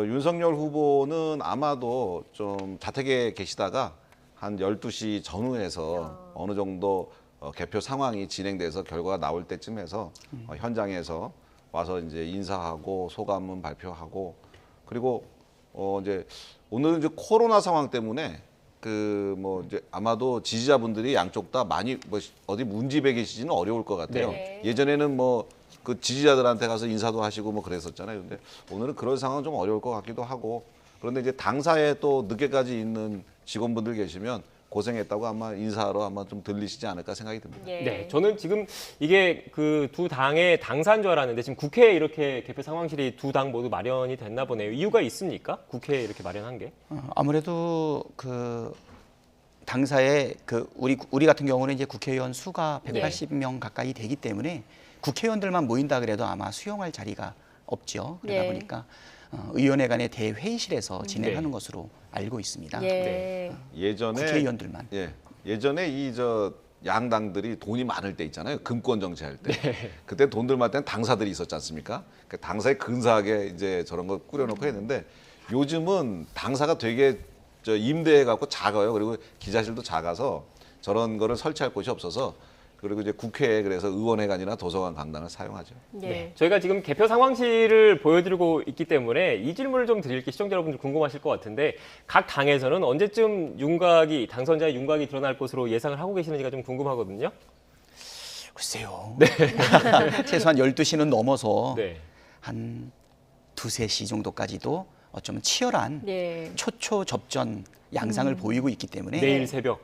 [SPEAKER 7] 윤석열 후보는 아마도 좀 자택에 계시다가 한 12시 전후에서 어느 정도 개표 상황이 진행돼서 결과가 나올 때쯤 해서 현장에서 와서 이제 인사하고 소감문 발표하고 그리고 이제 오늘은 이제 코로나 상황 때문에 그 뭐 이제 아마도 지지자분들이 양쪽 다 많이 뭐 어디 문집에 계시지는 어려울 것 같아요. 예전에는 뭐 그 지지자들한테 가서 인사도 하시고 뭐 그랬었잖아요. 근데 오늘은 그런 상황은 좀 어려울 것 같기도 하고 그런데 이제 당사에 또 늦게까지 있는 직원분들 계시면 고생했다고 아마 인사하러 아마 좀 들리시지 않을까 생각이 듭니다.
[SPEAKER 1] 네, 저는 지금 이게 그 두 당의 당사인 줄 알았는데 지금 국회에 이렇게 개표 상황실이 두 당 모두 마련이 됐나 보네요. 이유가 있습니까? 국회에 이렇게 마련한 게?
[SPEAKER 14] 아무래도 그 당사에 그 우리 같은 경우는 이제 국회의원 수가 180명 가까이 되기 때문에 국회의원들만 모인다 그래도 아마 수용할 자리가 없죠. 그러다 보니까 의원회 간의 대회의실에서 진행하는 것으로 알고 있습니다.
[SPEAKER 7] 예전에
[SPEAKER 14] 국회의원들만.
[SPEAKER 7] 예전에 이 양당들이 돈이 많을 때 있잖아요. 금권 정치할 때. 그때 돈들 많을 때는 당사들이 있었지 않습니까? 그 당사에 근사하게 이제 저런 거 꾸려놓고 했는데 요즘은 당사가 되게 임대해 갖고 작아요. 그리고 기자실도 작아서 저런 거를 설치할 곳이 없어서 그리고 이제 국회에 그래서 의원회관이나 도서관 강당을 사용하죠.
[SPEAKER 1] 저희가 지금 개표 상황실을 보여드리고 있기 때문에 이 질문을 좀 드릴게 시청자 여러분들 궁금하실 것 같은데 각 당에서는 언제쯤 당선자의 윤곽이 드러날 것으로 예상을 하고 계시는지가 좀 궁금하거든요.
[SPEAKER 14] 글쎄요. 최소한 12시는 넘어서 한 2-3시 정도까지도 어쩌면 치열한 초초 접전 양상을 보이고 있기 때문에
[SPEAKER 1] 내일 새벽.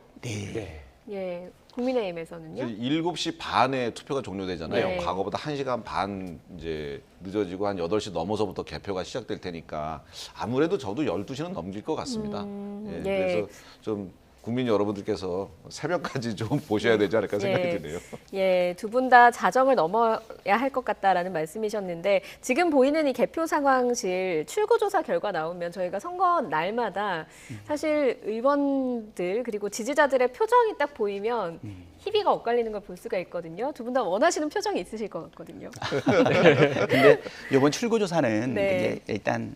[SPEAKER 2] 국민의힘에서는요?
[SPEAKER 7] 7시 반에 투표가 종료되잖아요. 과거보다 1시간 반 이제 늦어지고 한 8시 넘어서부터 개표가 시작될 테니까 아무래도 저도 12시는 넘길 것 같습니다. 그래서 좀 국민 여러분들께서 새벽까지 좀 보셔야 되지 않을까 생각이 드네요.
[SPEAKER 2] 두 분 다 자정을 넘어야 할 것 같다라는 말씀이셨는데 지금 보이는 이 개표 상황실 출구조사 결과 나오면 저희가 선거 날마다 사실 의원들 그리고 지지자들의 표정이 딱 보이면 희비가 엇갈리는 걸 볼 수가 있거든요. 두 분 다 원하시는 표정이 있으실 것 같거든요.
[SPEAKER 14] 근데 이번 출구조사는 이제 일단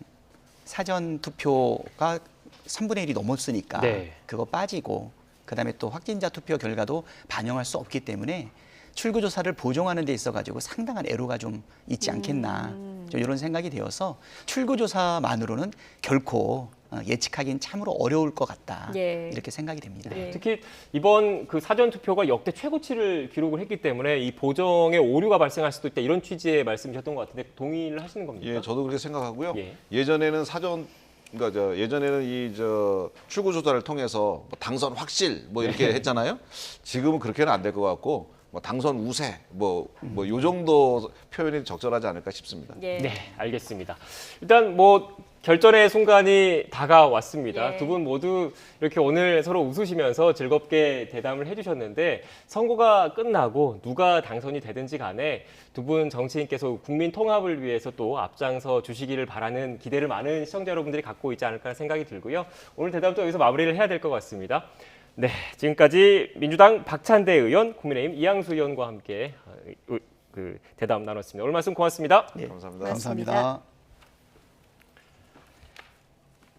[SPEAKER 14] 사전 투표가 3분의 1이 넘었으니까 그거 빠지고 그다음에 또 확진자 투표 결과도 반영할 수 없기 때문에 출구조사를 보정하는 데 있어가지고 상당한 애로가 좀 있지 않겠나 좀 이런 생각이 되어서 출구조사만으로는 결코 예측하기는 참으로 어려울 것 같다 이렇게 생각이 됩니다.
[SPEAKER 1] 특히 이번 그 사전 투표가 역대 최고치를 기록을 했기 때문에 이 보정에 오류가 발생할 수도 있다 이런 취지의 말씀이셨던 것 같은데 동의를 하시는 겁니까?
[SPEAKER 7] 예, 저도 그렇게 생각하고요. 예전에는 그러니까 예전에는 이 출구조사를 통해서 뭐 당선 확실 뭐 이렇게 했잖아요. 지금은 그렇게는 안 될 것 같고 뭐 당선 우세 뭐 요 정도 표현이 적절하지 않을까 싶습니다.
[SPEAKER 1] 네, 알겠습니다. 일단 뭐 결전의 순간이 다가왔습니다. 두 분 모두 이렇게 오늘 서로 웃으시면서 즐겁게 대담을 해주셨는데 선거가 끝나고 누가 당선이 되든지 간에 두 분 정치인께서 국민 통합을 위해서 또 앞장서 주시기를 바라는 기대를 많은 시청자 여러분들이 갖고 있지 않을까 생각이 들고요. 오늘 대담도 여기서 마무리를 해야 될 것 같습니다. 네, 지금까지 민주당 박찬대 의원, 국민의힘 이양수 의원과 함께 그 대담 나눴습니다. 오늘 말씀 고맙습니다.
[SPEAKER 7] 감사합니다.
[SPEAKER 14] 감사합니다.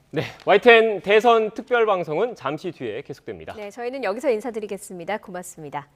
[SPEAKER 1] 네, YTN 대선 특별 방송은 잠시 뒤에 계속됩니다.
[SPEAKER 2] 네, 저희는 여기서 인사드리겠습니다. 고맙습니다.